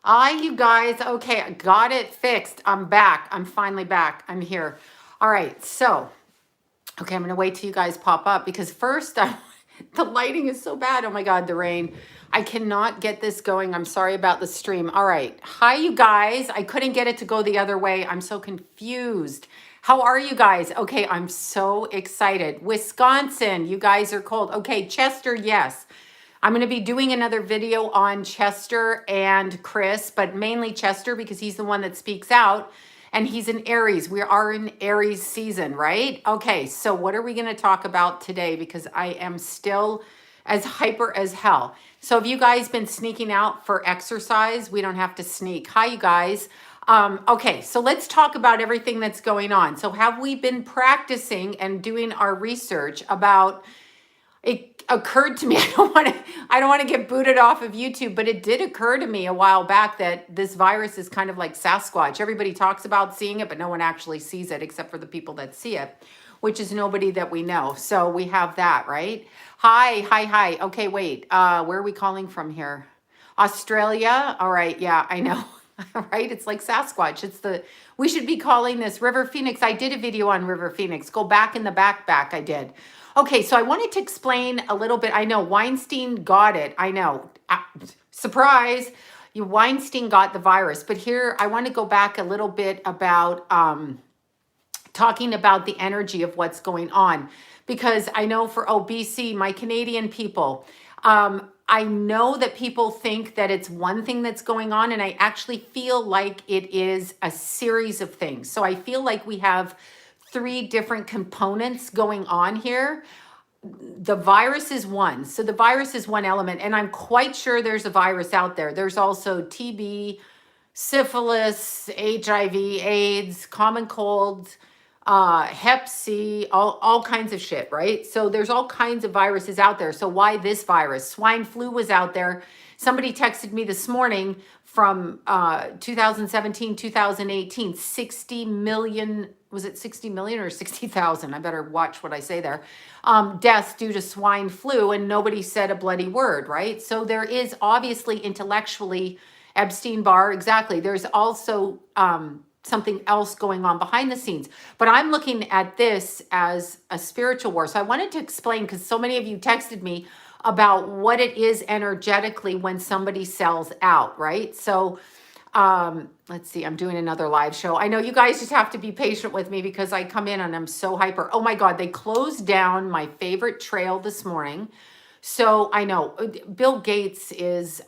You guys. Okay, I got it fixed. I'm back. I'm finally back. I'm here. All right. So, okay, I'm going to wait till you guys pop up because first, the lighting is so bad. Oh my God, the rain. I cannot get this going. I'm sorry about the stream. All right. Hi, you guys. I couldn't get it to go the other way. I'm so confused. How are you guys? Okay, I'm so excited. Wisconsin, you guys are cold. Okay, Chester, yes. I'm going to be doing another video on Chester and Chris, but mainly Chester because he's the one that speaks out and he's in Aries. We are in Aries season, right? Okay, so what are we going to talk about today? Because I am still as hyper as hell. So have you guys been sneaking out for exercise? We don't have to sneak. Hi, you guys. Okay, so let's talk about everything that's going on. So have we been practicing and doing our research about it occurred to me, I don't want to get booted off of YouTube, but it did occur to me a while back that this virus is kind of like Sasquatch. Everybody talks about seeing it, but no one actually sees it except for the people that see it, which is nobody that we know. So we have that, right? Hi. Okay, wait. Where are we calling from here? Australia? All right, yeah, I know. Right? It's like Sasquatch. We should be calling this River Phoenix. I did a video on River Phoenix. Go back in the back, I did. Okay, so I wanted to explain a little bit. I know Weinstein got it. I know. Surprise. Weinstein got the virus. But here, I want to go back a little bit about talking about the energy of what's going on. Because I know for OBC, my Canadian people, I know that people think that it's one thing that's going on, and I actually feel like it is a series of things. So I feel like we have three different components going on here. The virus is one. So the virus is one element, and I'm quite sure there's a virus out there. There's also TB, syphilis, HIV, AIDS, common cold, hep C, all kinds of shit, right? So there's all kinds of viruses out there. So why this virus? Swine flu was out there. Somebody texted me this morning from 2017, 2018, 60 million, was it 60 million or 60,000? I better watch what I say there. Deaths due to swine flu, and nobody said a bloody word, right? So there is obviously intellectually Epstein-Barr, exactly. There's also something else going on behind the scenes. But I'm looking at this as a spiritual war. So I wanted to explain, because so many of you texted me about what it is energetically when somebody sells out, right? So let's see, I'm doing another live show. I know you guys just have to be patient with me because I come in and I'm so hyper. Oh my God, they closed down my favorite trail this morning. So I know Bill Gates is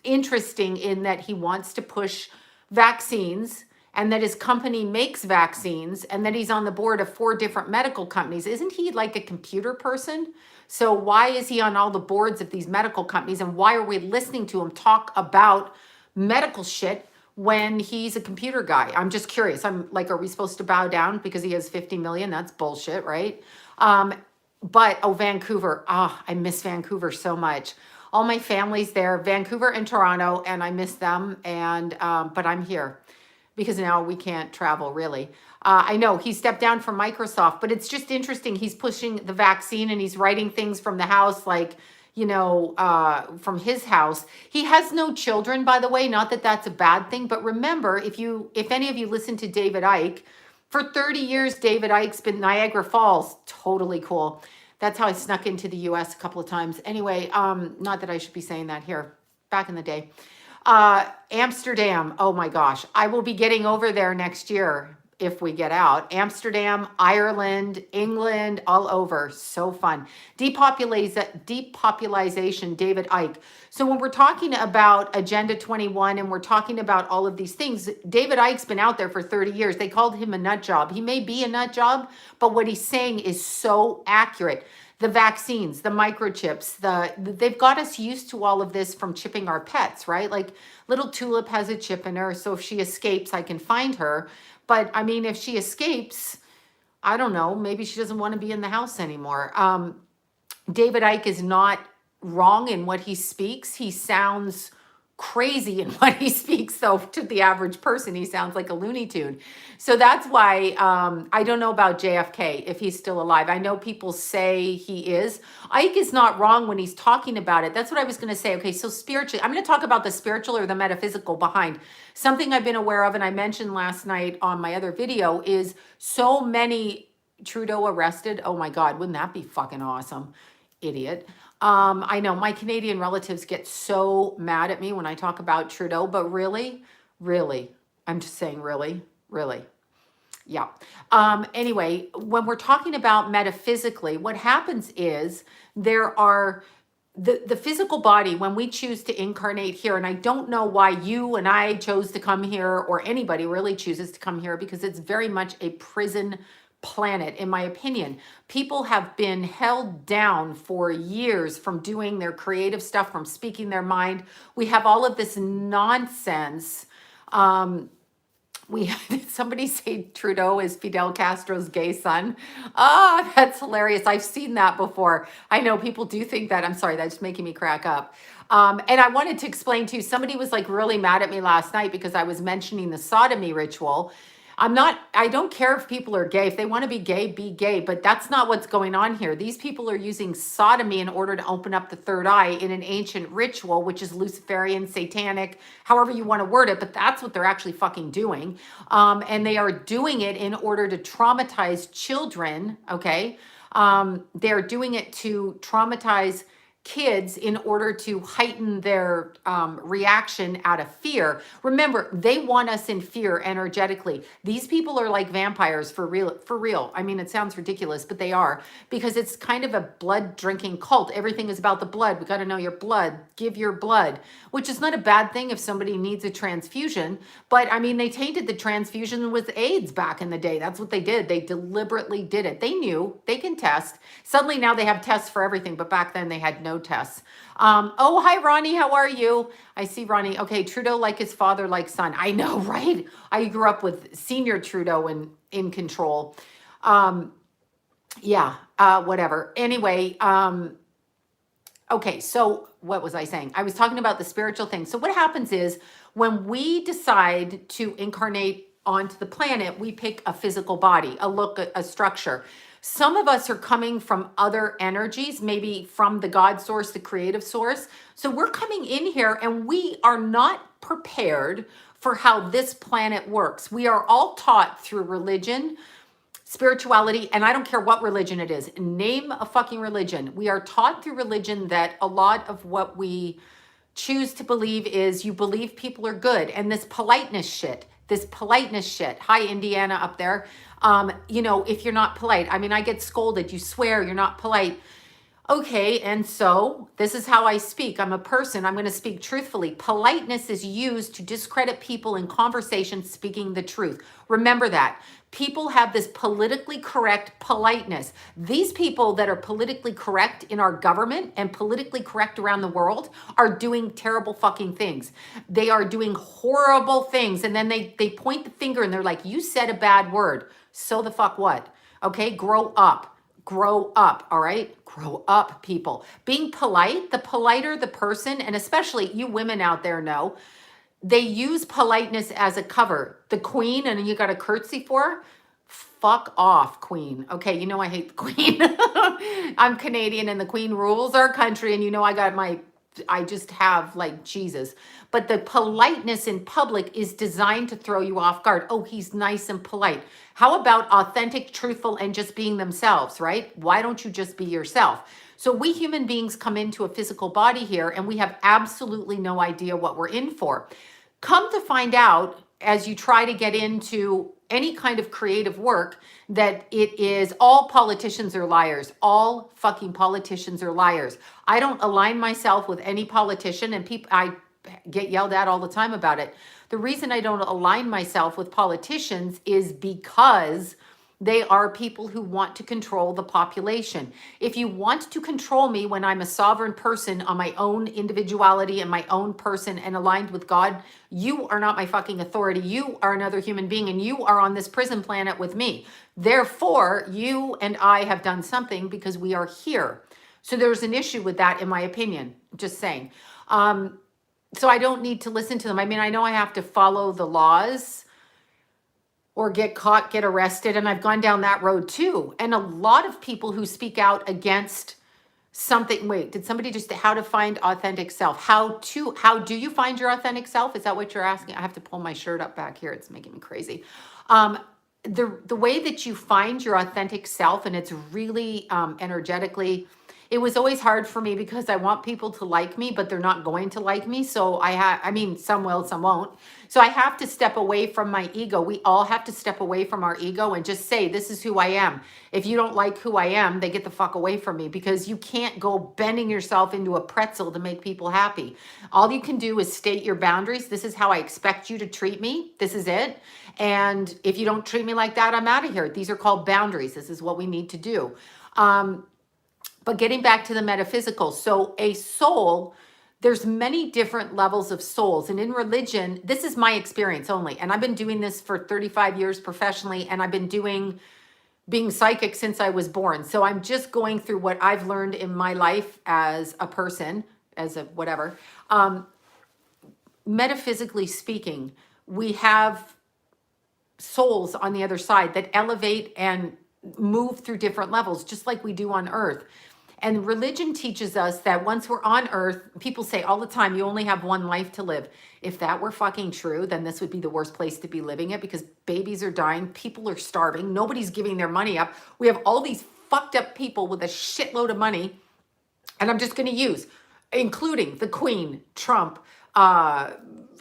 interesting in that he wants to push vaccines and that his company makes vaccines and that he's on the board of 4 different medical companies. Isn't he like a computer person? So why is he on all the boards of these medical companies, and why are we listening to him talk about medical shit when he's a computer guy? I'm just curious. I'm like, are we supposed to bow down because he has 50 million? That's bullshit, right? But, Vancouver. I miss Vancouver so much. All my family's there, Vancouver and Toronto, and I miss them. And, but I'm here because now we can't travel really. I know he stepped down from Microsoft, but it's just interesting. He's pushing the vaccine and he's writing things from the house, like, from his house. He has no children, by the way, not that that's a bad thing. But remember, if any of you listen to David Icke, for 30 years, David Icke's been Niagara Falls. Totally cool. That's how I snuck into the US a couple of times. Anyway, not that I should be saying that here, back in the day. Amsterdam. Oh my gosh. I will be getting over there next year if we get out. Amsterdam, Ireland, England, all over. So fun. Depopulization, David Icke. So when we're talking about Agenda 21 and we're talking about all of these things, David Icke's been out there for 30 years. They called him a nut job. He may be a nut job, but what he's saying is so accurate. The vaccines, the microchips, they've got us used to all of this from chipping our pets, right? Like little Tulip has a chip in her, so if she escapes, I can find her. But I mean, if she escapes, I don't know, maybe she doesn't want to be in the house anymore. David Icke is not wrong in what he speaks. He sounds crazy in what he speaks, though. To the average person, he sounds like a Looney Tune. So that's why I don't know about JFK, if he's still alive. I know people say he is. Icke is not wrong when he's talking about it. That's what I was going to say. Okay, so spiritually, I'm going to talk about the spiritual or the metaphysical behind. Something I've been aware of, and I mentioned last night on my other video, is so many Trudeau arrested. Oh my God, wouldn't that be fucking awesome? Idiot. I know my Canadian relatives get so mad at me when I talk about Trudeau, but really, really, I'm just saying really, really. Yeah. Anyway, when we're talking about metaphysically, what happens is there are the physical body, when we choose to incarnate here, and I don't know why you and I chose to come here, or anybody really chooses to come here, because it's very much a prison planet, in my opinion. People have been held down for years from doing their creative stuff, from speaking their mind. We have all of this nonsense. We had somebody say Trudeau is Fidel Castro's gay son. Ah, that's hilarious. I've seen that before. I know people do think that. I'm sorry, that's making me crack up. And I wanted to explain too, somebody was like really mad at me last night because I was mentioning the sodomy ritual. I don't care if people are gay. If they want to be gay, but that's not what's going on here. These people are using sodomy in order to open up the third eye in an ancient ritual, which is Luciferian, satanic, however you want to word it, but that's what they're actually fucking doing. And they are doing it in order to traumatize children, okay? They're doing it to traumatize kids in order to heighten their reaction out of fear. Remember, they want us in fear energetically. These people are like vampires for real, for real. I mean, it sounds ridiculous, but they are, because it's kind of a blood drinking cult. Everything is about the blood. We got to know your blood. Give your blood, which is not a bad thing if somebody needs a transfusion. But I mean, they tainted the transfusion with AIDS back in the day. That's what they did. They deliberately did it. They knew they can test. Suddenly now they have tests for everything, but back then they had no tests. Oh, hi, Ronnie. How are you? I see Ronnie. Okay, Trudeau like his father, like son. I know, right? I grew up with senior Trudeau in control. Yeah, whatever. Anyway, okay, so what was I saying? I was talking about the spiritual thing. So what happens is when we decide to incarnate onto the planet, we pick a physical body, a look, a structure. Some of us are coming from other energies, maybe from the God source, the creative source. So we're coming in here and we are not prepared for how this planet works. We are all taught through religion, spirituality, and I don't care what religion it is. Name a fucking religion. We are taught through religion that a lot of what we choose to believe is you believe people are good. And this politeness shit. Hi, Indiana up there. You know, if you're not polite, I mean, I get scolded. You swear you're not polite. Okay, and so this is how I speak. I'm a person. I'm going to speak truthfully. Politeness is used to discredit people in conversation speaking the truth. Remember that. People have this politically correct politeness. These people that are politically correct in our government and politically correct around the world are doing terrible fucking things. They are doing horrible things. And then they point the finger and they're like, you said a bad word. So the fuck what? Okay, grow up. Grow up, all right? Grow up, people. Being polite, the politer the person, and especially you women out there know, they use politeness as a cover. The queen, and you got to curtsy for her. Fuck off, queen. Okay, you know I hate the queen. I'm Canadian and the queen rules our country, and you know I just have like Jesus. But the politeness in public is designed to throw you off guard. Oh, he's nice and polite. How about authentic, truthful, and just being themselves, right? Why don't you just be yourself? So we human beings come into a physical body here and we have absolutely no idea what we're in for. Come to find out, as you try to get into any kind of creative work, that it is all politicians are liars. All fucking politicians are liars. I don't align myself with any politician, and I get yelled at all the time about it. The reason I don't align myself with politicians is because they are people who want to control the population. If you want to control me when I'm a sovereign person on my own individuality and my own person and aligned with God, you are not my fucking authority. You are another human being and you are on this prison planet with me. Therefore, you and I have done something because we are here. So there's an issue with that, in my opinion. Just saying. So I don't need to listen to them. I mean, I know I have to follow the laws or get caught, get arrested. And I've gone down that road too. And a lot of people who speak out against something, wait, did somebody just, how to find authentic self? How do you find your authentic self? Is that what you're asking? I have to pull my shirt up back here. It's making me crazy. The way that you find your authentic self, and it's really energetically, it was always hard for me because I want people to like me, but they're not going to like me. So I mean, some will, some won't. So I have to step away from my ego. We all have to step away from our ego and just say, this is who I am. If you don't like who I am, they get the fuck away from me, because you can't go bending yourself into a pretzel to make people happy. All you can do is state your boundaries. This is how I expect you to treat me. This is it. And if you don't treat me like that, I'm out of here. These are called boundaries. This is what we need to do. But getting back to the metaphysical, so a soul, there's many different levels of souls. And in religion, this is my experience only. And I've been doing this for 35 years professionally, and I've been being psychic since I was born. So I'm just going through what I've learned in my life as a person, as a whatever. Metaphysically speaking, we have souls on the other side that elevate and move through different levels, just like we do on earth. And religion teaches us that once we're on earth, people say all the time, you only have one life to live. If that were fucking true, then this would be the worst place to be living it, because babies are dying, people are starving, nobody's giving their money up. We have all these fucked up people with a shitload of money. And I'm just going to use, including the Queen, Trump,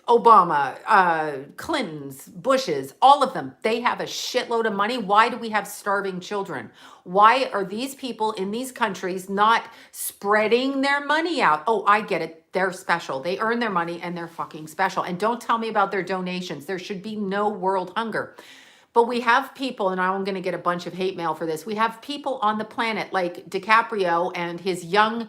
Obama, Clintons, Bushes, all of them. They have a shitload of money. Why do we have starving children? Why are these people in these countries not spreading their money out? Oh, I get it. They're special. They earn their money and they're fucking special. And don't tell me about their donations. There should be no world hunger. But we have people, and I'm going to get a bunch of hate mail for this. We have people on the planet like DiCaprio and his young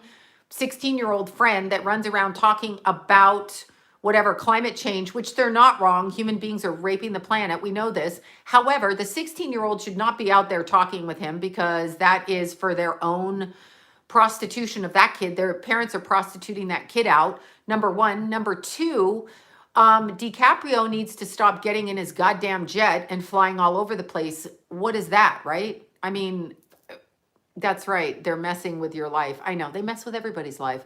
16-year-old friend that runs around talking about whatever, climate change, which they're not wrong. Human beings are raping the planet. We know this. However, the 16-year-old should not be out there talking with him, because that is for their own prostitution of that kid. Their parents are prostituting that kid out, number one. Number two, DiCaprio needs to stop getting in his goddamn jet and flying all over the place. What is that, right? I mean, that's right. They're messing with your life. I know. They mess with everybody's life.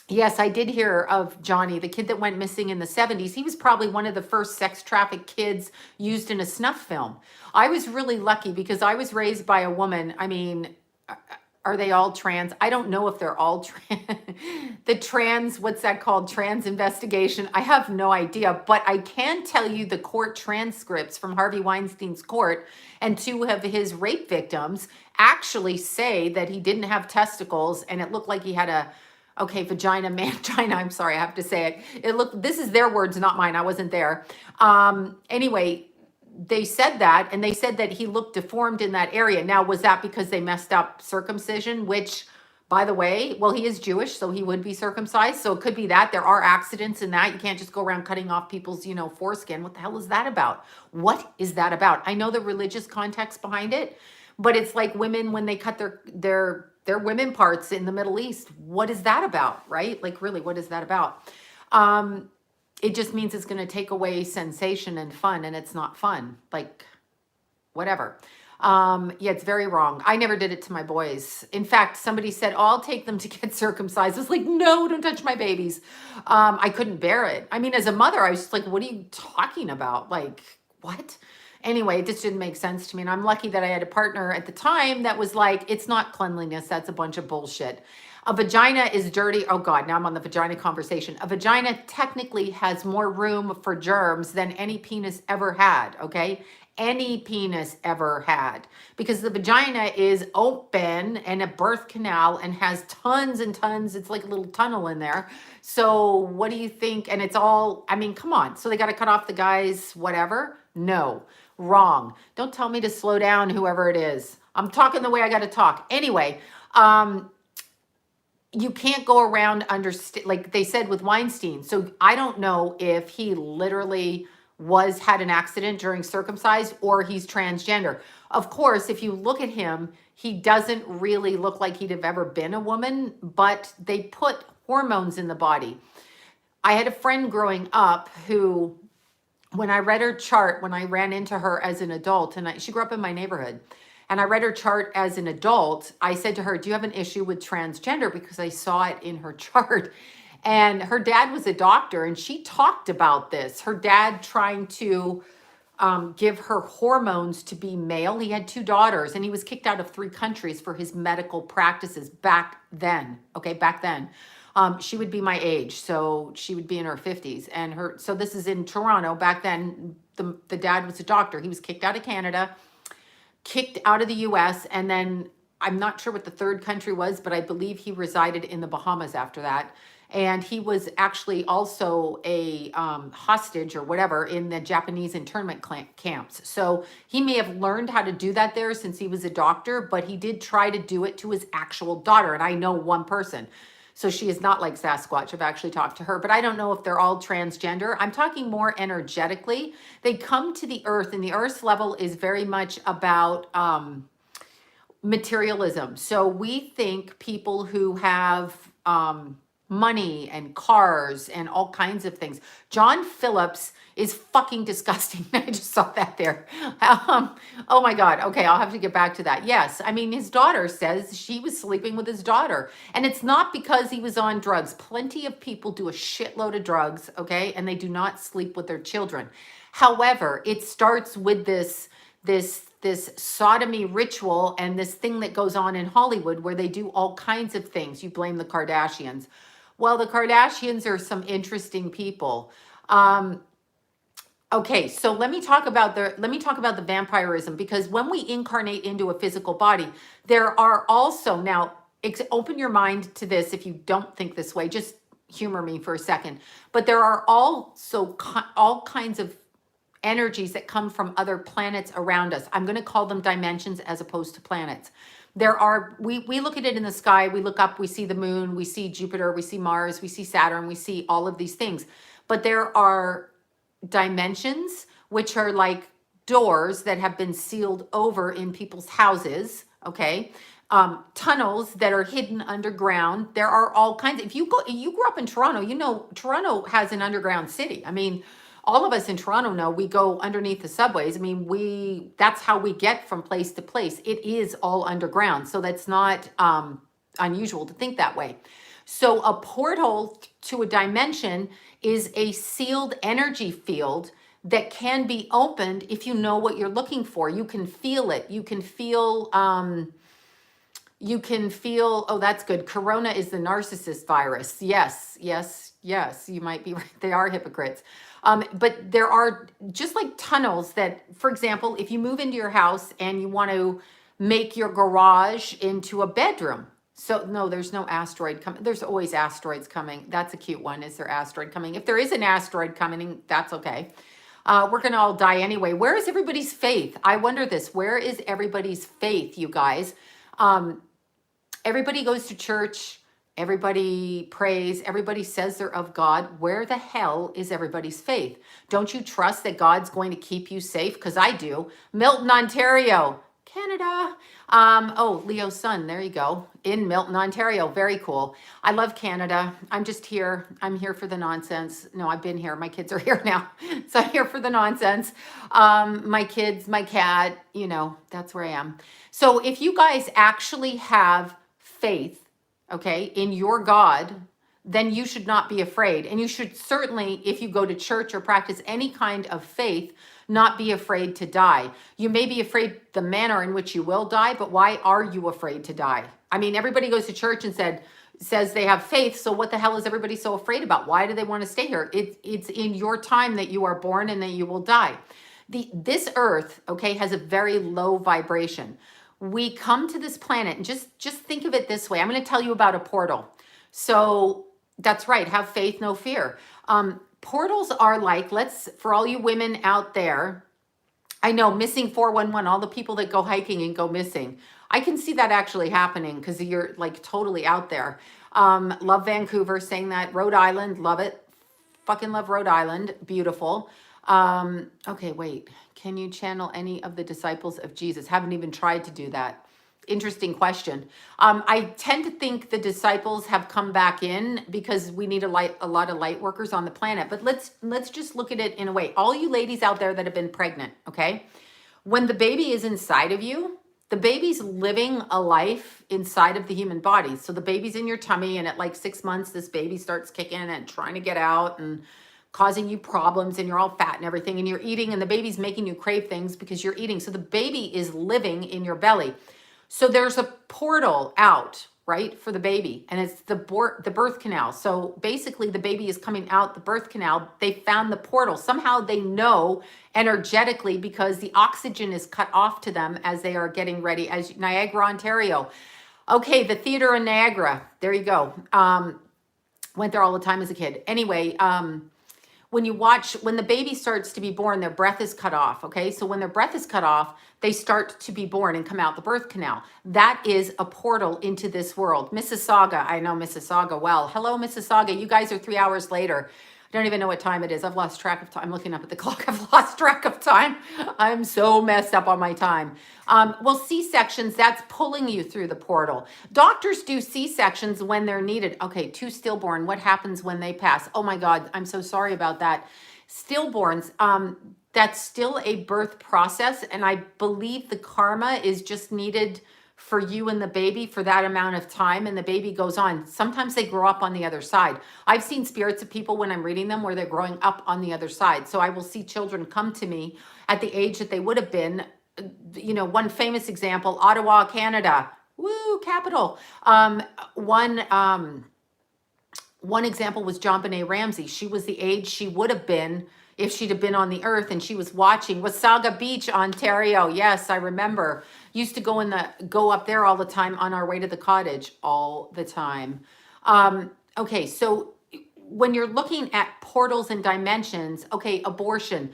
Yes, I did hear of Johnny, the kid that went missing in the 70s. He was probably one of the first sex trafficked kids used in a snuff film. I was really lucky because I was raised by a woman. I mean, are they all trans? I don't know if they're all trans. The trans, what's that called? Trans investigation. I have no idea, but I can tell you the court transcripts from Harvey Weinstein's court, and two of his rape victims actually say that he didn't have testicles, and it looked like he had a, okay, vagina, mangina. I'm sorry, I have to say it. It looked, this is their words, not mine. I wasn't there. Anyway, they said that, and they said that he looked deformed in that area. Now, was that because they messed up circumcision, which, by the way, well, he is Jewish, so he would be circumcised. So it could be that there are accidents in that. You can't just go around cutting off people's, foreskin. What the hell is that about? What is that about? I know the religious context behind it, but it's like women when they cut their women parts in the Middle East. What is that about, right? Like, really, what is that about? It just means it's going to take away sensation and fun, and it's not fun. Like, whatever. Yeah, it's very wrong. I never did it to my boys. In fact, somebody said, oh, I'll take them to get circumcised. I was like, no, don't touch my babies. I couldn't bear it. I mean, as a mother, I was just like, what are you talking about? Like, what? Anyway, it just didn't make sense to me. And I'm lucky that I had a partner at the time that was like, it's not cleanliness. That's a bunch of bullshit. A vagina is dirty. Oh God, now I'm on the vagina conversation. A vagina technically has more room for germs than any penis ever had, okay? Any penis ever had. Because the vagina is open and a birth canal and has tons and tons. It's like a little tunnel in there. So what do you think? And it's all, I mean, come on. So they got to cut off the guy's whatever? No, wrong. Don't tell me to slow down, whoever it is. I'm talking the way I got to talk. Anyway, you can't go around like they said with Weinstein. So I don't know if he literally had an accident during circumcised or he's transgender. Of course, if you look at him, he doesn't really look like he'd have ever been a woman, but they put hormones in the body. I had a friend growing up who, when I read her chart, when I ran into her as an adult, and she grew up in my neighborhood, and I read her chart as an adult, I said to her, do you have an issue with transgender? Because I saw it in her chart. And her dad was a doctor, and she talked about this. Her dad trying to give her hormones to be male. He had 2 daughters, and he was kicked out of 3 countries for his medical practices back then. Okay, back then. She would be my age, so she would be in her 50s. And so this is in Toronto. Back then, the dad was a doctor. He was kicked out of Canada, kicked out of the US, and then I'm not sure what the 3rd country was, but I believe he resided in the Bahamas after that. And he was actually also a hostage or whatever in the Japanese internment camps. So he may have learned how to do that there since he was a doctor, but he did try to do it to his actual daughter. And I know one person. So she is not like Sasquatch. I've actually talked to her, but I don't know if they're all transgender. I'm talking more energetically. They come to the earth, and the earth's level is very much about materialism. So we think people who have money and cars and all kinds of things. John Phillips is fucking disgusting. I just saw that there. Oh my God. Okay, I'll have to get back to that. Yes, I mean, his daughter says she was sleeping with his daughter. And it's not because he was on drugs. Plenty of people do a shitload of drugs, okay? And they do not sleep with their children. However, it starts with this sodomy ritual and this thing that goes on in Hollywood where they do all kinds of things. You blame the Kardashians. Well, the Kardashians are some interesting people. Okay, so let me talk about the vampirism, because when we incarnate into a physical body, there are also, now open your mind to this if you don't think this way, just humor me for a second, but there are also all kinds of energies that come from other planets around us. I'm going to call them dimensions as opposed to planets. We look at it in the sky, we look up, we see the moon, we see Jupiter, we see Mars, we see Saturn, we see all of these things. But there are dimensions, which are like doors that have been sealed over in people's houses, okay? Tunnels that are hidden underground. There are all kinds. If you grew up in Toronto, you know Toronto has an underground city. I mean, all of us in Toronto know we go underneath the subways. I mean, that's how we get from place to place. It is all underground. So that's not unusual to think that way. So a portal to a dimension is a sealed energy field that can be opened if you know what you're looking for. You can feel it. You can feel, oh, that's good. Corona is the narcissist virus. Yes, you might be right. They are hypocrites. But there are just like tunnels that, for example, if you move into your house and you want to make your garage into a bedroom. So no, there's no asteroid coming. There's always asteroids coming. That's a cute one. Is there asteroid coming? If there is an asteroid coming, that's okay. We're going to all die anyway. Where is everybody's faith? I wonder this. Where is everybody's faith, you guys? Everybody goes to church. Everybody prays. Everybody says they're of God. Where the hell is everybody's faith? Don't you trust that God's going to keep you safe? Because I do. Milton, Ontario, Canada. Oh, Leo's son. There you go. In Milton, Ontario. Very cool. I love Canada. I'm just here. I'm here for the nonsense. No, I've been here. My kids are here now. So I'm here for the nonsense. My kids, my cat, that's where I am. So if you guys actually have faith, okay, in your God, then you should not be afraid. And you should certainly, if you go to church or practice any kind of faith, not be afraid to die. You may be afraid the manner in which you will die, but why are you afraid to die? I mean, everybody goes to church and says they have faith, so what the hell is everybody so afraid about? Why do they want to stay here? It's in your time that you are born and that you will die. This earth, okay, has a very low vibration. We come to this planet, and just think of it this way. I'm going to tell you about a portal. So that's right. Have faith, no fear. Portals are like, for all you women out there, I know, missing 411, all the people that go hiking and go missing. I can see that actually happening because you're like totally out there. Love Vancouver, saying that. Rhode Island, love it. Fucking love Rhode Island. Beautiful. Okay, wait. Can you channel any of the disciples of Jesus? Haven't even tried to do that. interesting question. I tend to think the disciples have come back in because we need a lot of light workers on the planet. But let's just look at it in a way. All you ladies out there that have been pregnant, okay? When the baby is inside of you, the baby's living a life inside of the human body. So the baby's in your tummy, and at like 6 months, this baby starts kicking and trying to get out and causing you problems, and you're all fat and everything, and you're eating, and the baby's making you crave things because you're eating. So the baby is living in your belly. So there's a portal out, right, for the baby, and it's the birth canal. So basically the baby is coming out the birth canal. They found the portal. Somehow they know energetically because the oxygen is cut off to them as they are getting ready, as Niagara, Ontario. Okay, the theater in Niagara. There you go. Went there all the time as a kid. Anyway, when the baby starts to be born, their breath is cut off, okay? So when their breath is cut off, they start to be born and come out the birth canal. That is a portal into this world. Mississauga, I know Mississauga well. Hello, Mississauga. You guys are 3 hours later. I don't even know what time it is. I've lost track of time. I'm looking up at the clock. I've lost track of time. I'm so messed up on my time. Well, C-sections, that's pulling you through the portal. Doctors do C-sections when they're needed. Okay, 2 stillborn. What happens when they pass? Oh my God, I'm so sorry about that. Stillborns, that's still a birth process. And I believe the karma is just needed for you and the baby for that amount of time, and the baby goes on. Sometimes they grow up on the other side. I've seen spirits of people when I'm reading them where they're growing up on the other side. So I will see children come to me at the age that they would have been. You know, one famous example, Ottawa, Canada. Woo, capital. One example was JonBenet Ramsey. She was the age she would have been if she'd have been on the earth, and she was watching Wasaga Beach, Ontario. Yes, I remember. Used to go up there all the time on our way to the cottage all the time. Okay, so when you're looking at portals and dimensions, okay, abortion.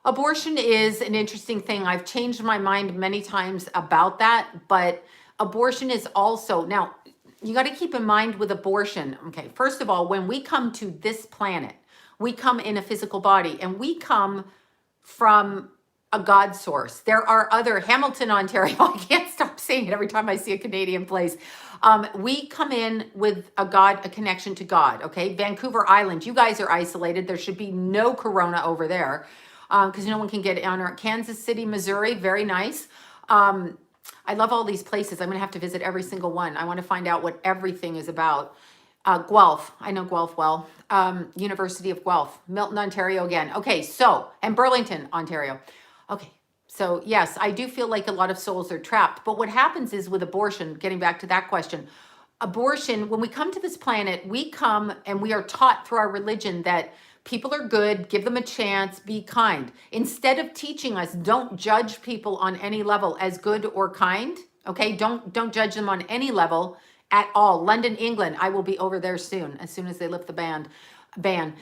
Abortion is an interesting thing. I've changed my mind many times about that, but abortion is also, now, you got to keep in mind with abortion, okay, first of all, when we come to this planet, we come in a physical body, and we come from a God source. There are other, Hamilton, Ontario, I can't stop saying it every time I see a Canadian place. We come in with a connection to God, okay? Vancouver Island, you guys are isolated. There should be no corona over there because no one can get on. Kansas City, Missouri, very nice. I love all these places. I'm going to have to visit every single one. I want to find out what everything is about. Guelph, I know Guelph well. University of Guelph, Milton, Ontario again. Okay, so, and Burlington, Ontario. Okay, so yes, I do feel like a lot of souls are trapped. But what happens is with abortion, getting back to that question, abortion, when we come to this planet, we come and we are taught through our religion that people are good, give them a chance, be kind. Instead of teaching us, don't judge people on any level as good or kind, okay? Don't judge them on any level at all. London, England, I will be over there soon as they lift the ban.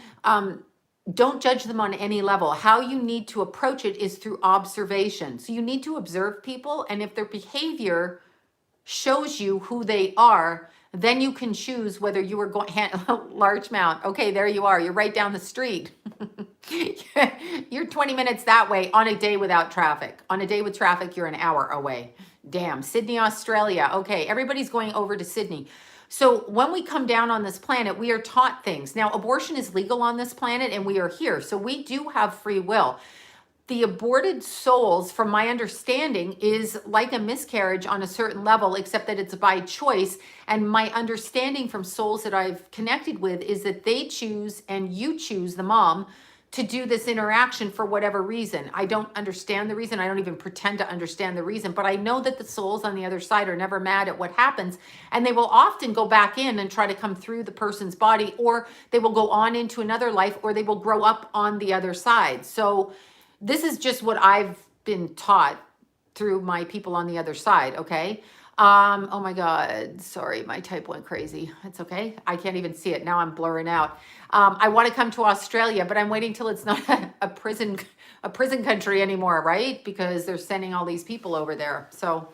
Don't judge them on any level. How you need to approach it is through observation. So you need to observe people, and if their behavior shows you who they are, then you can choose whether you are going, large mount. Okay, there you are. You're right down the street. You're 20 minutes that way on a day without traffic. On a day with traffic, you're an hour away. Damn, Sydney, Australia. Okay, everybody's going over to Sydney. So when we come down on this planet, we are taught things. Now, abortion is legal on this planet, and we are here. So we do have free will. The aborted souls, from my understanding, is like a miscarriage on a certain level, except that it's by choice. And my understanding from souls that I've connected with is that they choose, and you choose, the mom, to do this interaction for whatever reason. I don't understand the reason. I don't even pretend to understand the reason, but I know that the souls on the other side are never mad at what happens, and they will often go back in and try to come through the person's body, or they will go on into another life, or they will grow up on the other side. So this is just what I've been taught through my people on the other side, okay? Oh my God, sorry, my type went crazy. It's okay. I can't even see it. Now I'm blurring out. I want to come to Australia, but I'm waiting till it's not a prison country anymore, right? Because they're sending all these people over there. So,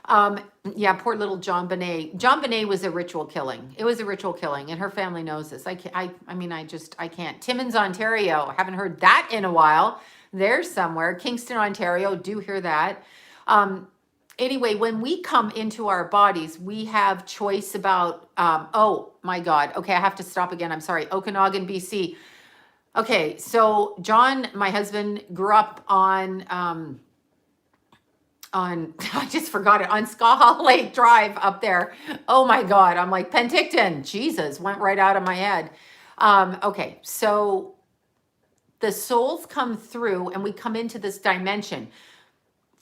yeah, poor little JonBenet. JonBenet was a ritual killing. It was a ritual killing, and her family knows this. I can't. Timmins, Ontario. Haven't heard that in a while. There's somewhere. Kingston, Ontario. Do hear that. Anyway, when we come into our bodies, we have choice about, oh my God. Okay, I have to stop again. I'm sorry. Okanagan, BC. Okay, so John, my husband, grew up on I just forgot it, on Skaha Lake Drive up there. Oh my God, I'm like Penticton. Jesus, went right out of my head. Okay, so the souls come through and we come into this dimension.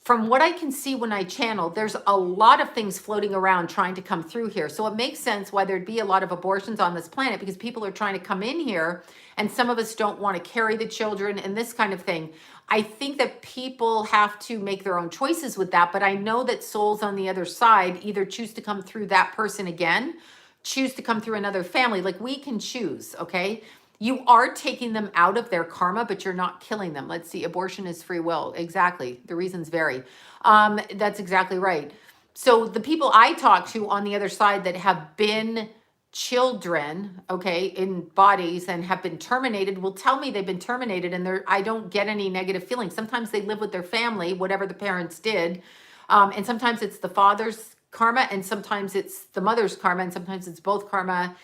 From what I can see when I channel, there's a lot of things floating around trying to come through here. So it makes sense why there'd be a lot of abortions on this planet, because people are trying to come in here and some of us don't want to carry the children and this kind of thing. I think that people have to make their own choices with that, but I know that souls on the other side either choose to come through that person again, choose to come through another family. Like, we can choose, okay? You are taking them out of their karma, but you're not killing them. Let's see, abortion is free will. Exactly. The reasons vary. That's exactly right. So the people I talk to on the other side that have been children, okay, in bodies and have been terminated will tell me they've been terminated, and I don't get any negative feelings. Sometimes they live with their family, whatever the parents did. And sometimes it's the father's karma, and sometimes it's the mother's karma, and sometimes it's both karma.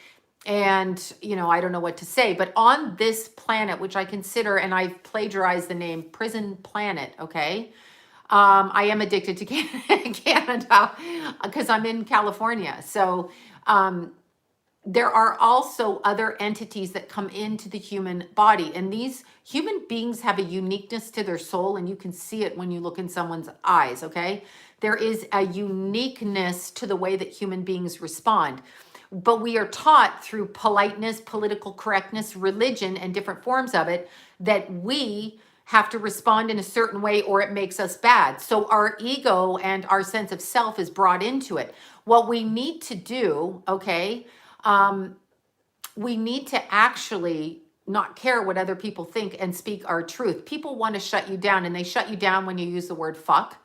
And, I don't know what to say, but on this planet, which I consider, and I've plagiarized the name, Prison Planet, okay? I am addicted to Canada because I'm in California. So there are also other entities that come into the human body. And these human beings have a uniqueness to their soul, and you can see it when you look in someone's eyes, okay? There is a uniqueness to the way that human beings respond. But we are taught through politeness, political correctness, religion, and different forms of it, that we have to respond in a certain way or it makes us bad. So our ego and our sense of self is brought into it. What we need to do, okay, we need to actually not care what other people think and speak our truth. People want to shut you down, and they shut you down when you use the word fuck.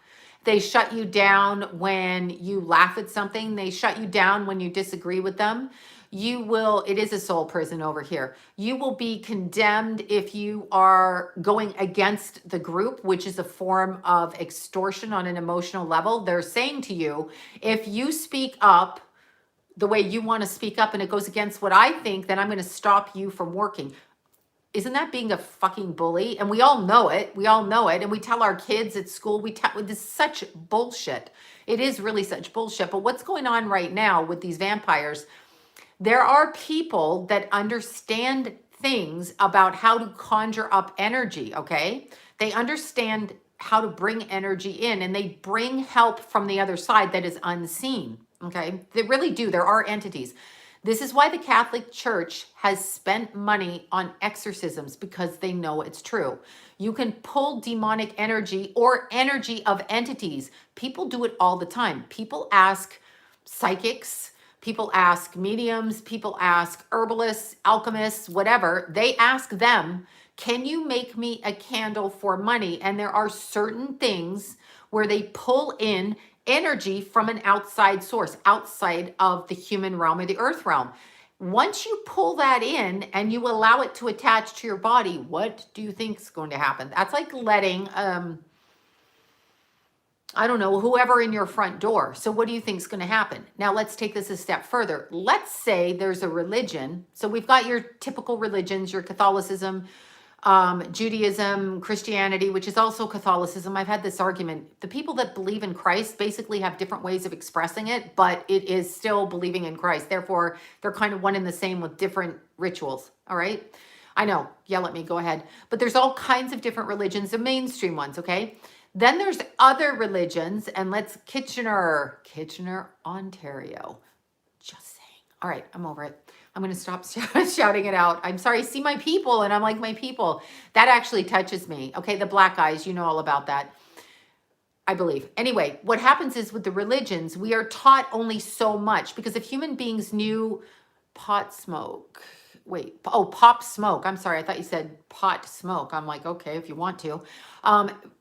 They shut you down when you laugh at something. They shut you down when you disagree with them. It is a soul prison over here. You will be condemned if you are going against the group, which is a form of extortion on an emotional level. They're saying to you, if you speak up the way you want to speak up and it goes against what I think, then I'm going to stop you from working. Isn't that being a fucking bully? And we all know it. We all know it. And we tell our kids at school, this is such bullshit. It is really such bullshit. But what's going on right now with these vampires, there are people that understand things about how to conjure up energy, okay? They understand how to bring energy in, and they bring help from the other side that is unseen, okay? They really do. There are entities. This is why the Catholic Church has spent money on exorcisms, because they know it's true. You can pull demonic energy or energy of entities. People do it all the time. People ask psychics, people ask mediums, people ask herbalists, alchemists, whatever. They ask them, can you make me a candle for money? And there are certain things where they pull in energy from an outside source, outside of the human realm or the earth realm. Once you pull that in and you allow it to attach to your body, what do you think is going to happen? That's like letting, I don't know, whoever in your front door. So what do you think is going to happen? Now let's take this a step further. Let's say there's a religion. So we've got your typical religions, your Catholicism, Judaism, Christianity, which is also Catholicism. I've had this argument. The people that believe in Christ basically have different ways of expressing it, but it is still believing in Christ. Therefore, they're kind of one and the same with different rituals. All right. I know. Yell at me. Go ahead. But there's all kinds of different religions, the mainstream ones. Okay. Then there's other religions, and let's Kitchener, Ontario. Just saying. All right. I'm over it. I'm going to stop shouting it out. I'm sorry. See my people. And I'm like, my people. That actually touches me. Okay. The black guys, you know all about that, I believe. Anyway, what happens is with the religions, we are taught only so much, because if human beings knew pot smoke, pop smoke. I'm sorry. I thought you said pot smoke. I'm like, okay, if you want to.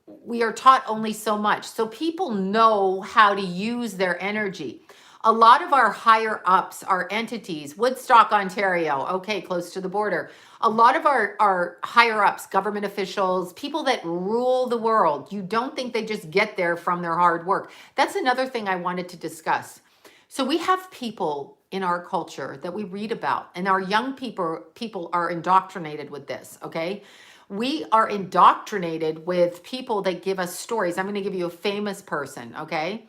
We are taught only so much. So people know how to use their energy. A lot of our higher ups, our entities, Woodstock, Ontario, okay, close to the border. A lot of our higher ups, government officials, people that rule the world, you don't think they just get there from their hard work. That's another thing I wanted to discuss. So we have people in our culture that we read about, and our young people are indoctrinated with this, okay? We are indoctrinated with people that give us stories. I'm going to give you a famous person, okay?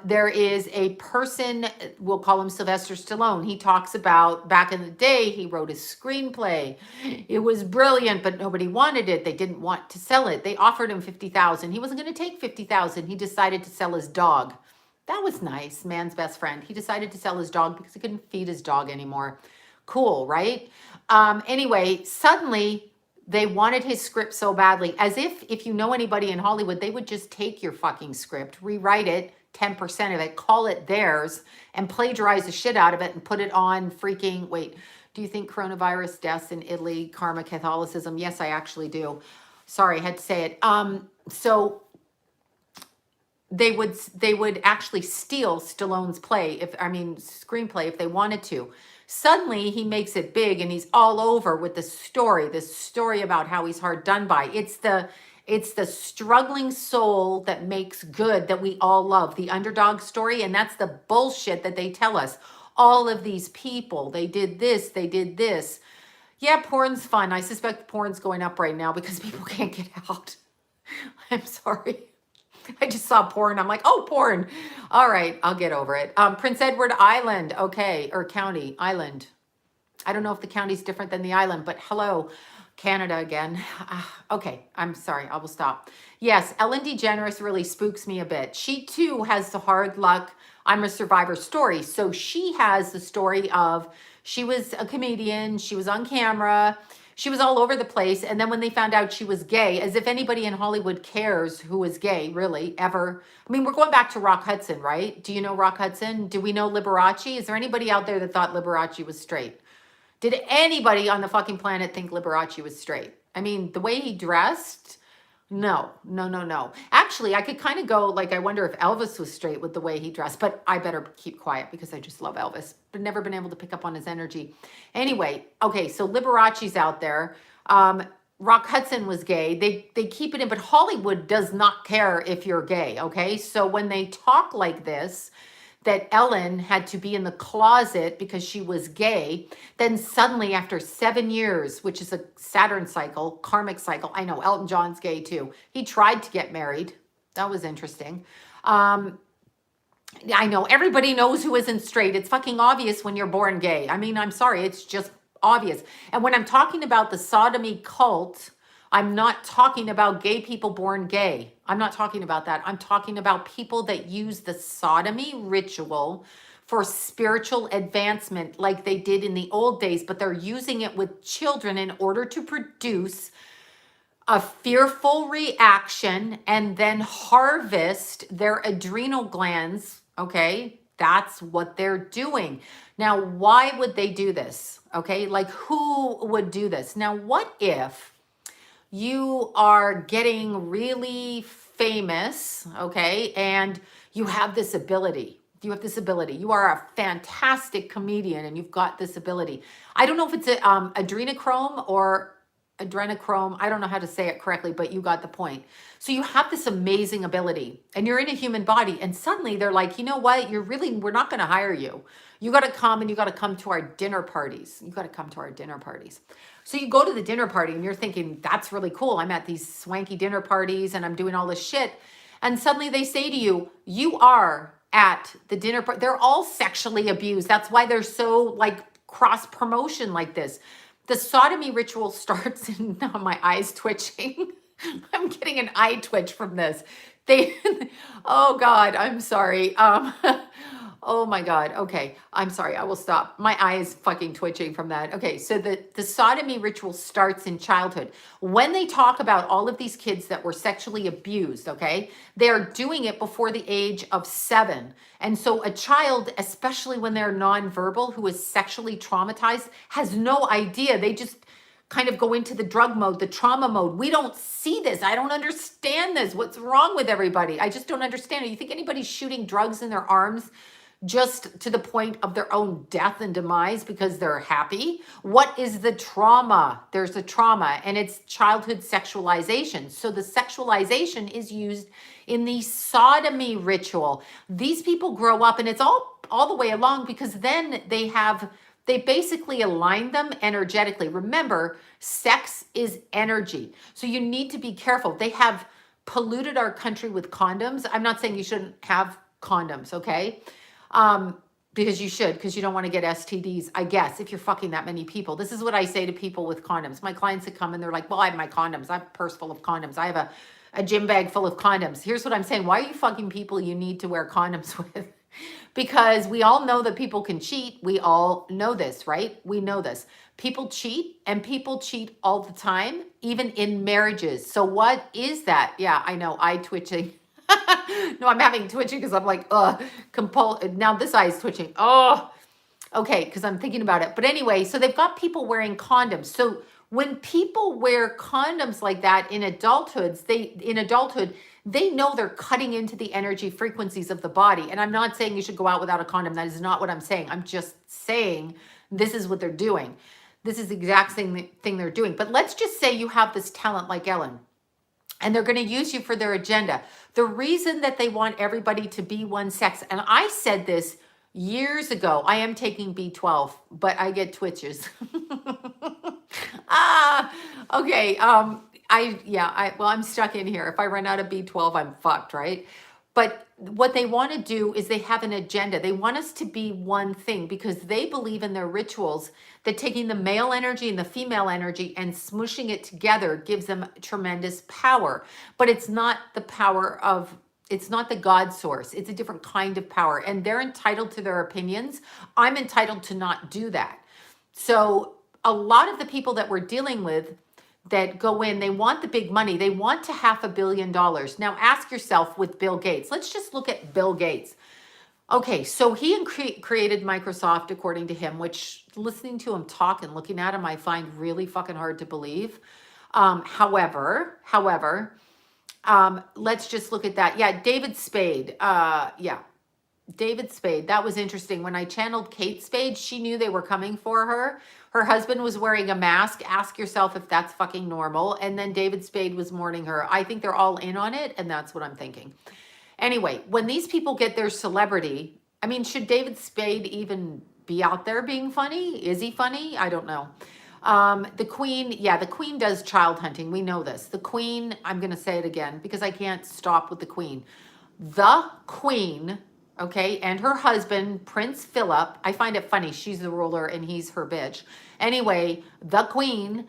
There is a person, we'll call him Sylvester Stallone. He talks about back in the day, he wrote a screenplay. It was brilliant, but nobody wanted it. They didn't want to sell it. They offered him 50,000. He wasn't going to take 50,000. He decided to sell his dog. That was nice, man's best friend. He decided to sell his dog because he couldn't feed his dog anymore. Cool, right? Anyway, suddenly they wanted his script so badly, as if you know anybody in Hollywood, they would just take your fucking script, rewrite it, 10% of it, call it theirs, and plagiarize the shit out of it and put it on freaking, wait, do you think coronavirus deaths in Italy, karma, Catholicism? Yes, I actually do. Sorry, I had to say it. So they would actually steal Stallone's screenplay if they wanted to. Suddenly he makes it big and he's all over with this story about how he's hard done by. It's the struggling soul that makes good that we all love, the underdog story. And that's the bullshit that they tell us. All of these people, they did this, they did this. Yeah, porn's fun. I suspect porn's going up right now because people can't get out. I'm sorry. I just saw porn. I'm like, oh, porn. All right, I'll get over it. Prince Edward Island, okay, or county, island. I don't know if the county's different than the island, but hello, Canada again. Okay, I'm sorry, I will stop. Yes, Ellen DeGeneres really spooks me a bit. She too has the hard luck, I'm a survivor story. So she has the story of, she was a comedian, she was on camera, she was all over the place. And then when they found out she was gay, as if anybody in Hollywood cares who is gay, really, ever. I mean, we're going back to Rock Hudson, right? Do you know Rock Hudson? Do we know Liberace? Is there anybody out there that thought Liberace was straight? Did anybody on the fucking planet think Liberace was straight? I mean, the way he dressed, no. Actually, I could kind of go, like, I wonder if Elvis was straight with the way he dressed, but I better keep quiet because I just love Elvis, but never been able to pick up on his energy. Anyway, okay, so Liberace's out there. Rock Hudson was gay. They keep it in, but Hollywood does not care if you're gay, okay? So when they talk like this, that Ellen had to be in the closet because she was gay, then suddenly after 7 years, which is a Saturn cycle, karmic cycle, I know Elton John's gay too. He tried to get married. That was interesting. I know everybody knows who isn't straight. It's fucking obvious when you're born gay. I mean, I'm sorry, it's just obvious. And when I'm talking about the sodomy cult, I'm not talking about gay people born gay. I'm not talking about that. I'm talking about people that use the sodomy ritual for spiritual advancement like they did in the old days, but they're using it with children in order to produce a fearful reaction and then harvest their adrenal glands, okay? That's what they're doing. Now, why would they do this? Okay, like who would do this? Now, what if you are getting really famous, okay, and you have this ability. You have this ability. You are a fantastic comedian and you've got this ability. I don't know if it's adrenochrome or adrenochrome. I don't know how to say it correctly, but you got the point. So you have this amazing ability and you're in a human body and suddenly they're like, you know what? We're not going to hire you. You got to come and you got to come to our dinner parties. You got to come to our dinner parties. So you go to the dinner party and you're thinking, that's really cool. I'm at these swanky dinner parties and I'm doing all this shit. And suddenly they say to you, you are at the dinner party. They're all sexually abused. That's why they're so like cross promotion like this. The sodomy ritual starts in now my eyes twitching. I'm getting an eye twitch from this. Oh God, I'm sorry. Oh my God. Okay. I'm sorry. I will stop. My eye is fucking twitching from that. Okay. So the sodomy ritual starts in childhood. When they talk about all of these kids that were sexually abused, okay, they're doing it before the age of 7. And so a child, especially when they're nonverbal, who is sexually traumatized, has no idea. They just kind of go into the drug mode, the trauma mode. We don't see this. I don't understand this. What's wrong with everybody? I just don't understand it. You think anybody's shooting drugs in their arms just to the point of their own death and demise because they're happy? What is the trauma? There's a trauma, and it's childhood sexualization. So the sexualization is used in the sodomy ritual. These people grow up, and it's all the way along, because then they basically align them energetically. Remember, sex is energy. So you need to be careful. They have polluted our country with condoms. I'm not saying you shouldn't have condoms, okay? Because you should, because you don't want to get STDs, I guess, if you're fucking that many people. This is what I say to people with condoms. My clients that come and they're like, well, I have my condoms. I have a purse full of condoms. I have a gym bag full of condoms. Here's what I'm saying. Why are you fucking people you need to wear condoms with? Because we all know that people can cheat. We all know this, right? We know this. People cheat, and people cheat all the time, even in marriages. So what is that? Yeah, I know, eye twitching. No, I'm having twitching because I'm like, now this eye is twitching. Oh, okay, because I'm thinking about it. But anyway, so they've got people wearing condoms. So when people wear condoms like that in adulthood, they know they're cutting into the energy frequencies of the body. And I'm not saying you should go out without a condom. That is not what I'm saying. I'm just saying this is what they're doing. This is the exact same thing they're doing. But let's just say you have this talent like Ellen, and they're going to use you for their agenda. The reason that they want everybody to be one sex, and I said this years ago, I am taking B12, but I get twitches. Okay. I'm stuck in here. If I run out of B12, I'm fucked, right? But what they want to do is they have an agenda. They want us to be one thing because they believe in their rituals that taking the male energy and the female energy and smushing it together gives them tremendous power. But it's not the power of, it's not the God source. It's a different kind of power. And they're entitled to their opinions. I'm entitled to not do that. So a lot of the people that we're dealing with that go in, they want the big money. They want to $500 million. Now ask yourself with Bill Gates. Let's just look at Bill Gates. Okay, so he created Microsoft, according to him, which listening to him talk and looking at him, I find really fucking hard to believe. However, let's just look at that. Yeah, David Spade. David Spade. That was interesting. When I channeled Kate Spade, she knew they were coming for her. Her husband was wearing a mask. Ask yourself if that's fucking normal. And then David Spade was mourning her. I think they're all in on it, and that's what I'm thinking. Anyway, when these people get their celebrity, I mean, should David Spade even be out there being funny? Is he funny? I don't know. The Queen, the Queen does child hunting. We know this. The Queen, I'm going to say it again because I can't stop with the Queen. The Queen, okay, and her husband, Prince Philip, I find it funny. She's the ruler and he's her bitch. Anyway, the Queen,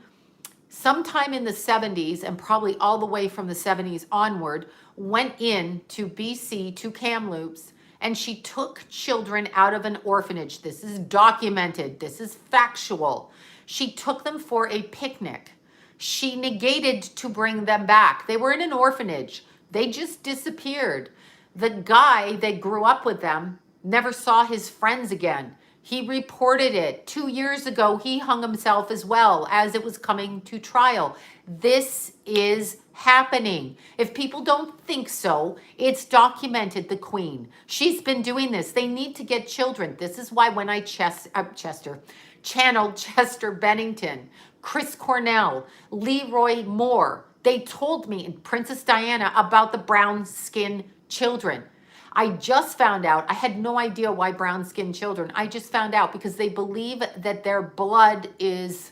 sometime in the 70s and probably all the way from the 70s onward, went in to BC, to Kamloops, and she took children out of an orphanage. This is documented. This is factual. She took them for a picnic. She negated to bring them back. They were in an orphanage. They just disappeared. The guy that grew up with them never saw his friends again. He reported it. 2 years ago, he hung himself as well as it was coming to trial. This is happening. If people don't think so, it's documented, the Queen. She's been doing this. They need to get children. This is why when I channeled Chester Bennington, Chris Cornell, Leroy Moore, they told me, and Princess Diana, about the brown skin children. I just found out, I had no idea why brown skinned children. I just found out because they believe that their blood is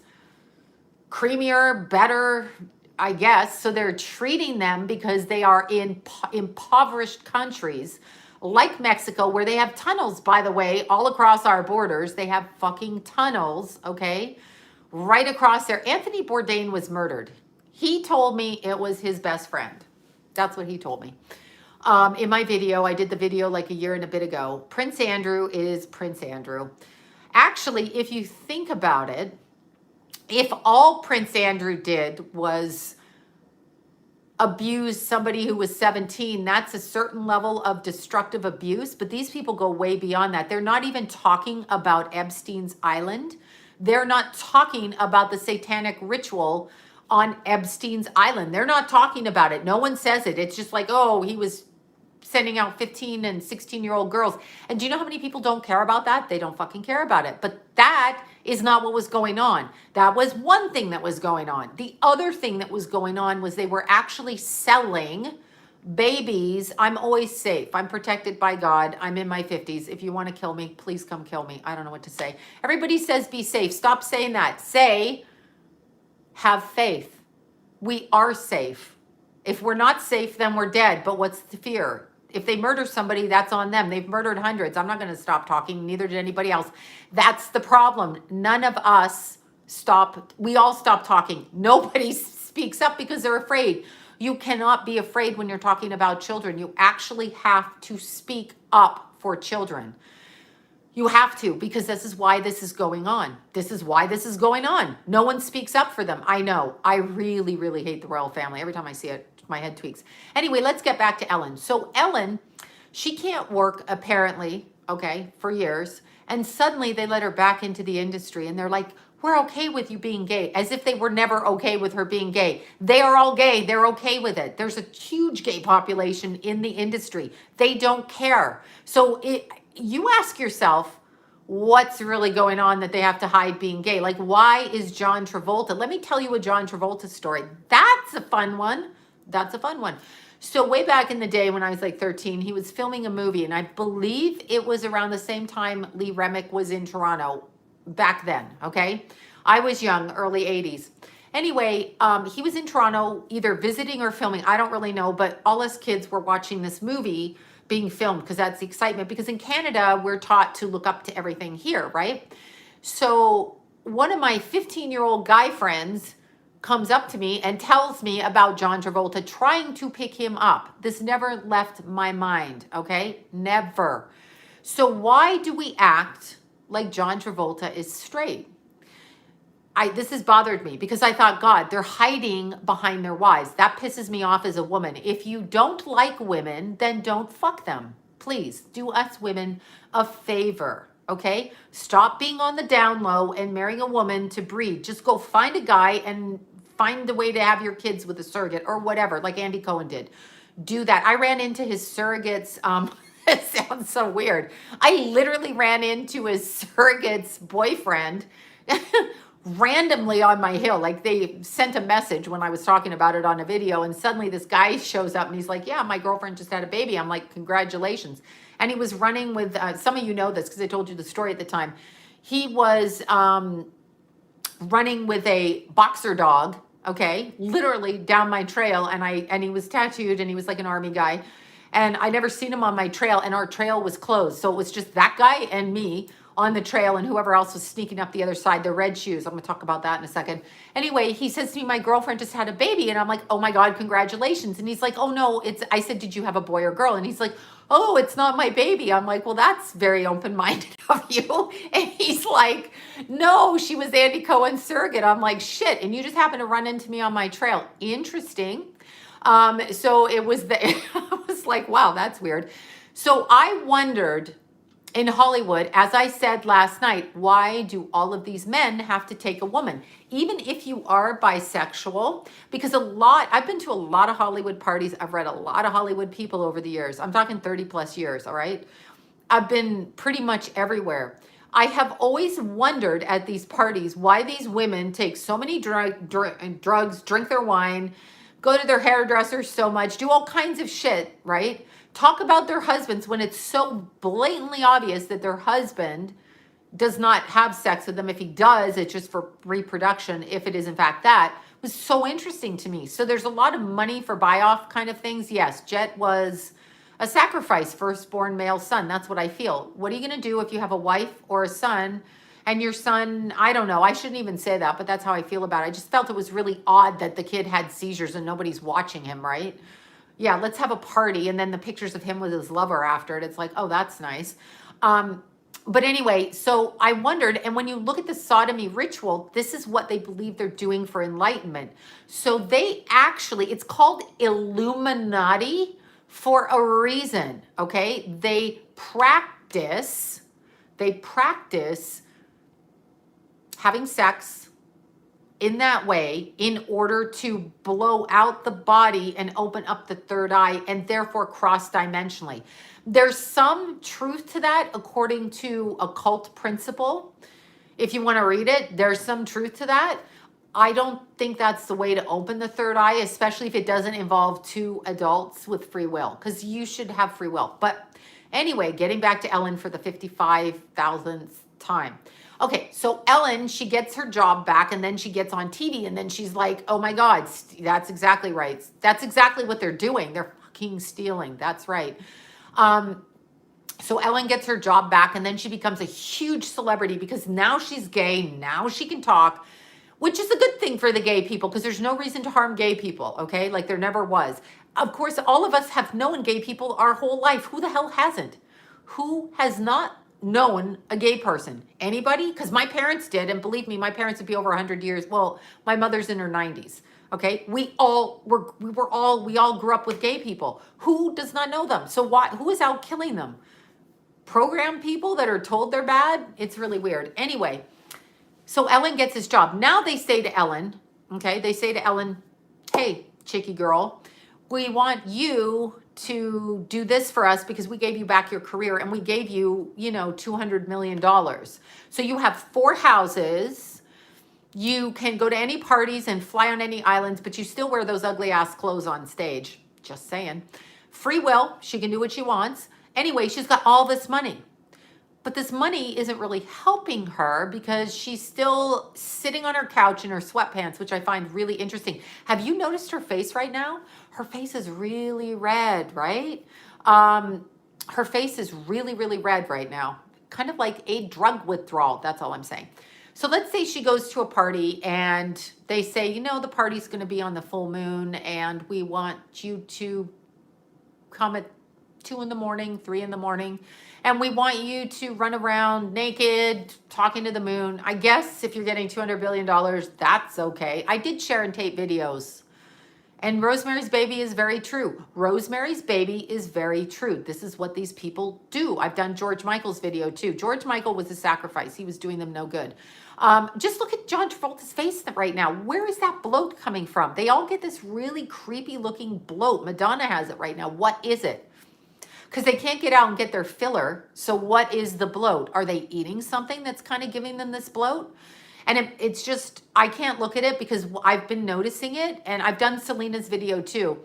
creamier, better, I guess. So they're treating them because they are in impoverished countries like Mexico, where they have tunnels, by the way, all across our borders. They have fucking tunnels, okay? Right across there. Anthony Bourdain was murdered. He told me it was his best friend. That's what he told me. In my video, I did the video like a year and a bit ago. Prince Andrew is Prince Andrew. Actually, if you think about it, if all Prince Andrew did was abuse somebody who was 17, that's a certain level of destructive abuse. But these people go way beyond that. They're not even talking about Epstein's Island. They're not talking about the satanic ritual on Epstein's Island. They're not talking about it. No one says it. It's just like, oh, he was sending out 15 and 16-year-old girls. And do you know how many people don't care about that? They don't fucking care about it. But that is not what was going on. That was one thing that was going on. The other thing that was going on was they were actually selling babies. I'm always safe. I'm protected by God. I'm in my 50s. If you want to kill me, please come kill me. I don't know what to say. Everybody says be safe. Stop saying that. Say, have faith. We are safe. If we're not safe, then we're dead. But what's the fear? If they murder somebody, that's on them. They've murdered hundreds. I'm not going to stop talking. Neither did anybody else. That's the problem. None of us stop. We all stop talking. Nobody speaks up because they're afraid. You cannot be afraid when you're talking about children. You actually have to speak up for children. You have to, because this is why this is going on. This is why this is going on. No one speaks up for them. I know. I really, really hate the royal family. Every time I see it, my head tweaks. Anyway, let's get back to Ellen. So Ellen, she can't work apparently, okay, for years. And suddenly they let her back into the industry and they're like, we're okay with you being gay, as if they were never okay with her being gay. They are all gay. They're okay with it. There's a huge gay population in the industry. They don't care. So you ask yourself, what's really going on that they have to hide being gay? Like, why is John Travolta? Let me tell you a John Travolta story. That's a fun one. That's a fun one. So way back in the day when I was like 13, he was filming a movie, and I believe it was around the same time Lee Remick was in Toronto back then, okay? I was young, early 80s. Anyway, he was in Toronto either visiting or filming. I don't really know, but all us kids were watching this movie being filmed because that's the excitement. Because in Canada, we're taught to look up to everything here, right? So one of my 15-year-old guy friends comes up to me and tells me about John Travolta trying to pick him up. This never left my mind, okay? Never. So why do we act like John Travolta is straight? This has bothered me because I thought, God, they're hiding behind their wives. That pisses me off as a woman. If you don't like women, then don't fuck them. Please do us women a favor, okay? Stop being on the down low and marrying a woman to breed. Just go find a guy and find the way to have your kids with a surrogate or whatever, like Andy Cohen did. Do that. I ran into his surrogates. It sounds so weird. I literally ran into his surrogate's boyfriend randomly on my hill. Like, they sent a message when I was talking about it on a video, and suddenly this guy shows up and he's like, yeah, my girlfriend just had a baby. I'm like, congratulations. And he was running with, some of you know this because I told you the story at the time. He was running with a boxer dog, okay, literally down my trail, and he was tattooed and he was like an army guy. And I never seen him on my trail, and our trail was closed. So it was just that guy and me on the trail, and whoever else was sneaking up the other side, the red shoes. I'm gonna talk about that in a second. Anyway, he says to me, my girlfriend just had a baby. And I'm like, oh my God, congratulations. And he's like, oh no, I said, did you have a boy or girl? And he's like, oh, it's not my baby. I'm like, well, that's very open-minded of you. And he's like, no, she was Andy Cohen's surrogate. I'm like, shit. And you just happened to run into me on my trail. Interesting. So it was I was like, wow, that's weird. So I wondered, in Hollywood, as I said last night, why do all of these men have to take a woman? Even if you are bisexual, because I've been to a lot of Hollywood parties. I've read a lot of Hollywood people over the years. I'm talking 30 plus years, all right? I've been pretty much everywhere. I have always wondered at these parties why these women take so many drugs, drink their wine, go to their hairdresser so much, do all kinds of shit, right? Talk about their husbands when it's so blatantly obvious that their husband does not have sex with them. If he does, it's just for reproduction, if it is in fact that. It was so interesting to me. So there's a lot of money for buy-off kind of things. Yes, Jet was a sacrifice, firstborn male son. That's what I feel. What are you going to do if you have a wife or a son, and your son, I don't know, I shouldn't even say that, but that's how I feel about it. I just felt it was really odd that the kid had seizures and nobody's watching him, right? Yeah, let's have a party, and then the pictures of him with his lover after it. It's like, oh, that's nice. But anyway, so I wondered, and when you look at the sodomy ritual, this is what they believe they're doing for enlightenment. So they actually, it's called Illuminati for a reason, okay? They practice having sex in that way in order to blow out the body and open up the third eye and therefore cross-dimensionally. There's some truth to that according to occult principle. If you want to read it, there's some truth to that. I don't think that's the way to open the third eye, especially if it doesn't involve two adults with free will, because you should have free will. But anyway, getting back to Ellen for the 55,000th time. Okay, so Ellen, she gets her job back and then she gets on TV and then she's like, oh my God, that's exactly right. That's exactly what they're doing. They're fucking stealing. That's right. So Ellen gets her job back and then she becomes a huge celebrity because now she's gay. Now she can talk, which is a good thing for the gay people because there's no reason to harm gay people, okay? Like there never was. Of course, all of us have known gay people our whole life. Who the hell hasn't? Who has not known a gay person? Anybody? Because my parents did, and believe me, my parents would be over 100 years. Well, my mother's in her 90s. Okay, we all grew up with gay people. Who does not know them? So why? Who is out killing them? Program people that are told they're bad? It's really weird. Anyway, so Ellen gets this job. Now they say to Ellen, okay, they say to Ellen, hey, chickie girl, we want you to do this for us because we gave you back your career and we gave you, $200 million. So you have 4 houses. You can go to any parties and fly on any islands, but you still wear those ugly ass clothes on stage. Just saying. Free will. She can do what she wants. Anyway, she's got all this money. But this money isn't really helping her because she's still sitting on her couch in her sweatpants, which I find really interesting. Have you noticed her face right now? Her face is really red, right? Her face is really, really red right now. Kind of like a drug withdrawal. That's all I'm saying. So let's say she goes to a party and they say, the party's going to be on the full moon and we want you to come at 2 in the morning, 3 in the morning. And we want you to run around naked, talking to the moon. I guess if you're getting $200 billion, that's okay. I did Sharon Tate videos. And Rosemary's Baby is very true. Rosemary's Baby is very true. This is what these people do. I've done George Michael's video too. George Michael was a sacrifice. He was doing them no good. Just look at John Travolta's face right now. Where is that bloat coming from? They all get this really creepy looking bloat. Madonna has it right now. What is it? Because they can't get out and get their filler. So what is the bloat? Are they eating something that's kind of giving them this bloat? And it's just, I can't look at it because I've been noticing it. And I've done Selena's video too.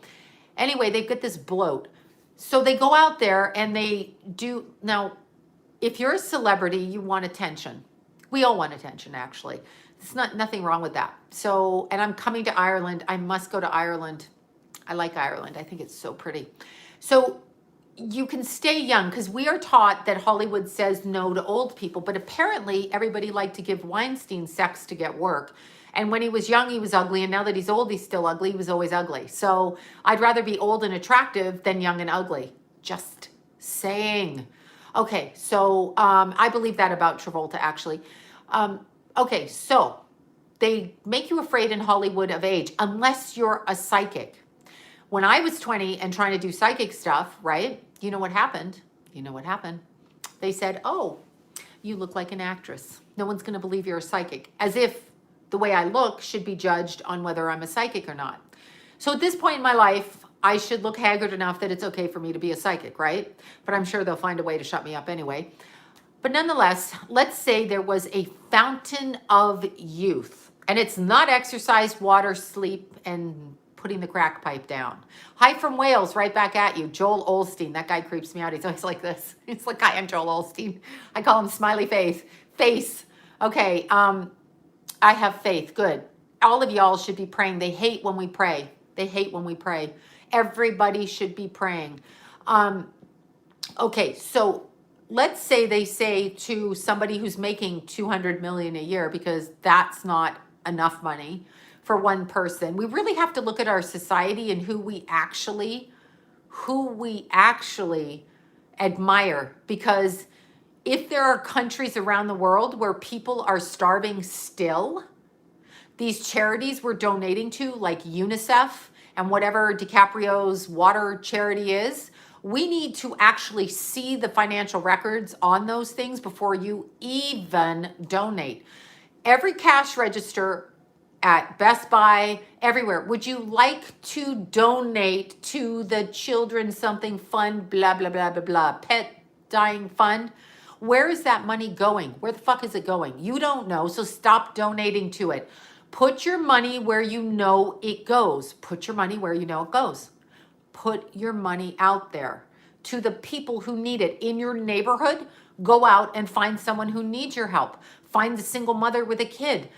Anyway, they've got this bloat. So they go out there and they do. Now, if you're a celebrity, you want attention. We all want attention, actually. There's nothing wrong with that. So, and I'm coming to Ireland. I must go to Ireland. I like Ireland. I think it's so pretty. So you can stay young because we are taught that Hollywood says no to old people, but apparently everybody liked to give Weinstein sex to get work. And when he was young, he was ugly. And now that he's old, he's still ugly. He was always ugly. So I'd rather be old and attractive than young and ugly. Just saying. Okay, so I believe that about Travolta, actually. Okay, so they make you afraid in Hollywood of age, unless you're a psychic. When I was 20 and trying to do psychic stuff, right? You know what happened? They said, oh, you look like an actress. No one's going to believe you're a psychic. As if the way I look should be judged on whether I'm a psychic or not. So at this point in my life, I should look haggard enough that it's okay for me to be a psychic, right? But I'm sure they'll find a way to shut me up anyway. But nonetheless, let's say there was a fountain of youth. And it's not exercise, water, sleep, and putting the crack pipe down. Hi from Wales, right back at you. Joel Olstein. That guy creeps me out. He's always like this. It's like, hi, I'm Joel Olstein. I call him Smiley Face. Okay, I have faith. Good. All of y'all should be praying. They hate when we pray. Everybody should be praying. Okay, so let's say they say to somebody who's making $200 million a year, because that's not enough money for one person. We really have to look at our society and who we actually admire, because if there are countries around the world where people are starving still, these charities we're donating to, like UNICEF and whatever DiCaprio's water charity is, we need to actually see the financial records on those things before you even donate. Every cash register at Best Buy, everywhere. Would you like to donate to the Children's Something Fund, blah, blah, blah, blah, blah, Pet Dying Fund? Where is that money going? Where the fuck is it going? You don't know, so stop donating to it. Put your money where you know it goes. Put your money where you know it goes. Put your money out there to the people who need it. In your neighborhood, go out and find someone who needs your help. Find the single mother with a kid.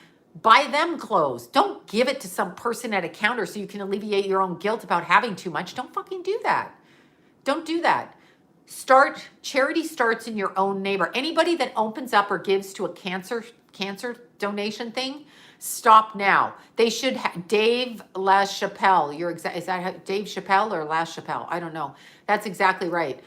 Buy them clothes. Don't give it to some person at a counter so you can alleviate your own guilt about having too much. Don't fucking do that. Don't do that. Charity starts in your own neighbor. Anybody that opens up or gives to a cancer donation thing, stop now. They should Dave LaChapelle. Is that Dave Chappelle or LaChapelle? I don't know. That's exactly right.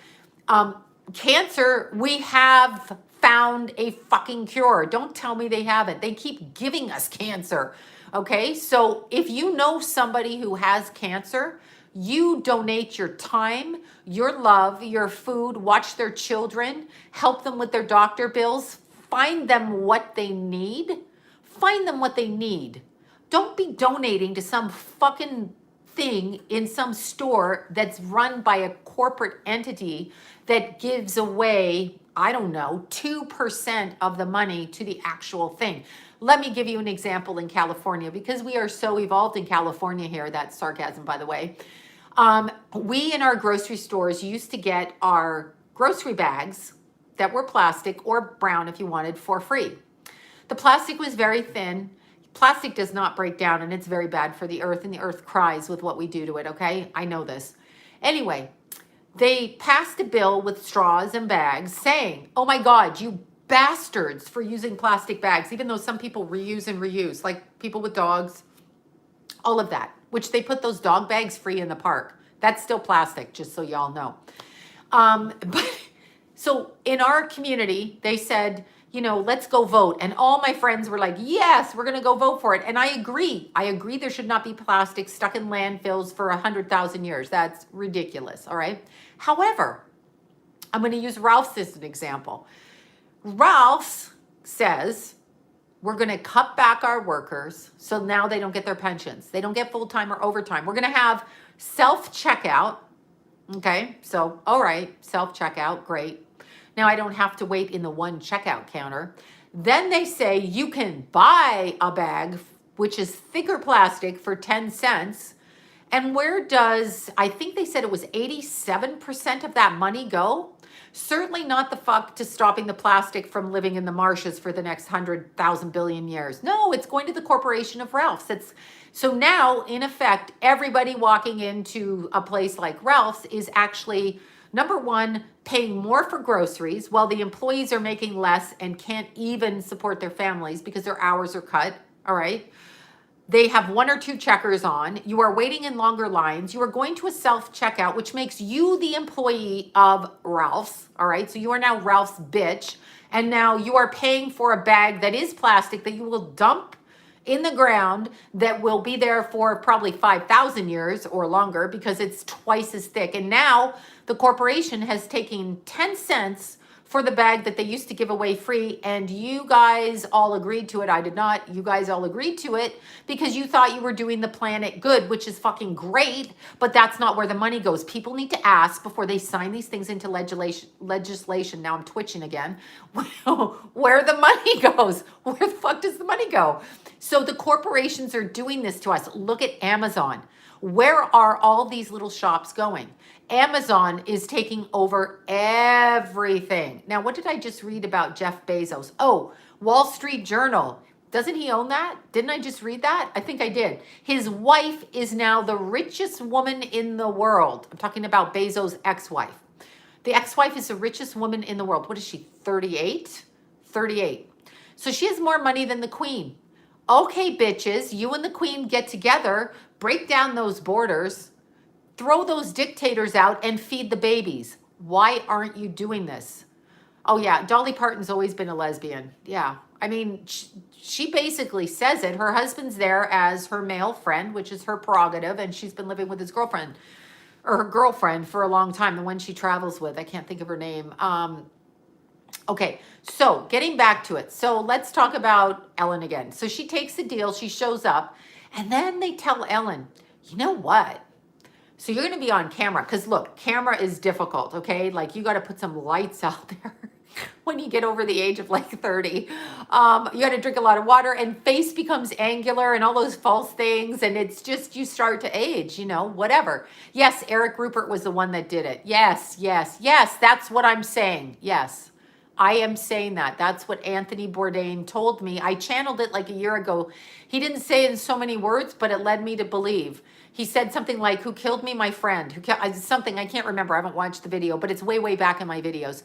Cancer, we have found a fucking cure. Don't tell me they haven't. They keep giving us cancer. Okay? So if you know somebody who has cancer, you donate your time, your love, your food, watch their children, help them with their doctor bills, find them what they need. Find them what they need. Don't be donating to some fucking thing in some store that's run by a corporate entity that gives away, I don't know, 2% of the money to the actual thing. Let me give you an example in California, because we are so evolved in California here. That's sarcasm, by the way. We in our grocery stores used to get our grocery bags that were plastic or brown if you wanted for free. The plastic was very thin. Plastic does not break down, and it's very bad for the earth, and the earth cries with what we do to it, okay? I know this. Anyway, they passed a bill with straws and bags saying, oh my God, you bastards for using plastic bags, even though some people reuse and reuse, like people with dogs, all of that, which they put those dog bags free in the park. That's still plastic, just so y'all know. So in our community, they said, you know, let's go vote. And all my friends were like, yes, we're going to go vote for it. And I agree. I agree there should not be plastic stuck in landfills for 100,000 years. That's ridiculous. All right. However, I'm going to use Ralph's as an example. Ralph's says we're going to cut back our workers so now they don't get their pensions. They don't get full-time or overtime. We're going to have self-checkout. Okay. So, all right. Self-checkout. Great. Now I don't have to wait in the one checkout counter. Then they say you can buy a bag, which is thicker plastic, for 10 cents. And where does, I think they said it was 87% of that money go? Certainly not the fuck to stopping the plastic from living in the marshes for the next 100,000 billion years. No, it's going to the corporation of Ralph's. So now, in effect, everybody walking into a place like Ralph's is actually, number one, paying more for groceries while the employees are making less and can't even support their families because their hours are cut. All right. They have one or two checkers on. You are waiting in longer lines. You are going to a self-checkout, which makes you the employee of Ralph's. All right. So you are now Ralph's bitch. And now you are paying for a bag that is plastic that you will dump in the ground that will be there for probably 5,000 years or longer because it's twice as thick. And now the corporation has taken 10 cents for the bag that they used to give away free, and you guys all agreed to it. I did not. You guys all agreed to it because you thought you were doing the planet good, which is fucking great, but that's not where the money goes. People need to ask before they sign these things into legislation. Now I'm twitching again. Where the money goes. Where the fuck does the money go? So the corporations are doing this to us. Look at Amazon. Where are all these little shops going? Amazon is taking over everything. Now, what did I just read about Jeff Bezos? Oh, Wall Street Journal. Doesn't he own that? Didn't I just read that? I think I did. His wife is now the richest woman in the world. I'm talking about Bezos' ex-wife. The ex-wife is the richest woman in the world. What is she, 38? 38. So she has more money than the queen. Okay, bitches, you and the queen get together, break down those borders, throw those dictators out and feed the babies. Why aren't you doing this? Oh yeah, Dolly Parton's always been a lesbian. Yeah, I mean, she basically says it. Her husband's there as her male friend, which is her prerogative, and she's been living with his girlfriend, or her girlfriend, for a long time, the one she travels with. I can't think of her name. Okay, so getting back to it. So let's talk about Ellen again. So she takes the deal, she shows up, and then they tell Ellen, you know what? So you're going to be on camera because look, camera is difficult, okay? Like you got to put some lights out there when you get over the age of like 30. You got to drink a lot of water and face becomes angular and all those false things. And it's just, you start to age, you know, whatever. Yes, Eric Rupert was the one that did it. Yes, yes, yes. That's what I'm saying. Yes. I am saying that. That's what Anthony Bourdain told me. I channeled it like a year ago. He didn't say it in so many words, but it led me to believe. He said something like, who killed me? My friend. Something, I can't remember. I haven't watched the video, but it's way, way back in my videos.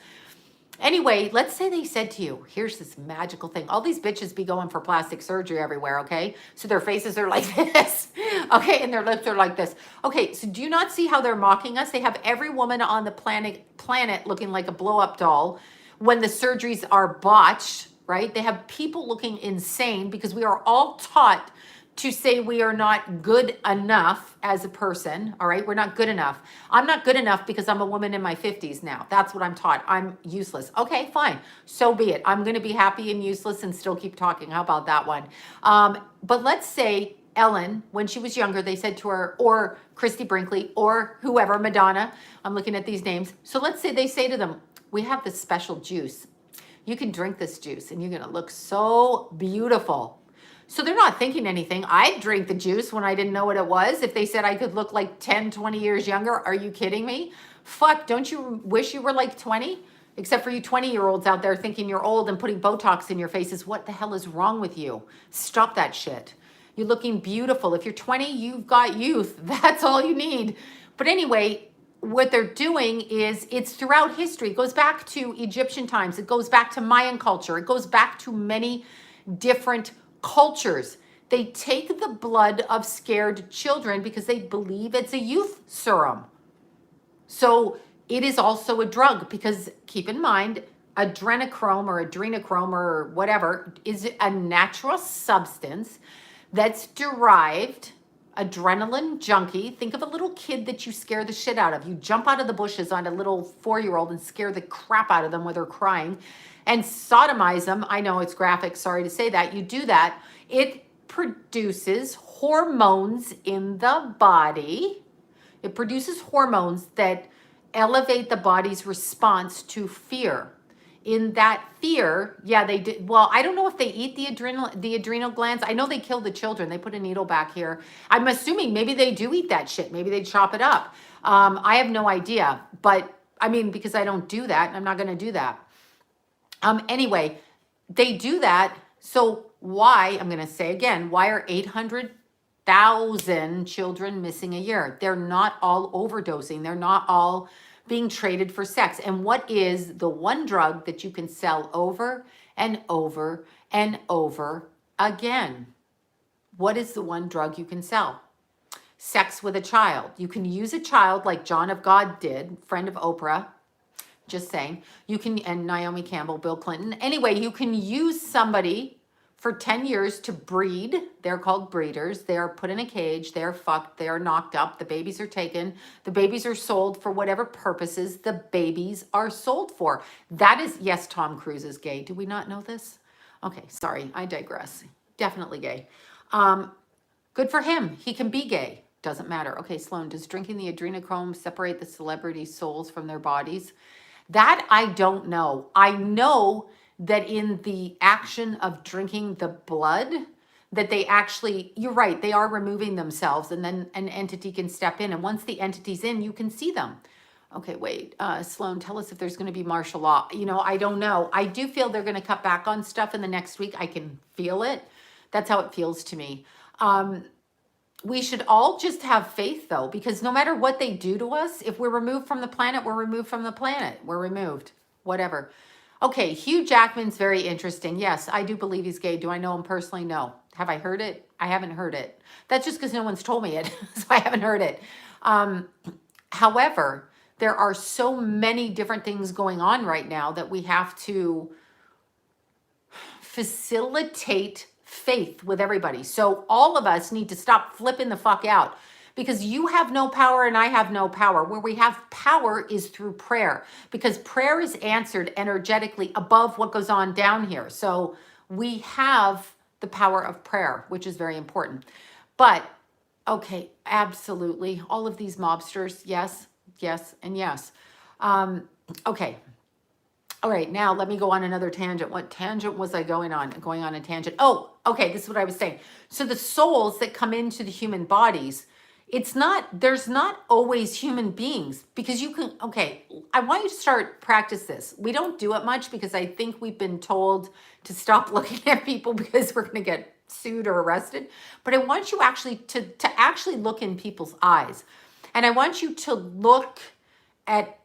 Anyway, let's say they said to you, here's this magical thing. All these bitches be going for plastic surgery everywhere, okay? So their faces are like this, okay? And their lips are like this. Okay, so do you not see how they're mocking us? They have every woman on the planet looking like a blow-up doll when the surgeries are botched, right? They have people looking insane because we are all taught to say we are not good enough as a person, all right? We're not good enough. I'm not good enough because I'm a woman in my 50s now. That's what I'm taught. I'm useless. Okay, fine. So be it. I'm going to be happy and useless and still keep talking. How about that one? But let's say Ellen, when she was younger, they said to her, or Christy Brinkley, or whoever, Madonna. I'm looking at these names. So let's say they say to them, we have this special juice. You can drink this juice and you're going to look so beautiful. So they're not thinking anything. I'd drink the juice when I didn't know what it was. If they said I could look like 10, 20 years younger, are you kidding me? Fuck, don't you wish you were like 20? Except for you 20-year-olds out there thinking you're old and putting Botox in your faces. What the hell is wrong with you? Stop that shit. You're looking beautiful. If you're 20, you've got youth. That's all you need. But anyway, what they're doing is it's throughout history. It goes back to Egyptian times. It goes back to Mayan culture. It goes back to many different cultures. They take the blood of scared children because they believe it's a youth serum. So it is also a drug because keep in mind, adrenochrome or adrenochrome or whatever is a natural substance that's derived, adrenaline junkie. Think of a little kid that you scare the shit out of. You jump out of the bushes on a little 4-year-old and scare the crap out of them when they're crying and sodomize them. I know it's graphic, sorry to say that. You do that, it produces hormones in the body. It produces hormones that elevate the body's response to fear. In that fear, yeah, they did. Well, I don't know if they eat the adrenal glands. I know they kill the children. They put a needle back here. I'm assuming maybe they do eat that shit. Maybe they chop it up. I have no idea, but I mean, because I don't do that, I'm not going to do that. Anyway, they do that. So why, I'm going to say again, why are 800,000 children missing a year? They're not all overdosing. They're not all being traded for sex. And what is the one drug that you can sell over and over and over again? What is the one drug you can sell? Sex with a child. You can use a child like John of God did, friend of Oprah. Just saying. You can, and Naomi Campbell, Bill Clinton. Anyway, you can use somebody for 10 years to breed. They're called breeders. They are put in a cage. They're fucked. They are knocked up. The babies are taken. The babies are sold for whatever purposes the babies are sold for. That is, yes, Tom Cruise is gay. Do we not know this? Okay, sorry. I digress. Definitely gay. Good for him. He can be gay. Doesn't matter. Okay, Sloan, does drinking the adrenochrome separate the celebrities' souls from their bodies? That I don't know. I know that in the action of drinking the blood, that they actually, you're right, they are removing themselves and then an entity can step in. And once the entity's in, you can see them. Okay, wait, Sloan, tell us if there's going to be martial law. You know, I don't know. I do feel they're going to cut back on stuff in the next week. I can feel it. That's how it feels to me. We should all just have faith, though, because no matter what they do to us, if we're removed from the planet, we're removed from the planet. We're removed. Whatever. Okay, Hugh Jackman's very interesting. Yes, I do believe he's gay. Do I know him personally? No. Have I heard it? I haven't heard it. That's just because no one's told me it, so I haven't heard it. However, there are so many different things going on right now that we have to facilitate faith with everybody. So all of us need to stop flipping the fuck out because you have no power and I have no power. Where we have power is through prayer, because prayer is answered energetically above what goes on down here. So we have the power of prayer, which is very important. But okay, absolutely. All of these mobsters, yes, yes, and yes. Okay. All right, now let me go on another tangent. What tangent was I going on? Going on a tangent. Oh, okay, this is what I was saying. So the souls that come into the human bodies, there's not always human beings, because you can, okay, I want you to practice this. We don't do it much because I think we've been told to stop looking at people because we're going to get sued or arrested. But I want you actually to actually look in people's eyes. And I want you to look at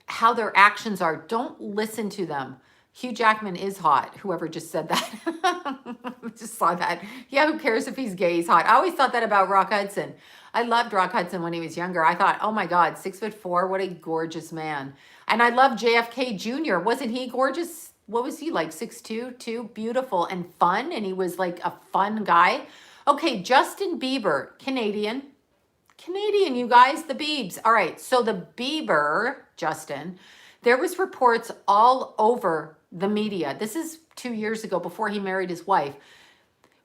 how their actions are. Don't listen to them. Hugh Jackman is hot. Whoever just said that. Just saw that. Yeah, who cares if he's gay? He's hot. I always thought that about Rock Hudson. I loved Rock Hudson when he was younger. I thought, oh my God, 6'4", what a gorgeous man. And I love JFK Jr. Wasn't he gorgeous? What was he, like 6'2", too? Beautiful and fun. And he was like a fun guy. Okay, Justin Bieber, Canadian, you guys, the Biebs. All right, so the Bieber, Justin, there was reports all over the media. This is 2 years ago, before he married his wife,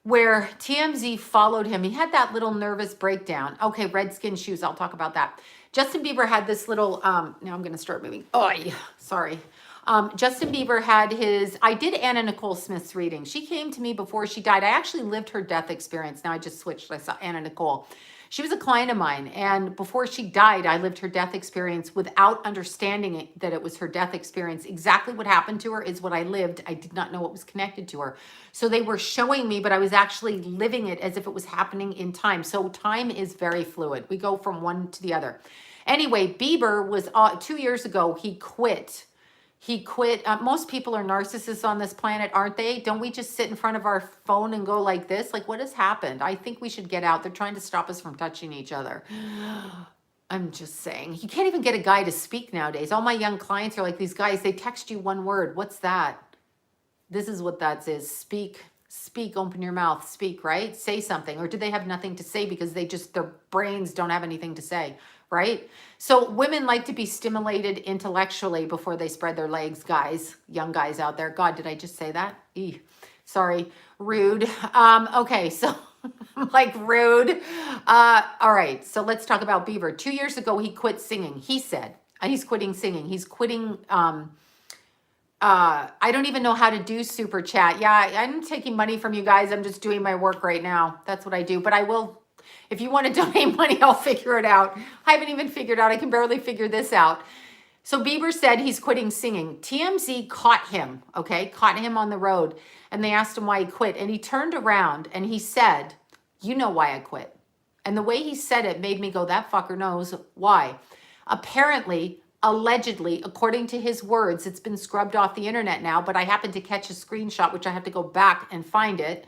where TMZ followed him. He had that little nervous breakdown. Okay, red skin shoes, I'll talk about that. Justin Bieber had this little, now I'm going to start moving. Oh, yeah, sorry. Justin Bieber had I did Anna Nicole Smith's reading. She came to me before she died. I actually lived her death experience. Now I just switched. I saw Anna Nicole. She was a client of mine, and before she died, I lived her death experience without understanding that it was her death experience. Exactly what happened to her is what I lived. I did not know what was connected to her. So they were showing me, but I was actually living it as if it was happening in time. So time is very fluid. We go from one to the other. Anyway, Bieber was 2 years ago, he quit. Most people are narcissists on this planet, aren't they? Don't we just sit in front of our phone and go like this? Like, what has happened? I think we should get out. They're trying to stop us from touching each other. I'm just saying. You can't even get a guy to speak nowadays. All my young clients are like these guys. They text you one word. What's that? This is what that is. Speak, open your mouth, speak, right? Say something. Or do they have nothing to say because their brains don't have anything to say? Right? So women like to be stimulated intellectually before they spread their legs, guys, young guys out there. God, did I just say that? Sorry, rude. Okay, so like rude. All right, so let's talk about Bieber. 2 years ago, he quit singing. He said, he's quitting singing. He's quitting, I don't even know how to do super chat. Yeah, I'm taking money from you guys. I'm just doing my work right now. That's what I do, but I will. If you want to donate money, I'll figure it out. I haven't even figured out. I can barely figure this out. So Bieber said he's quitting singing. TMZ caught him, okay? Caught him on the road. And they asked him why he quit. And he turned around and he said, you know why I quit. And the way he said it made me go, that fucker knows why. Apparently, allegedly, according to his words, it's been scrubbed off the internet now, but I happened to catch a screenshot, which I have to go back and find it.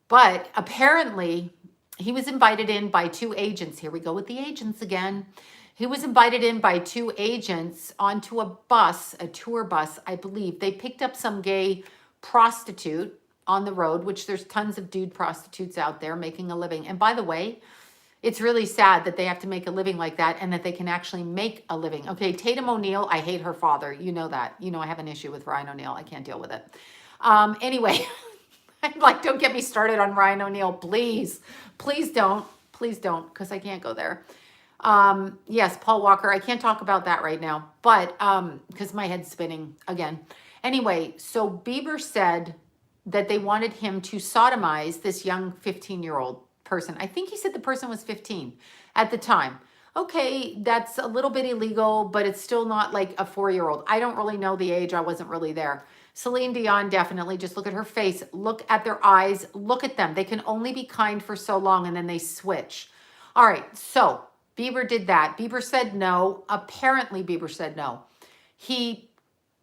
But apparently, he was invited in by 2 agents. Here we go with the agents again. He was invited in by 2 agents onto a bus, a tour bus, I believe. They picked up some gay prostitute on the road, which there's tons of dude prostitutes out there making a living. And by the way, it's really sad that they have to make a living like that and that they can actually make a living. Okay, Tatum O'Neal, I hate her father. You know that. You know I have an issue with Ryan O'Neal. I can't deal with it. Anyway, like, don't get me started on Ryan O'Neal, please. Please don't, because I can't go there. Yes, Paul Walker, I can't talk about that right now, but because my head's spinning again. Anyway, so Bieber said that they wanted him to sodomize this young 15-year-old person. I think he said the person was 15 at the time. Okay, that's a little bit illegal, but it's still not like a 4-year-old. I don't really know the age. I wasn't really there. Celine Dion, definitely. Just look at her face. Look at their eyes. Look at them. They can only be kind for so long, and then they switch. All right, so Bieber did that. Bieber said no. Apparently, Bieber said no. He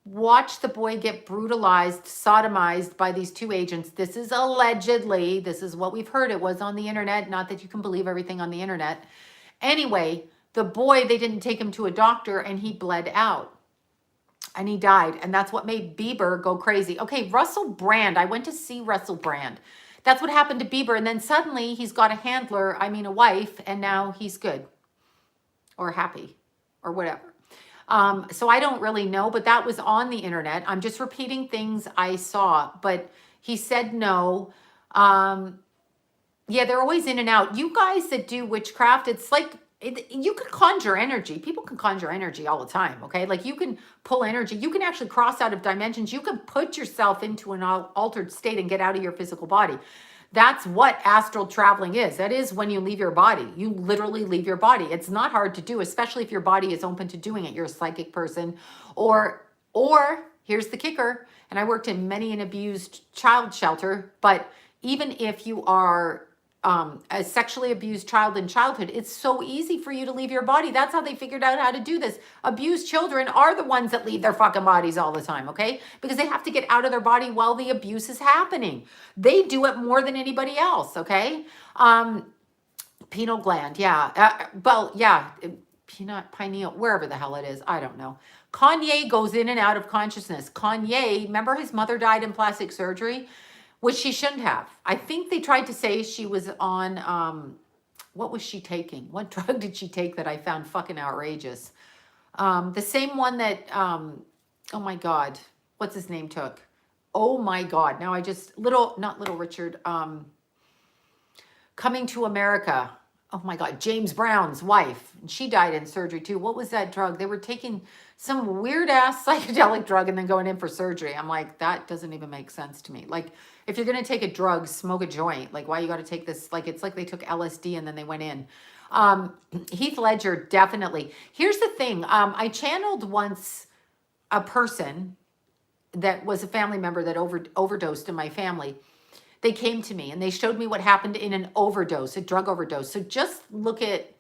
watched the boy get brutalized, sodomized by these 2 agents. This is allegedly. This is what we've heard. It was on the internet. Not that you can believe everything on the internet. Anyway, the boy, they didn't take him to a doctor, and he bled out. And he died. And that's what made Bieber go crazy. Okay, Russell Brand. I went to see Russell Brand. That's what happened to Bieber. And then suddenly he's got a handler, I mean a wife, and now he's good or happy or whatever. So I don't really know, but that was on the internet. I'm just repeating things I saw, but he said no. Yeah, they're always in and out. You guys that do witchcraft, it's like you can conjure energy. People can conjure energy all the time, okay? Like you can pull energy. You can actually cross out of dimensions. You can put yourself into an altered state and get out of your physical body. That's what astral traveling is. That is when you leave your body. You literally leave your body. It's not hard to do, especially if your body is open to doing it. You're a psychic person. Or here's the kicker, and I worked in many an abused child shelter, but even if you are a sexually abused child in childhood, it's so easy for you to leave your body. That's how they figured out how to do this. Abused children are the ones that leave their fucking bodies all the time, okay? Because they have to get out of their body while the abuse is happening. They do it more than anybody else, okay? Pineal gland, yeah. Pineal, wherever the hell it is, I don't know. Kanye goes in and out of consciousness. Kanye, remember his mother died in plastic surgery? Which she shouldn't have. I think they tried to say she was on, what was she taking? What drug did she take that I found fucking outrageous? The same one that, oh my God, what's his name took? Oh my God. Now I just, not Little Richard, Coming to America. Oh my God, James Brown's wife. She died in surgery too. What was that drug? They were taking some weird ass psychedelic drug and then going in for surgery. I'm like, that doesn't even make sense to me. Like, if you're going to take a drug, smoke a joint. Like, why you got to take this? Like, it's like they took LSD and then they went in. Heath Ledger, definitely. Here's the thing. I channeled once a person that was a family member that overdosed in my family. They came to me and they showed me what happened in an overdose, a drug overdose. So just look at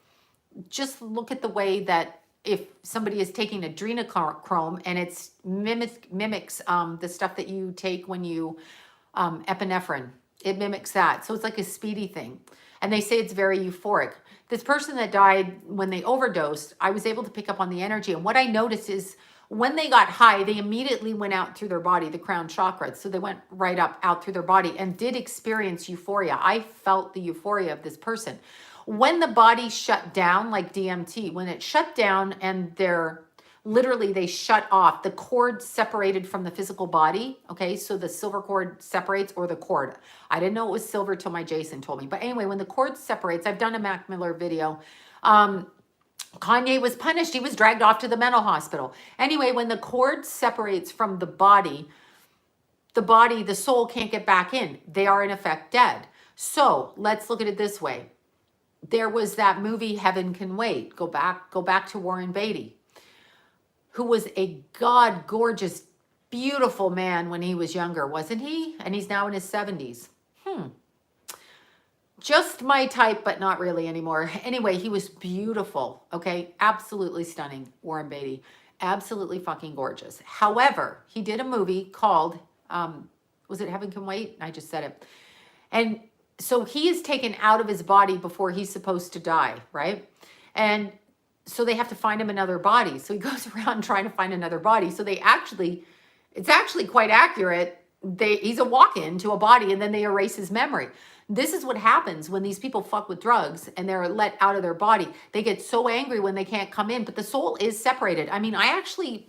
the way that if somebody is taking adrenochrome and it's mimics the stuff that you take when you epinephrine, it mimics that. So it's like a speedy thing. And they say it's very euphoric. This person that died when they overdosed, I was able to pick up on the energy. And what I noticed is when they got high, they immediately went out through their body, the crown chakra. So they went right up out through their body and did experience euphoria. I felt the euphoria of this person. When the body shut down, like DMT, when it shut down and they shut off, the cord separated from the physical body. Okay, so the silver cord separates, or the cord. I didn't know it was silver till my Jason told me. But anyway, when the cord separates, I've done a Mac Miller video. Kanye was punished. He was dragged off to the mental hospital. Anyway, when the cord separates from the body, the soul can't get back in. They are in effect dead. So let's look at it this way. There was that movie, Heaven Can Wait. Go back to Warren Beatty, who was a gorgeous, beautiful man when he was younger, wasn't he? And he's now in his 70s. Just my type, but not really anymore. Anyway, he was beautiful, okay? Absolutely stunning, Warren Beatty. Absolutely fucking gorgeous. However, he did a movie called, was it Heaven Can Wait? I just said it. And so he is taken out of his body before he's supposed to die, right? And so they have to find him another body. So he goes around trying to find another body. So it's actually quite accurate. He's a walk-in to a body and then they erase his memory. This is what happens when these people fuck with drugs and they're let out of their body. They get so angry when they can't come in, but the soul is separated. I mean, I actually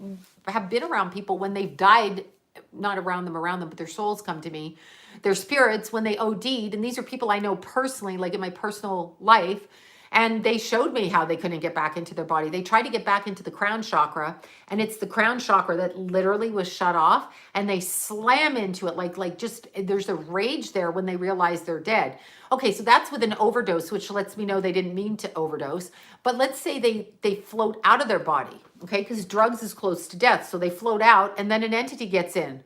have been around people when they've died, not around them, but their souls come to me. Their spirits when they OD'd, and these are people I know personally, like in my personal life, and they showed me how they couldn't get back into their body. They tried to get back into the crown chakra, and it's the crown chakra that literally was shut off, and they slam into it like just, there's a rage there when they realize they're dead. Okay, so that's with an overdose, which lets me know they didn't mean to overdose. But let's say they float out of their body, okay, because drugs is close to death. So they float out, and then an entity gets in.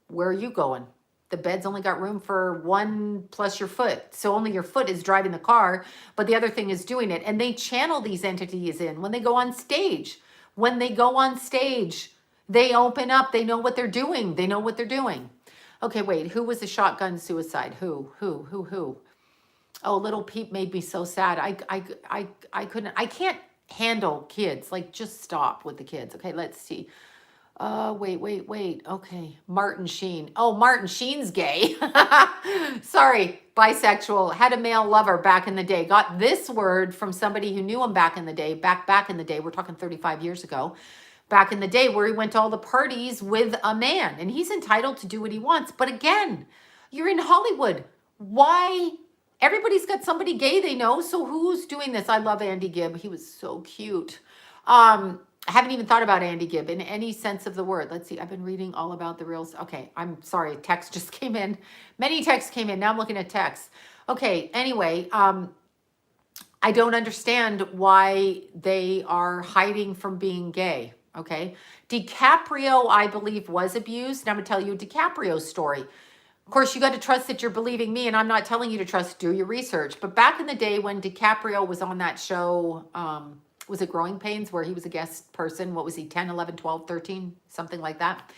Where are you going? The bed's only got room for one plus your foot. So only your foot is driving the car, but the other thing is doing it. And they channel these entities in when they go on stage. When they go on stage, they open up. They know what they're doing. They know what they're doing. Okay, wait. Who was a shotgun suicide? Who? Oh, little Peep made me so sad. I couldn't. I can't handle kids. Like, just stop with the kids. Okay, let's see. Wait. Okay. Martin Sheen. Oh, Martin Sheen's gay. Sorry, bisexual. Had a male lover back in the day. Got this word from somebody who knew him back in the day. Back in the day. We're talking 35 years ago. Back in the day where he went to all the parties with a man, and he's entitled to do what he wants. But again, you're in Hollywood. Why? Everybody's got somebody gay they know. So who's doing this? I love Andy Gibb. He was so cute. I haven't even thought about Andy Gibb in any sense of the word. Let's see. I've been reading all about the reels. Okay. I'm sorry. Text just came in. Many texts came in. Now I'm looking at texts. Okay. Anyway, I don't understand why they are hiding from being gay. Okay. DiCaprio, I believe, was abused. And I'm going to tell you DiCaprio's story. Of course, you got to trust that you're believing me, and I'm not telling you to trust, do your research. But back in the day when DiCaprio was on that show, was it Growing Pains, where he was a guest person? What was he, 10, 11, 12, 13, something like that?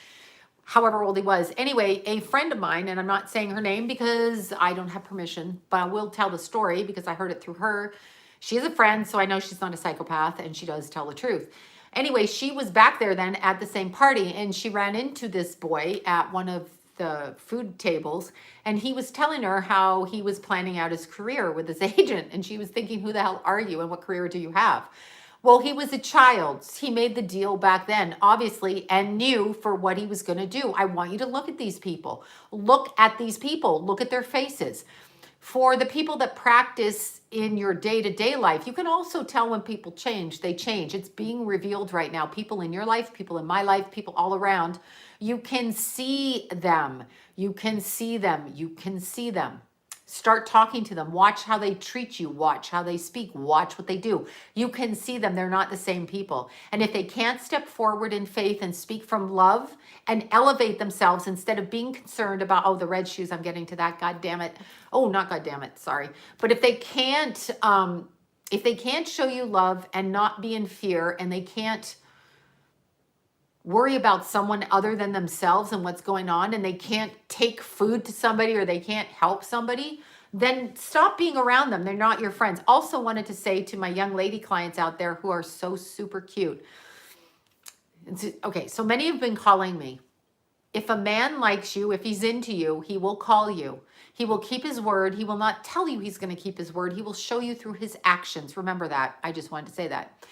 However old he was. Anyway, a friend of mine, and I'm not saying her name because I don't have permission, but I will tell the story because I heard it through her. She is a friend, so I know she's not a psychopath, and she does tell the truth. Anyway, she was back there then at the same party, and she ran into this boy at one of the food tables, and he was telling her how he was planning out his career with his agent, and she was thinking, who the hell are you and what career do you have? Well, he was a child. He made the deal back then, obviously, and knew for what he was going to do. I want you to look at these people. Look at these people. Look at their faces. For the people that practice in your day-to-day life, you can also tell when people change. They change. It's being revealed right now. People in your life, people in my life, people all around. You can see them. You can see them. You can see them. Start talking to them. Watch how they treat you. Watch how they speak. Watch what they do. You can see them. They're not the same people. And if they can't step forward in faith and speak from love and elevate themselves instead of being concerned about, oh, the red shoes, I'm getting to that. God damn it. Oh, not God damn it. Sorry. But if they can't show you love and not be in fear, and they can't worry about someone other than themselves and what's going on, and they can't take food to somebody or they can't help somebody, then stop being around them. They're not your friends. Also wanted to say to my young lady clients out there who are so super cute. Okay, so many have been calling me. If a man likes you, if he's into you, he will call you. He will keep his word. He will not tell you he's going to keep his word. He will show you through his actions. Remember that. I just wanted to say that.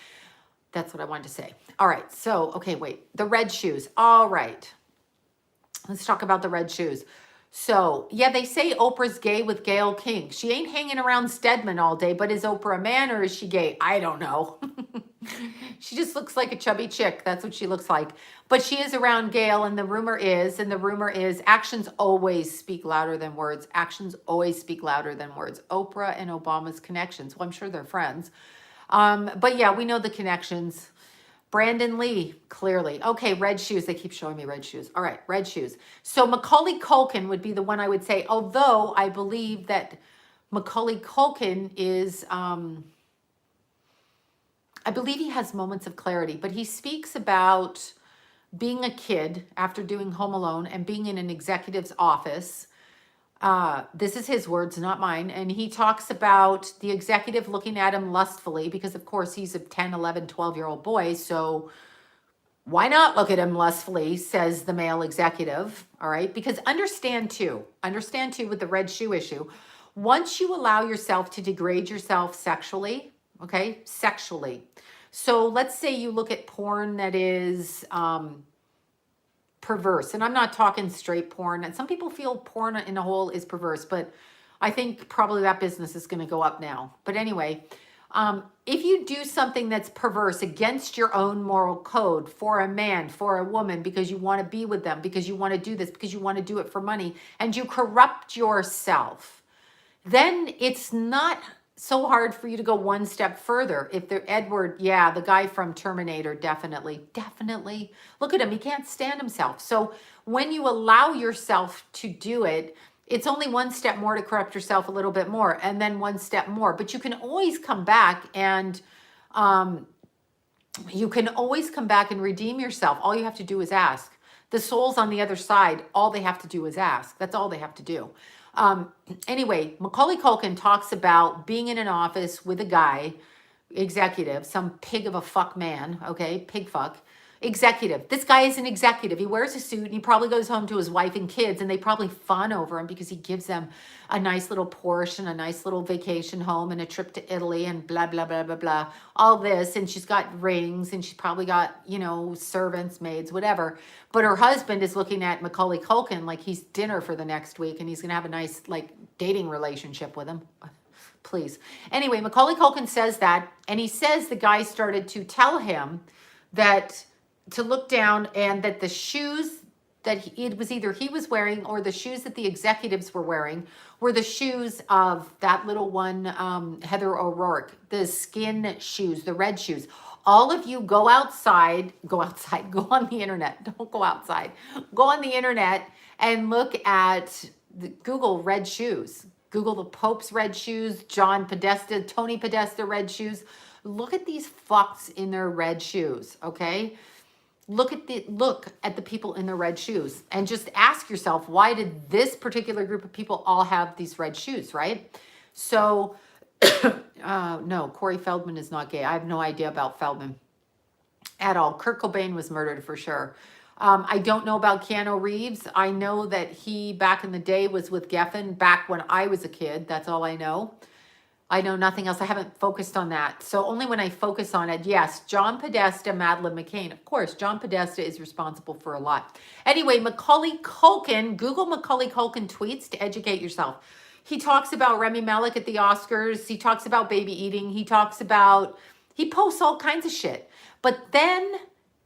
That's what I wanted to say. All right. So, okay, wait. The red shoes. All right. Let's talk about the red shoes. So, yeah, they say Oprah's gay with Gayle King. She ain't hanging around Stedman all day, but is Oprah a man or is she gay? I don't know. She just looks like a chubby chick. That's what she looks like. But she is around Gayle, and the rumor is actions always speak louder than words. Actions always speak louder than words. Oprah and Obama's connections. Well, I'm sure they're friends. But yeah, we know the connections. Brandon Lee, clearly. Okay, red shoes. They keep showing me red shoes. All right, red shoes. So Macaulay Culkin would be the one I would say, although I believe that Macaulay Culkin is, I believe he has moments of clarity, but he speaks about being a kid after doing Home Alone and being in an executive's office. This is his words, not mine. And he talks about the executive looking at him lustfully because, of course, he's a 10, 11, 12-year-old boy. So why not look at him lustfully, says the male executive. All right. Because understand too with the red shoe issue. Once you allow yourself to degrade yourself sexually, okay, sexually. So let's say you look at porn that is, perverse. And I'm not talking straight porn. And some people feel porn in a whole is perverse, but I think probably that business is going to go up now. But anyway, if you do something that's perverse against your own moral code for a man, for a woman, because you want to be with them, because you want to do this, because you want to do it for money, and you corrupt yourself, then it's not so hard for you to go one step further. If they're Edward, yeah, the guy from Terminator, definitely. Look at him. He can't stand himself. So when you allow yourself to do it, it's only one step more to corrupt yourself a little bit more, and then one step more. But you can always come back and redeem yourself. All you have to do is ask. The souls on the other side, all they have to do is ask. That's all they have to do. Anyway, Macaulay Culkin talks about being in an office with a guy, executive, some pig of a fuck man, okay, pig fuck, executive. This guy is an executive. He wears a suit and he probably goes home to his wife and kids and they probably fawn over him because he gives them a nice little Porsche and a nice little vacation home and a trip to Italy and blah, blah, blah, blah, blah. All this. And she's got rings and she's probably got, you know, servants, maids, whatever. But her husband is looking at Macaulay Culkin like he's dinner for the next week and he's going to have a nice, like, dating relationship with him. Please. Anyway, Macaulay Culkin says that, and he says the guy started to tell him that to look down and that the shoes that it was either he was wearing or the shoes that the executives were wearing were the shoes of that little one, Heather O'Rourke, the skin shoes, the red shoes. All of you go outside, go on the internet. Don't go outside. Go on the internet and look at Google red shoes. Google the Pope's red shoes, John Podesta, Tony Podesta red shoes. Look at these fucks in their red shoes, okay? Look at the people in the red shoes and just ask yourself, why did this particular group of people all have these red shoes, right? So, no, Corey Feldman is not gay. I have no idea about Feldman at all. Kurt Cobain was murdered for sure. I don't know about Keanu Reeves. I know that he, back in the day, was with Geffen back when I was a kid. That's all I know. I know nothing else. I haven't focused on that. So only when I focus on it, yes, John Podesta, Madeleine McCain. Of course, John Podesta is responsible for a lot. Anyway, Macaulay Culkin, Google Macaulay Culkin tweets to educate yourself. He talks about Rami Malek at the Oscars. He talks about baby eating. He posts all kinds of shit. But then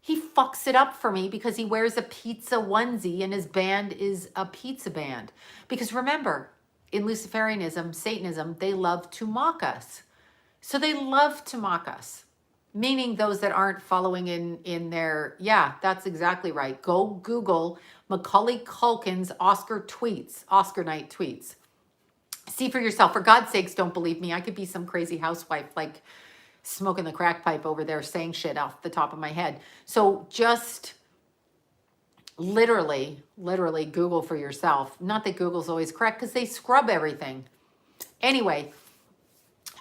he fucks it up for me because he wears a pizza onesie and his band is a pizza band. Because remember, in Luciferianism, Satanism, they love to mock us. So they love to mock us, meaning those that aren't following in their, yeah, that's exactly right. Go Google Macaulay Culkin's Oscar night tweets. See for yourself. For God's sakes, don't believe me. I could be some crazy housewife like smoking the crack pipe over there saying shit off the top of my head. So just literally Google for yourself. Not that Google's always correct because they scrub everything. Anyway,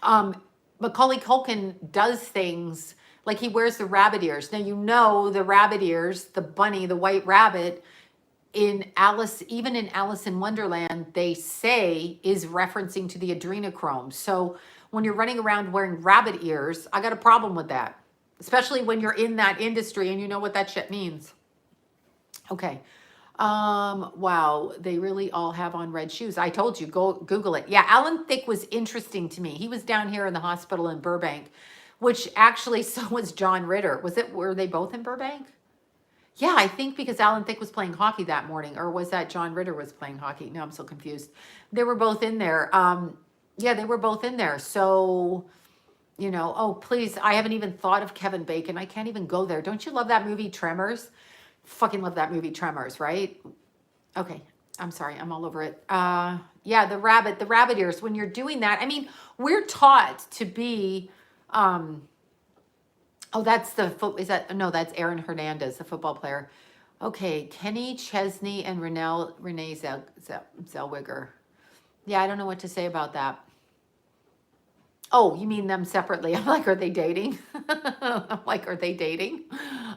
Macaulay Culkin does things like he wears the rabbit ears. Now, you know, the rabbit ears, the bunny, the white rabbit in Alice, even in Alice in Wonderland, they say is referencing to the adrenochrome. So when you're running around wearing rabbit ears, I got a problem with that, especially when you're in that industry and you know what that shit means. Okay. Wow. They really all have on red shoes. I told you, go Google it. Yeah. Alan Thicke was interesting to me. He was down here in the hospital in Burbank, which actually, so was John Ritter. Were they both in Burbank? Yeah, I think because Alan Thicke was playing hockey that morning, or was that John Ritter was playing hockey? No, I'm so confused. They were both in there. Yeah, they were both in there. So, you know, oh, please, I haven't even thought of Kevin Bacon. I can't even go there. Don't you love that movie, Tremors? Fucking love that movie, Tremors, right? Okay, I'm sorry, I'm all over it. Yeah, the rabbit ears. When you're doing that, I mean, we're taught to be, oh, that's that's Aaron Hernandez, the football player. Okay, Kenny Chesney and Renee Zellweger. Yeah, I don't know what to say about that. Oh, you mean them separately? I'm like, are they dating? I'm like, are they dating?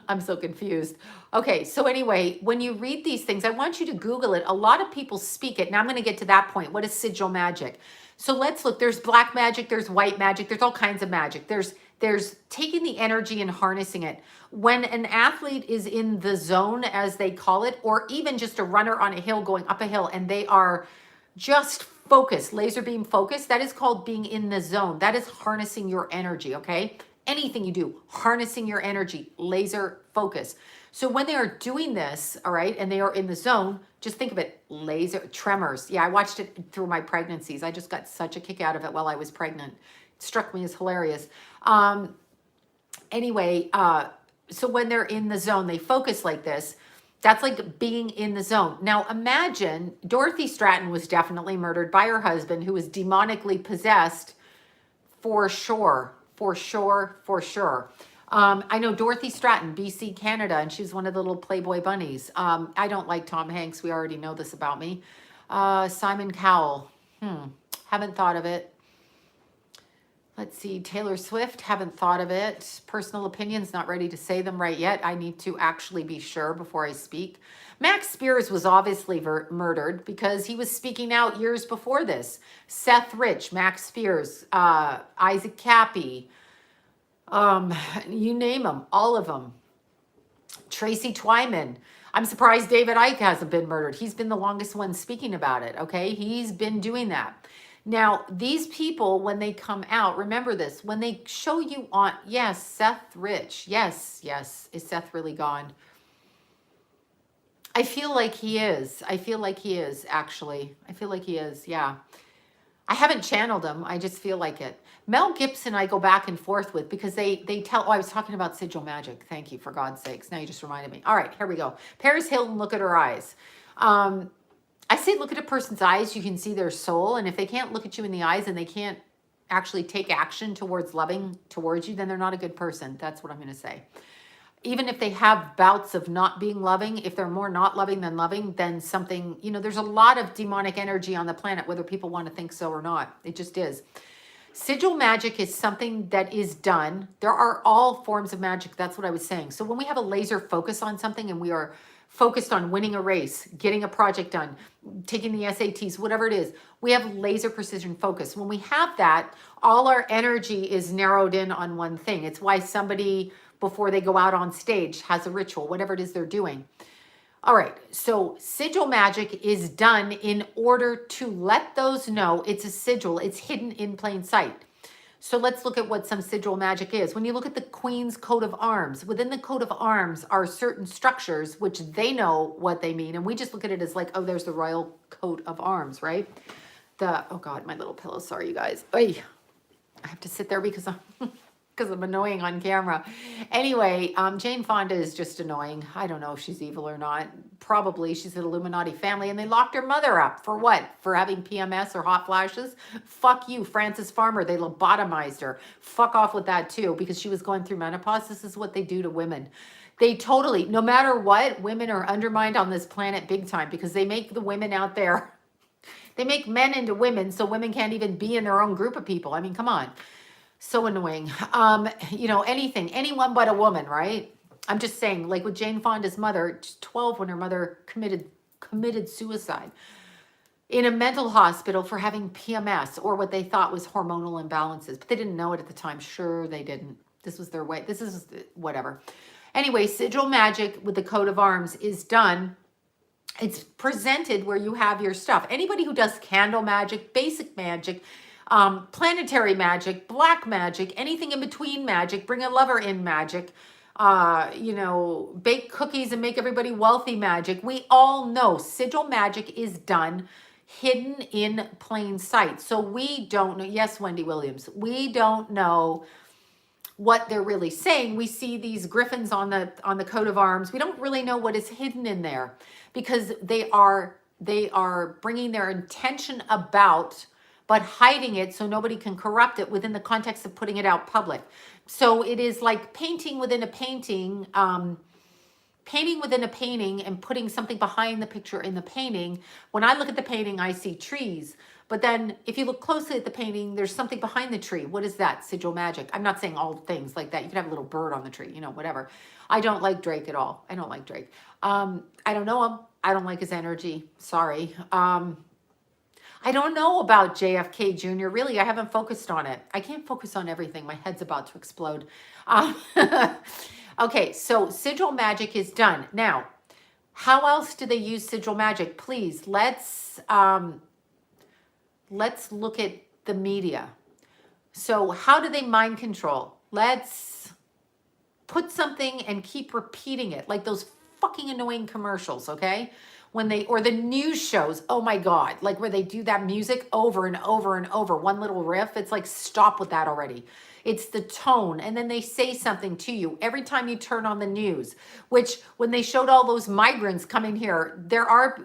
I'm so confused. Okay, so anyway, when you read these things, I want you to Google it. A lot of people speak it. Now I'm going to get to that point. What is sigil magic? So let's look. There's black magic. There's white magic. There's all kinds of magic. There's taking the energy and harnessing it. When an athlete is in the zone, as they call it, or even just a runner on a hill going up a hill, and they are just focused, laser beam focused, that is called being in the zone. That is harnessing your energy, okay? Anything you do, harnessing your energy, laser focus. So when they are doing this, all right, and they are in the zone, just think of it, laser, Tremors. Yeah, I watched it through my pregnancies. I just got such a kick out of it while I was pregnant. It struck me as hilarious. Anyway, so when they're in the zone, they focus like this. That's like being in the zone. Now imagine Dorothy Stratton was definitely murdered by her husband, who was demonically possessed for sure. I know Dorothy Stratton, BC, Canada, and she's one of the little Playboy bunnies. I don't like Tom Hanks. We already know this about me. Simon Cowell. Haven't thought of it. Let's see, Taylor Swift, haven't thought of it. Personal opinions, not ready to say them right yet. I need to actually be sure before I speak. Max Spears was obviously murdered because he was speaking out years before this. Seth Rich, Max Spears, Isaac Cappy, you name them, all of them. Tracy Twyman. I'm surprised David Icke hasn't been murdered. He's been the longest one speaking about it, okay? He's been doing that. Now, these people, when they come out, remember this, when they show you on, yes, Seth Rich, yes, is Seth really gone? I feel like he is. I feel like he is, actually. I feel like he is, yeah. I haven't channeled him. I just feel like it. Mel Gibson I go back and forth with because they tell, oh, I was talking about sigil magic. Thank you, for God's sakes. Now you just reminded me. All right, here we go. Paris Hilton, look at her eyes. I say look at a person's eyes. You can see their soul. And if they can't look at you in the eyes and they can't actually take action towards loving towards you, then they're not a good person. That's what I'm going to say. Even if they have bouts of not being loving, if they're more not loving than loving, then something, you know, there's a lot of demonic energy on the planet, whether people want to think so or not. It just is. Sigil magic is something that is done. There are all forms of magic. That's what I was saying. So when we have a laser focus on something and we are focused on winning a race, getting a project done, taking the SATs, whatever it is, we have laser precision focus. When we have that, all our energy is narrowed in on one thing. It's why somebody, before they go out on stage, has a ritual, whatever it is they're doing. All right, so sigil magic is done in order to let those know it's a sigil. It's hidden in plain sight. So let's look at what some sigil magic is. When you look at the Queen's coat of arms, within the coat of arms are certain structures which they know what they mean. And we just look at it as like, oh, there's the royal coat of arms, right? Oh God, my little pillow, sorry you guys. Oy. I have to sit there because I'm annoying on camera. Anyway, Jane Fonda is just annoying. I don't know if she's evil or not. Probably she's an Illuminati family, and they locked her mother up for what? For having PMS or hot flashes? Fuck you, Frances Farmer. They lobotomized her. Fuck off with that too, because she was going through menopause. This is what they do to women. They totally, no matter what, women are undermined on this planet big time because they make the women out there, they make men into women so women can't even be in their own group of people. I mean, come on. So annoying. You know, anyone but a woman, right? I'm just saying, like with Jane Fonda's mother, she's 12 when her mother committed suicide in a mental hospital for having PMS or what they thought was hormonal imbalances, but they didn't know it at the time. Sure, they didn't. This was their way. This is whatever. Anyway, sigil magic with the coat of arms is done. It's presented where you have your stuff. Anybody who does candle magic, basic magic, planetary magic, black magic, anything in between magic, bring a lover in magic, you know, bake cookies and make everybody wealthy magic. We all know sigil magic is done hidden in plain sight. So we don't know. Yes, Wendy Williams, we don't know what they're really saying. We see these griffins on the coat of arms. We don't really know what is hidden in there because they are bringing their intention about, but hiding it so nobody can corrupt it within the context of putting it out public. So it is like painting within a painting, painting within a painting and putting something behind the picture in the painting. When I look at the painting, I see trees. But then if you look closely at the painting, there's something behind the tree. What is that? Sigil magic. I'm not saying all things like that. You could have a little bird on the tree, you know, whatever. I don't like Drake at all. I don't like Drake. I don't know him. I don't like his energy. Sorry. I don't know about JFK Jr. Really, I haven't focused on it. I can't focus on everything. My head's about to explode. Okay, so sigil magic is done. Now, how else do they use sigil magic? Please, let's look at the media. So how do they mind control? Let's put something and keep repeating it, like those fucking annoying commercials, okay? Or the news shows, oh my God, like where they do that music over and over and over, one little riff. It's like, stop with that already. It's the tone. And then they say something to you every time you turn on the news, which when they showed all those migrants coming here,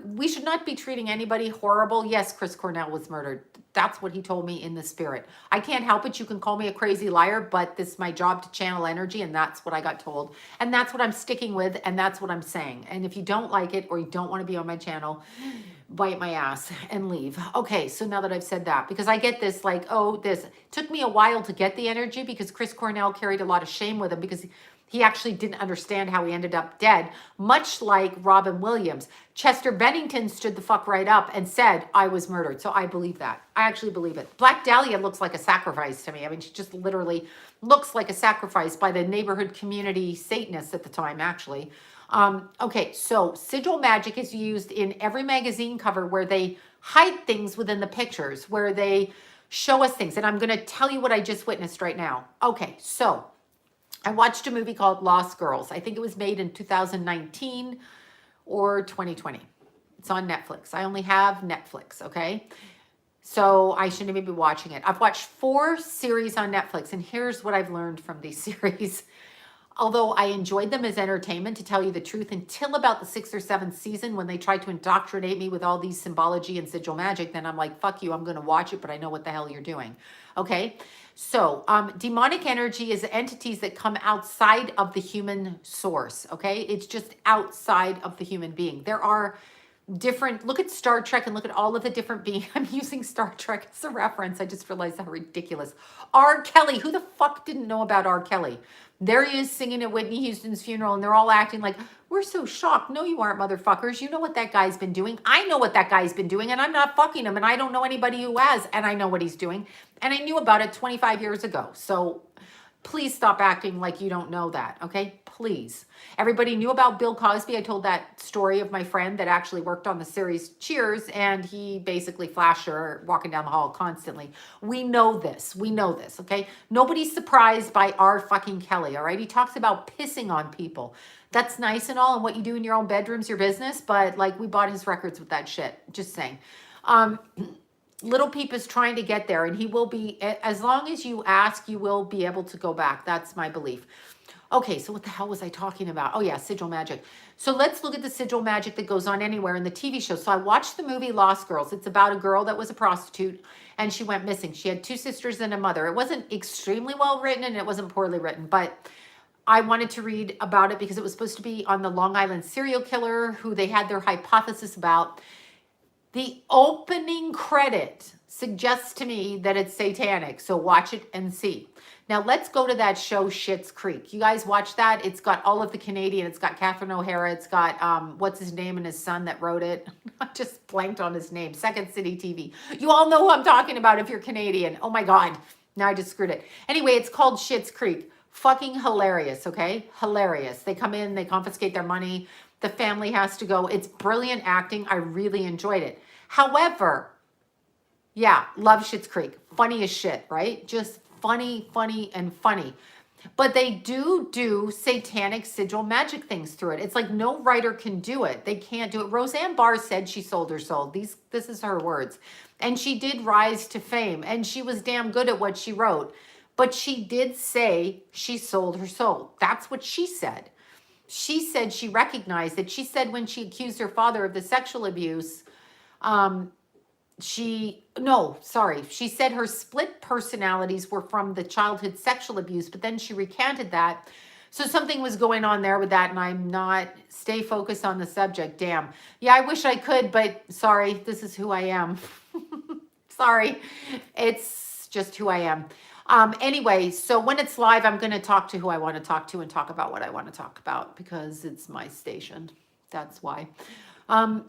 we should not be treating anybody horrible. Yes, Chris Cornell was murdered. That's what he told me in the spirit. I can't help it. You can call me a crazy liar, but this is my job to channel energy, and that's what I got told. And that's what I'm sticking with, and that's what I'm saying. And if you don't like it or you don't want to be on my channel, bite my ass and leave. Okay, so now that I've said that, because I get this like, oh, this took me a while to get the energy because Chris Cornell carried a lot of shame with him because he actually didn't understand how he ended up dead, much like Robin Williams. Chester Bennington stood the fuck right up and said, I was murdered. So I believe that. I actually believe it. Black Dahlia looks like a sacrifice to me. I mean, she just literally looks like a sacrifice by the neighborhood community Satanists at the time, actually. Okay, so sigil magic is used in every magazine cover where they hide things within the pictures, where they show us things. And I'm going to tell you what I just witnessed right now. Okay, so I watched a movie called Lost Girls. I think it was made in 2019 or 2020. It's on Netflix. I only have Netflix, okay? So I shouldn't even be watching it. I've watched 4 series on Netflix, and here's what I've learned from these series. Although I enjoyed them as entertainment, to tell you the truth, until about the 6th or 7th season when they tried to indoctrinate me with all these symbology and sigil magic, then I'm like, fuck you, I'm going to watch it, but I know what the hell you're doing. Okay? So demonic energy is entities that come outside of the human source. Okay? It's just outside of the human being. There are different, look at Star Trek and look at all of the different beings. I'm using Star Trek as a reference. I just realized how ridiculous. R. Kelly, who the fuck didn't know about R. Kelly? There he is singing at Whitney Houston's funeral and they're all acting like, we're so shocked. No, you aren't, motherfuckers. You know what that guy's been doing. I know what that guy's been doing and I'm not fucking him and I don't know anybody who has and I know what he's doing and I knew about it 25 years ago. So please stop acting like you don't know that, okay? Please. Everybody knew about Bill Cosby. I told that story of my friend that actually worked on the series Cheers, and he basically flashed her walking down the hall constantly. We know this. We know this, okay? Nobody's surprised by R. fucking Kelly, all right? He talks about pissing on people. That's nice and all, and what you do in your own bedroom's your business, but, like, we bought his records with that shit. Just saying. Little Peep is trying to get there, and he will be, as long as you ask, you will be able to go back. That's my belief. Okay, so what the hell was I talking about? Oh yeah, sigil magic. So let's look at the sigil magic that goes on anywhere in the TV show. So I watched the movie Lost Girls. It's about a girl that was a prostitute and she went missing. She had 2 sisters and a mother. It wasn't extremely well written and it wasn't poorly written, but I wanted to read about it because it was supposed to be on the Long Island serial killer who they had their hypothesis about. The opening credit suggests to me that it's satanic, so watch it and see. Now let's go to that show Schitt's Creek. You guys watch that? It's got all of the Canadian. It's got Catherine O'Hara. It's got, what's his name and his son that wrote it? I just blanked on his name. Second City TV. You all know who I'm talking about if you're Canadian. Oh my God. Now I just screwed it. Anyway, it's called Schitt's Creek. Fucking hilarious, okay? Hilarious. They come in, they confiscate their money. The family has to go. It's brilliant acting. I really enjoyed it. However, yeah, love Schitt's Creek. Funny as shit, right? Just funny, funny, and funny. But they do satanic sigil magic things through it. It's like no writer can do it. They can't do it. Roseanne Barr said she sold her soul. This is her words. And she did rise to fame. And she was damn good at what she wrote. But she did say she sold her soul. That's what she said. She said she recognized it. She said when she accused her father of the sexual abuse, she said her split personalities were from the childhood sexual abuse, but then she recanted that. So something was going on there with that, and I'm not, stay focused on the subject, damn. Yeah, I wish I could, but sorry, this is who I am. Sorry, it's just who I am. Anyway, so when it's live, I'm going to talk to who I want to talk to and talk about what I want to talk about because it's my station. That's why.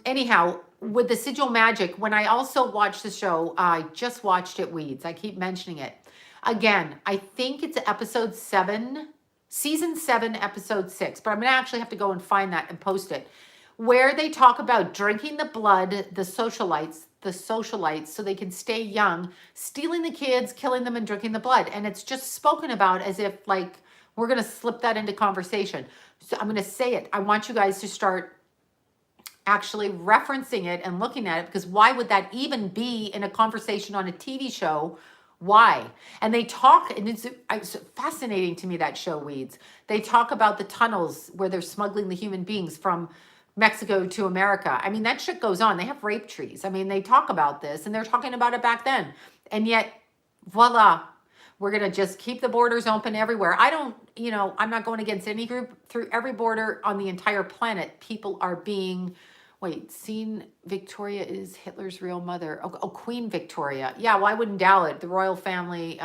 Anyhow, with the sigil magic, when I also watched the show, I just watched it, Weeds. I keep mentioning it. Again, I think it's episode 7, season 7, episode 6, but I'm going to actually have to go and find that and post it, where they talk about drinking the blood, the socialites, so they can stay young, stealing the kids, killing them, and drinking the blood. And it's just spoken about as if, like, we're going to slip that into conversation. So I'm going to say it. I want you guys to start actually referencing it and looking at it, because why would that even be in a conversation on a TV show? Why? And they talk, and it's fascinating to me, that show, Weeds. They talk about the tunnels where they're smuggling the human beings from Mexico to America. I mean, that shit goes on. They have rape trees. I mean, they talk about this and they're talking about it back then. And yet, voila, we're going to just keep the borders open everywhere. I'm not going against any group. Through every border on the entire planet, people are being Wait, seen Victoria is Hitler's real mother. Oh, oh, Queen Victoria. Yeah, well, I wouldn't doubt it. The royal family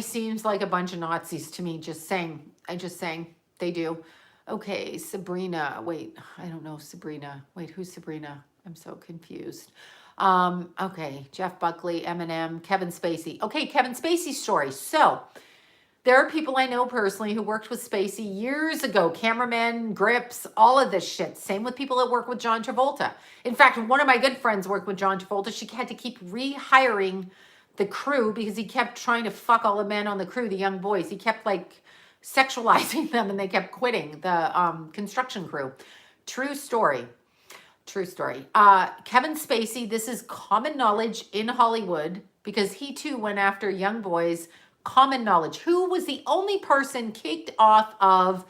seems like a bunch of Nazis to me. Just saying. I just saying they do. Okay, Sabrina. Wait, I don't know Sabrina. Wait, who's Sabrina? I'm so confused. Okay, Jeff Buckley, Eminem, Kevin Spacey. Okay, Kevin Spacey's story. So there are people I know personally who worked with Spacey years ago, cameramen, grips, all of this shit. Same with people that work with John Travolta. In fact, one of my good friends worked with John Travolta. She had to keep rehiring the crew because he kept trying to fuck all the men on the crew, the young boys. He kept like sexualizing them and they kept quitting the construction crew. True story. True story. Kevin Spacey, this is common knowledge in Hollywood because he too went after young boys. Common knowledge. Who was the only person kicked off of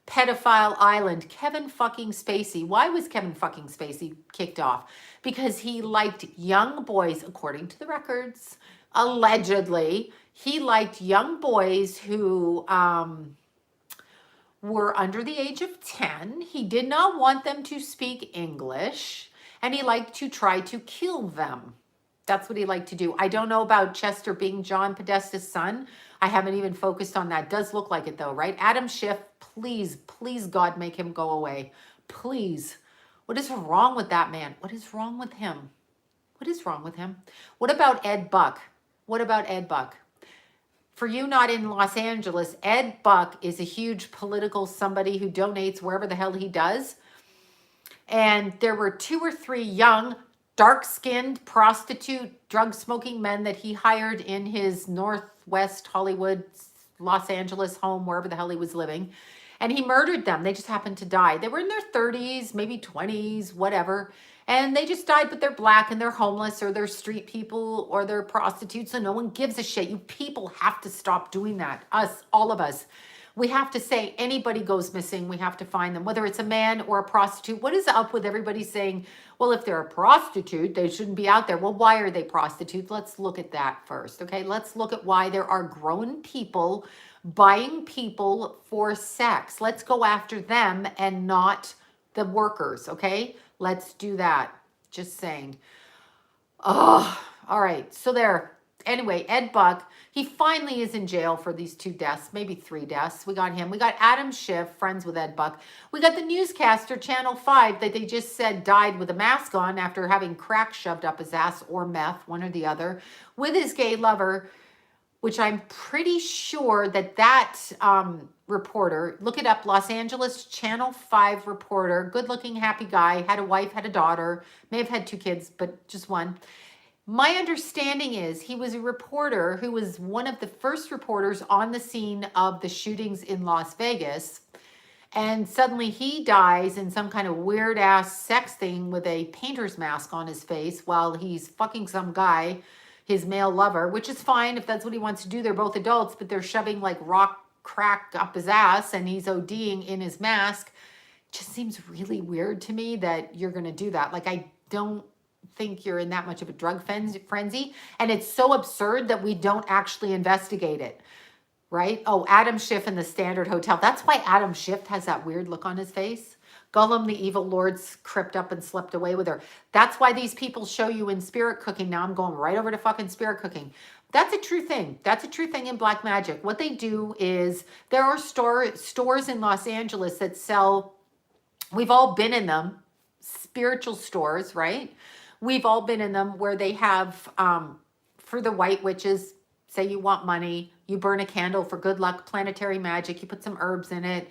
Pedophile Island? Kevin fucking Spacey. Why was Kevin fucking Spacey kicked off? Because he liked young boys, according to the records, allegedly. He liked young boys who were under the age of 10. He did not want them to speak English, and he liked to try to kill them. That's what he liked to do. I don't know about Chester being John Podesta's son. I haven't even focused on that. Does look like it though, right? Adam Schiff, please, please God, make him go away. Please. What is wrong with that man? What is wrong with him? What is wrong with him? What about Ed Buck? What about Ed Buck? For you not in Los Angeles, Ed Buck is a huge political somebody who donates wherever the hell he does. And there were 2 or 3 young dark-skinned, prostitute, drug-smoking men that he hired in his Northwest Hollywood, Los Angeles home, wherever the hell he was living. And he murdered them. They just happened to die. They were in their 30s, maybe 20s, whatever. And they just died, but they're black and they're homeless or they're street people or they're prostitutes. So no one gives a shit. You people have to stop doing that. Us, all of us. We have to say anybody goes missing, we have to find them, whether it's a man or a prostitute. What is up with everybody saying, well, if they're a prostitute, they shouldn't be out there? Well, why are they prostitutes? Let's look at that first, okay? Let's look at why there are grown people buying people for sex. Let's go after them and not the workers, okay? Let's do that. Just saying. Oh, all right. So there. Anyway, Ed Buck, he finally is in jail for these 2 deaths, maybe 3 deaths. We got him. We got Adam Schiff, friends with Ed Buck. We got the newscaster, Channel 5, that they just said died with a mask on after having crack shoved up his ass or meth, one or the other, with his gay lover, which I'm pretty sure that reporter, look it up, Los Angeles Channel 5 reporter, good-looking, happy guy, had a wife, had a daughter, may have had 2 kids, but just one. My understanding is he was a reporter who was one of the first reporters on the scene of the shootings in Las Vegas. And suddenly he dies in some kind of weird ass sex thing with a painter's mask on his face while he's fucking some guy, his male lover, which is fine if that's what he wants to do. They're both adults, but they're shoving like rock crack up his ass and he's ODing in his mask. It just seems really weird to me that you're going to do that. Like, I don't think you're in that much of a drug frenzy. And it's so absurd that we don't actually investigate it, right? Oh, Adam Schiff in the Standard Hotel. That's why Adam Schiff has that weird look on his face. Gollum, the evil lords, crept up and slept away with her. That's why these people show you in spirit cooking. Now I'm going right over to fucking spirit cooking. That's a true thing. That's a true thing in black magic. What they do is there are stores in Los Angeles that sell, we've all been in them, spiritual stores, right? We've all been in them where they have, for the white witches, say you want money, you burn a candle for good luck, planetary magic, you put some herbs in it.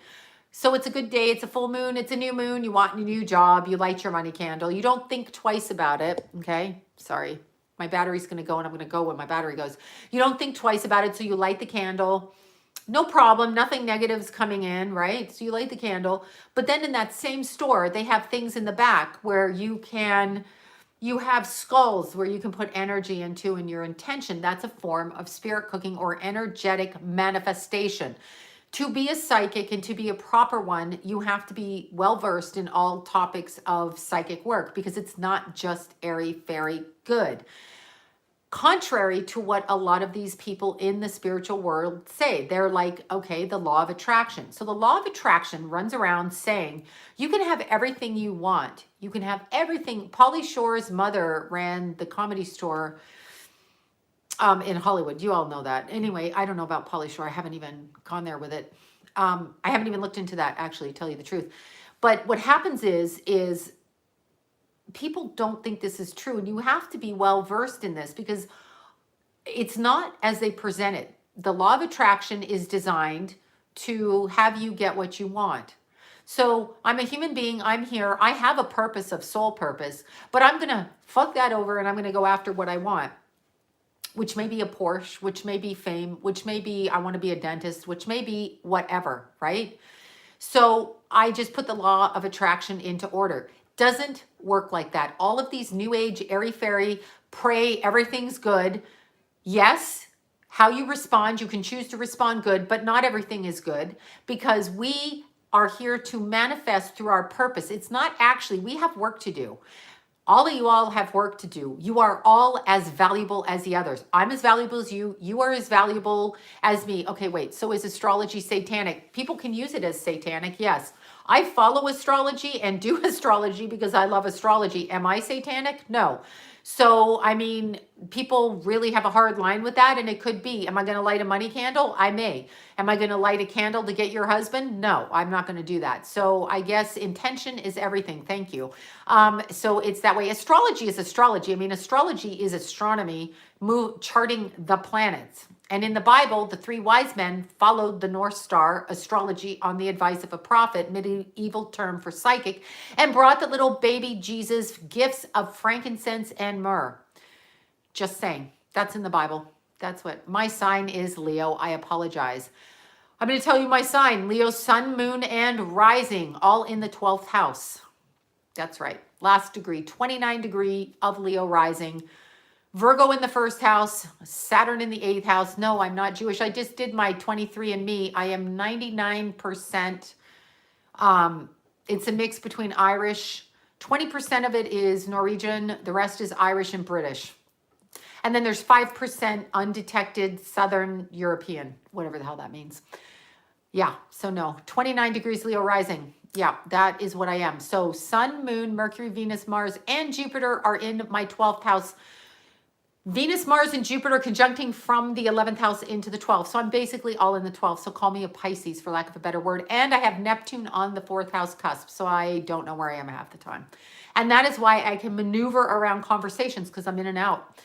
So it's a good day, it's a full moon, it's a new moon, you want a new job, you light your money candle. You don't think twice about it, okay? Sorry, my battery's gonna go and I'm gonna go when my battery goes. You don't think twice about it, so you light the candle. No problem, nothing negative's coming in, right? So you light the candle. But then in that same store, they have things in the back where you have skulls where you can put energy into and your intention. That's a form of spirit cooking or energetic manifestation. To be a psychic and to be a proper one, you have to be well-versed in all topics of psychic work because it's not just airy-fairy good. contrary to what a lot of these people in the spiritual world say. They're like, okay, the law of attraction. So the law of attraction runs around saying you can have everything you want. You can have everything. Pauly Shore's mother ran the Comedy Store in Hollywood. You all know that. Anyway, I don't know about Pauly Shore. I haven't even gone there with it. I haven't even looked into that, actually, to tell you the truth. But what happens is people don't think this is true. And you have to be well versed in this because it's not as they present it. The law of attraction is designed to have you get what you want. So I'm a human being. I'm here. I have a purpose of soul purpose, but I'm going to fuck that over and I'm going to go after what I want, which may be a Porsche, which may be fame, which may be I want to be a dentist, which may be whatever, right? So I just put the law of attraction into order. Doesn't work like that. All of these new age, airy-fairy, pray, everything's good. Yes, how you respond, you can choose to respond good, but not everything is good because we are here to manifest through our purpose. It's not actually, we have work to do. All of you all have work to do. You are all as valuable as the others. I'm as valuable as you. You are as valuable as me. Okay, wait. So is astrology satanic? People can use it as satanic. Yes. I follow astrology and do astrology because I love astrology. Am I satanic? No. So, I mean, people really have a hard line with that. And it could be, am I going to light a money candle? I may. Am I going to light a candle to get your husband? No, I'm not going to do that. So I guess intention is everything. Thank you. So it's that way. Astrology is astrology. I mean, astrology is astronomy, charting the planets. And in the Bible, the three wise men followed the North Star, astrology, on the advice of a prophet, medieval term for psychic, and brought the little baby Jesus gifts of frankincense and myrrh. Just saying. That's in the Bible. That's what my sign is, Leo. I apologize. I'm going to tell you my sign, Leo, sun, moon, and rising, all in the 12th house. That's right. Last degree, 29 degree of Leo rising. Virgo in the first house, Saturn in the 8th house. No, I'm not Jewish. I just did my 23andMe. I am 99%. It's a mix between Irish. 20% of it is Norwegian. The rest is Irish and British. And then there's 5% undetected Southern European, whatever the hell that means. Yeah, so no, 29 degrees Leo rising. Yeah, that is what I am. So Sun, Moon, Mercury, Venus, Mars, and Jupiter are in my 12th house. Venus, Mars, and Jupiter conjuncting from the 11th house into the 12th. So I'm basically all in the 12th. So call me a Pisces for lack of a better word. And I have Neptune on the 4th house cusp. So I don't know where I am half the time. And that is why I can maneuver around conversations because I'm in and out.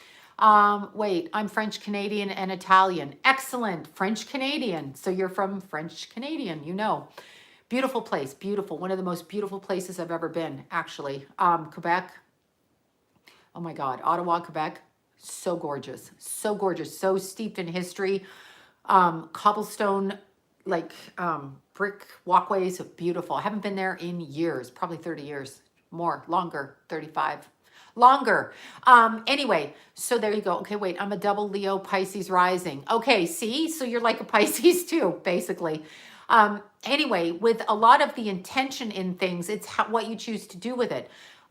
Wait, I'm French Canadian and Italian. Excellent. French Canadian. So you're from French Canadian, you know. Beautiful place. Beautiful. One of the most beautiful places I've ever been, actually. Quebec. Oh my God. Ottawa, Quebec. So gorgeous. So gorgeous. So steeped in history. Cobblestone, like brick walkways. Beautiful. I haven't been there in years. Probably 30 years. More. Longer. 35. Longer. Anyway, so there you go. Okay, wait, I'm a double Leo Pisces rising. Okay, see? So you're like a Pisces too, basically. Anyway, with a lot of the intention in things, it's what you choose to do with it.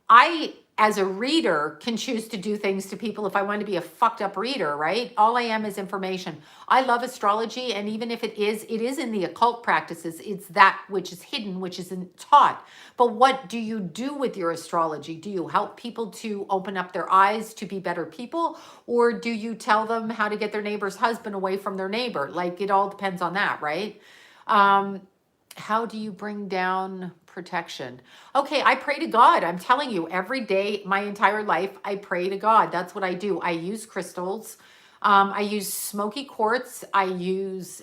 I, as a reader, can choose to do things to people if I want to be a fucked up reader, right? All I am is information. I love astrology, and even if it is in the occult practices, it's that which is hidden, which isn't taught. But what do you do with your astrology? Do you help people to open up their eyes to be better people? Or do you tell them how to get their neighbor's husband away from their neighbor? Like, it all depends on that, right? How do you bring down protection? Okay, I pray to God. I'm telling you, every day, my entire life, I pray to God. That's what I do. I use crystals. I use smoky quartz. I use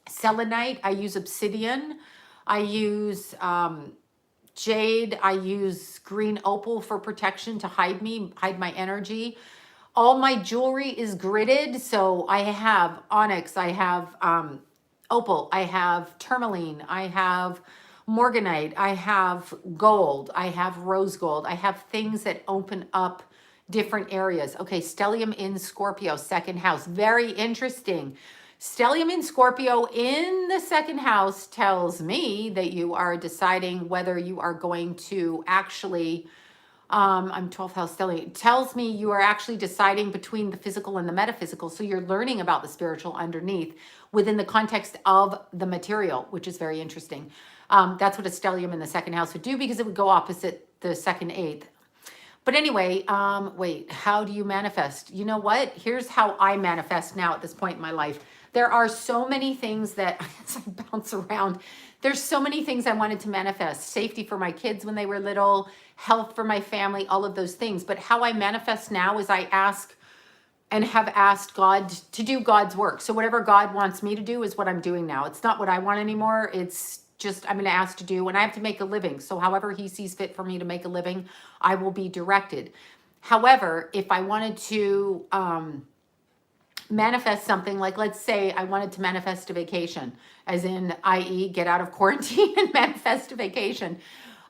selenite. I use obsidian. I use jade. I use green opal for protection to hide my energy. All my jewelry is gridded. So I have onyx. I have opal, I have tourmaline, I have morganite, I have gold, I have rose gold, I have things that open up different areas. Okay, stellium in Scorpio, second house, very interesting. Stellium in Scorpio in the second house tells me that you are deciding whether you are going to actually I'm 12th house stellium. It tells me you are actually deciding between the physical and the metaphysical. So you're learning about the spiritual underneath within the context of the material, which is very interesting. That's what a stellium in the second house would do, because it would go opposite the second eighth. But anyway, wait, how do you manifest? You know what? Here's how I manifest now at this point in my life. There are so many things that, as I bounce around, there's so many things I wanted to manifest. Safety for my kids when they were little, health for my family, all of those things. But how I manifest now is I ask and have asked God to do God's work. So whatever God wants me to do is what I'm doing now. It's not what I want anymore. It's just, I'm going to ask to do, and I have to make a living. So however he sees fit for me to make a living, I will be directed. However, if I wanted to manifest something, like let's say I wanted to manifest a vacation, as in, i.e. get out of quarantine and manifest a vacation,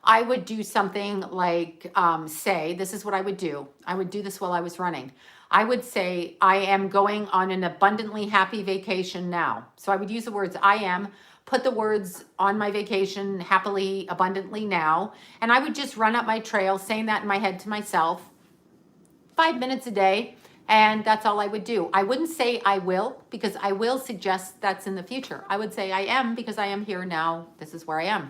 I would do something like, say, this is what I would do. I would do this while I was running. I would say, I am going on an abundantly happy vacation now. So I would use the words I am, put the words on my vacation, happily, abundantly now. And I would just run up my trail saying that in my head to myself, 5 minutes a day. And that's all I would do. I wouldn't say I will, because I will suggest that's in the future. I would say I am, because I am here now. This is where I am.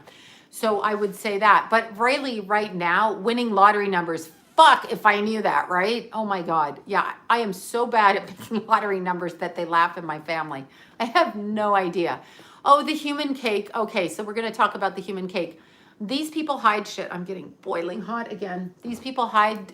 So I would say that. But really right now, winning lottery numbers, fuck if I knew that, right? Oh my God. Yeah, I am so bad at picking lottery numbers that they laugh in my family. I have no idea. Oh, the human cake. Okay, so we're going to talk about the human cake. These people hide shit. I'm getting boiling hot again. These people hide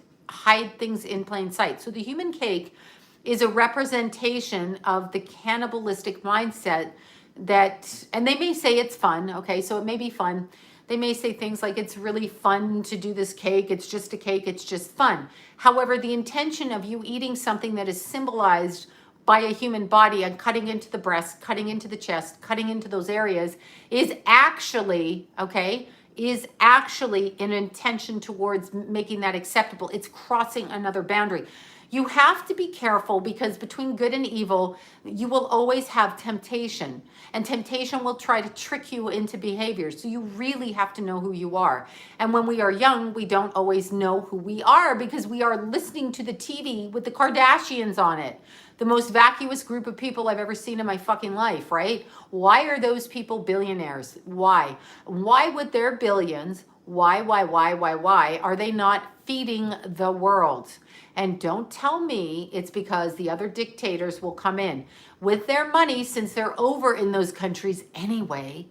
things in plain sight. So the human cake is a representation of the cannibalistic mindset that, and they may say it's fun, okay, so it may be fun. They may say things like, it's really fun to do this cake, it's just a cake, it's just fun. However, the intention of you eating something that is symbolized by a human body and cutting into the breast, cutting into the chest, cutting into those areas is actually, okay, is actually an intention towards making that acceptable. It's crossing another boundary. You have to be careful, because between good and evil, you will always have temptation. And temptation will try to trick you into behavior. So you really have to know who you are. And when we are young, we don't always know who we are, because we are listening to the TV with the Kardashians on it. The most vacuous group of people I've ever seen in my fucking life, right? Why are those people billionaires? Why? Why with their billions, why are they not feeding the world? And don't tell me it's because the other dictators will come in with their money, since they're over in those countries anyway.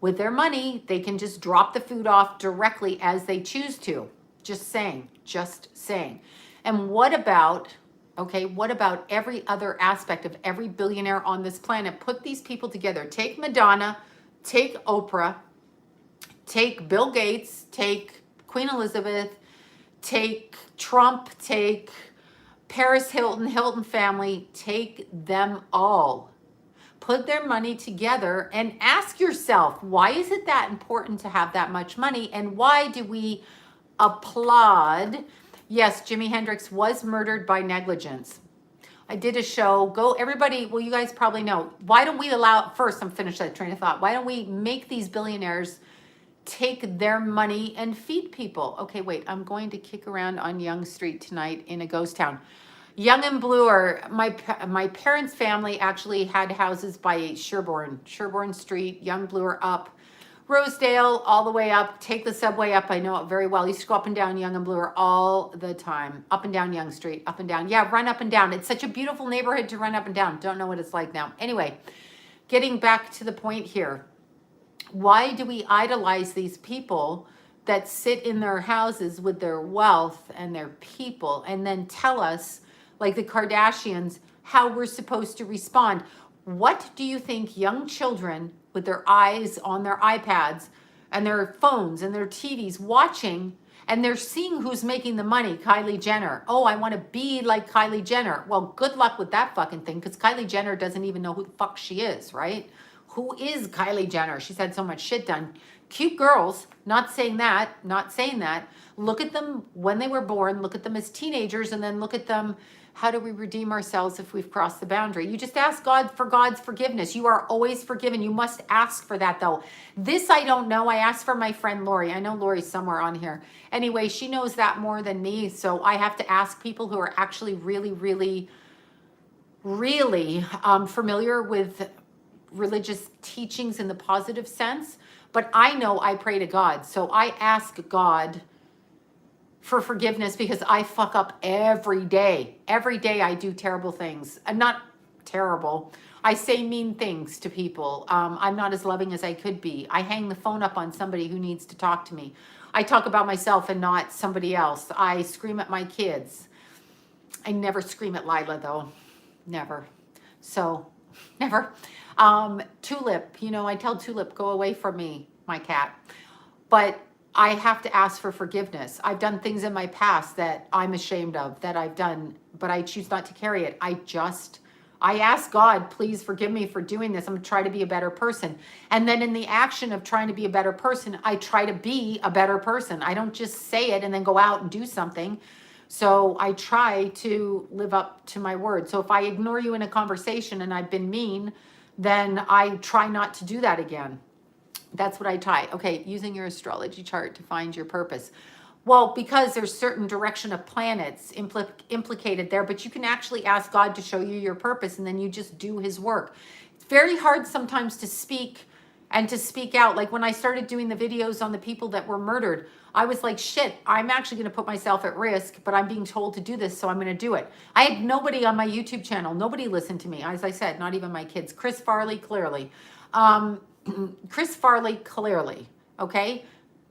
With their money, they can just drop the food off directly as they choose to. Just saying, just saying. And what about, okay, what about every other aspect of every billionaire on this planet? Put these people together. Take Madonna, take Oprah, take Bill Gates, take Queen Elizabeth, take Trump, take Paris Hilton, Hilton family, take them all. Put their money together and ask yourself, why is it that important to have that much money? And why do we applaud? Yes, Jimi Hendrix was murdered by negligence. I did a show, go everybody, well, you guys probably know. Why don't we allow, first I'm finished that train of thought. Why don't we make these billionaires take their money and feed people? Okay, wait, I'm going to kick around on Yonge Street tonight in a ghost town. Young and Bloor, my parents' family actually had houses by Sherbourne Street, Young Bloor up, Rosedale, all the way up, take the subway up, I know it very well. I used to go up and down Young and Bloor all the time, up and down Yonge Street, up and down. Yeah, run up and down. It's such a beautiful neighborhood to run up and down. Don't know what it's like now. Anyway, getting back to the point here. Why do we idolize these people that sit in their houses with their wealth and their people, and then tell us, like the Kardashians, how we're supposed to respond? What do you think young children with their eyes on their iPads and their phones and their TVs watching, and they're seeing who's making the money? Kylie Jenner. Oh, I want to be like Kylie Jenner. Well, good luck with that fucking thing, because Kylie Jenner doesn't even know who the fuck she is, right? Who is Kylie Jenner? She's had so much shit done. Cute girls, not saying that, not saying that. Look at them when they were born, look at them as teenagers, and then look at them How do we redeem ourselves if we've crossed the boundary? You just ask God for God's forgiveness. You are always forgiven. You must ask for that, though. This I don't know. I asked for my friend Lori. I know Lori's somewhere on here. Anyway, she knows that more than me. So I have to ask people who are actually really, really, really familiar with religious teachings in the positive sense. But I know I pray to God. So I ask God for forgiveness because I fuck up every day. Every day I do terrible things. I'm not terrible. I say mean things to people. I'm not as loving as I could be. I hang the phone up on somebody who needs to talk to me. I talk about myself and not somebody else. I scream at my kids. I never scream at Lila though. Never. So, never. Tulip, you know, I tell Tulip, go away from me, my cat. But I have to ask for forgiveness. I've done things in my past that I'm ashamed of, that I've done, but I choose not to carry it. I ask God, please forgive me for doing this. I'm going to try to be a better person. And then in the action of trying to be a better person, I try to be a better person. I don't just say it and then go out and do something. So I try to live up to my word. So if I ignore you in a conversation and I've been mean, then I try not to do that again. That's what I try. Okay, using your astrology chart to find your purpose. Well, because there's certain direction of planets implicated there, but you can actually ask God to show you your purpose and then you just do his work. It's very hard sometimes to speak and to speak out. Like when I started doing the videos on the people that were murdered, I was like, shit, I'm actually going to put myself at risk, but I'm being told to do this, so I'm going to do it. I had nobody on my YouTube channel. Nobody listened to me. As I said, not even my kids. Chris Farley, clearly. Chris Farley, clearly. Okay?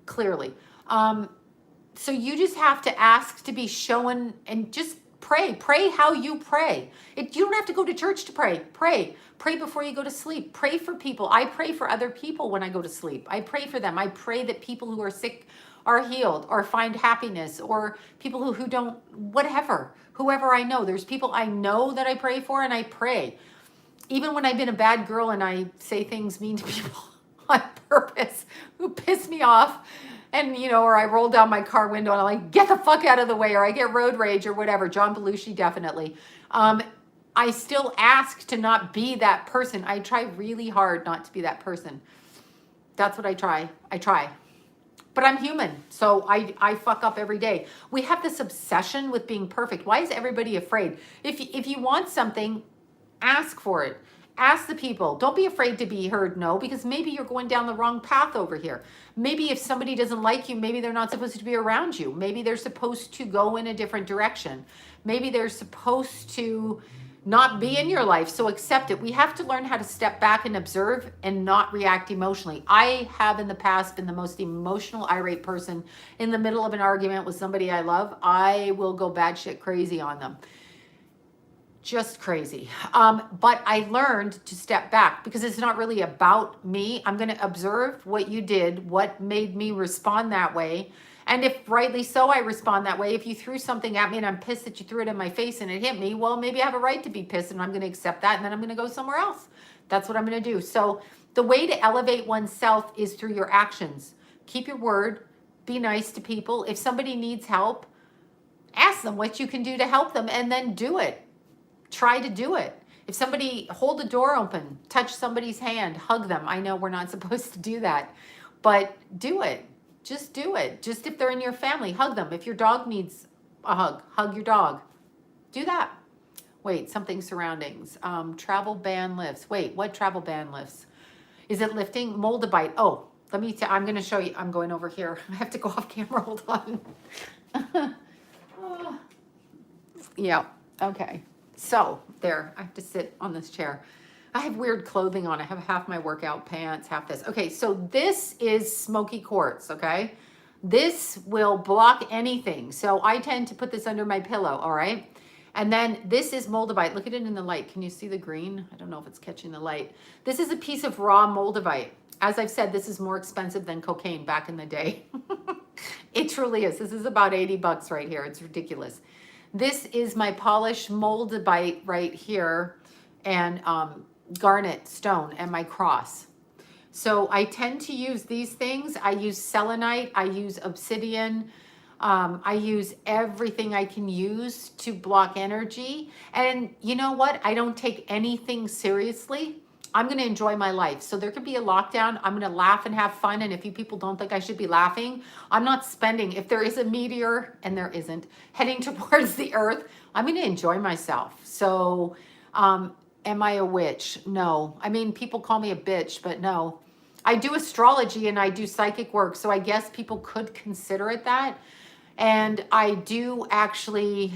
Clearly. So you just have to ask to be shown and just pray. Pray how you pray. You don't have to go to church to pray. Pray. Pray before you go to sleep. Pray for people. I pray for other people when I go to sleep. I pray for them. I pray that people who are sick are healed or find happiness, or people who don't, whatever, whoever I know. There's people I know that I pray for, and I pray. Even when I've been a bad girl and I say things mean to people on purpose who piss me off, and, you know, or I roll down my car window and I'm like, get the fuck out of the way, or I get road rage or whatever. John Belushi, definitely. I still ask to not be that person. I try really hard not to be that person. That's what I try. I try. But I'm human, so I fuck up every day. We have this obsession with being perfect. Why is everybody afraid? If you want something, ask for it. Ask the people. Don't be afraid to be heard no, because maybe you're going down the wrong path over here. Maybe if somebody doesn't like you, maybe they're not supposed to be around you. Maybe they're supposed to go in a different direction. Maybe they're supposed to not be in your life. So accept it. We have to learn how to step back and observe and not react emotionally. I have in the past been the most emotional, irate person. In the middle of an argument with somebody I love, I will go batshit crazy on them. Just crazy. But I learned to step back because it's not really about me. I'm going to observe what you did, what made me respond that way. And if rightly so, I respond that way. If you threw something at me and I'm pissed that you threw it in my face and it hit me, well, maybe I have a right to be pissed and I'm going to accept that. And then I'm going to go somewhere else. That's what I'm going to do. So the way to elevate oneself is through your actions. Keep your word. Be nice to people. If somebody needs help, ask them what you can do to help them and then do it. Try to do it. If somebody, hold the door open, touch somebody's hand, hug them. I know we're not supposed to do that, but do it. Just do it. Just if they're in your family, hug them. If your dog needs a hug, hug your dog. Do that. Wait, something surroundings. Travel ban lifts. Wait, what travel ban lifts? Is it lifting? Moldavite. Oh, let me tell, I'm going to show you. I'm going over here. I have to go off camera. Hold on. Oh. Yeah. Okay. So there, I have to sit on this chair. I have weird clothing on. I have half my workout pants, half this. Okay, so this is smoky quartz, okay? This will block anything. So I tend to put this under my pillow, all right? And then this is moldavite. Look at it in the light. Can you see the green? I don't know if it's catching the light. This is a piece of raw moldavite. As I've said, this is more expensive than cocaine back in the day. It truly is. This is about 80 bucks right here. It's ridiculous. This is my polished moldavite right here, and garnet stone, and my cross. So I tend to use these things. I use selenite. I use obsidian. I use everything I can use to block energy. And you know what? I don't take anything seriously. I'm going to enjoy my life. So there could be a lockdown. I'm going to laugh and have fun. And if you people don't think I should be laughing, I'm not spending. If there is a meteor, and there isn't, heading towards the earth, I'm going to enjoy myself. So am I a witch? No. I mean, people call me a bitch, but no. I do astrology and I do psychic work. So I guess people could consider it that. And I do actually,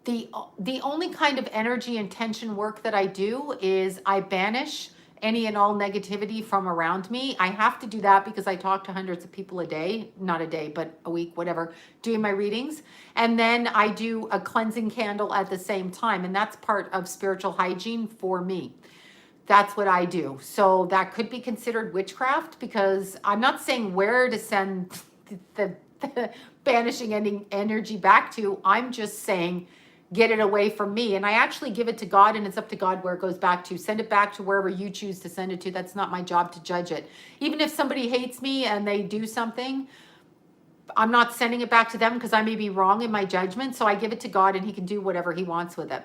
the only kind of energy and tension work that I do is I banish any and all negativity from around me. I have to do that because I talk to hundreds of people a day, not a day, but a week, whatever, doing my readings. And then I do a cleansing candle at the same time. And that's part of spiritual hygiene for me. That's what I do. So that could be considered witchcraft, because I'm not saying where to send the banishing any energy back to. I'm just saying get it away from me. And I actually give it to God, and it's up to God where it goes back to. Send it back to wherever you choose to send it to. That's not my job to judge it. Even if somebody hates me and they do something, I'm not sending it back to them because I may be wrong in my judgment. So I give it to God and he can do whatever he wants with it.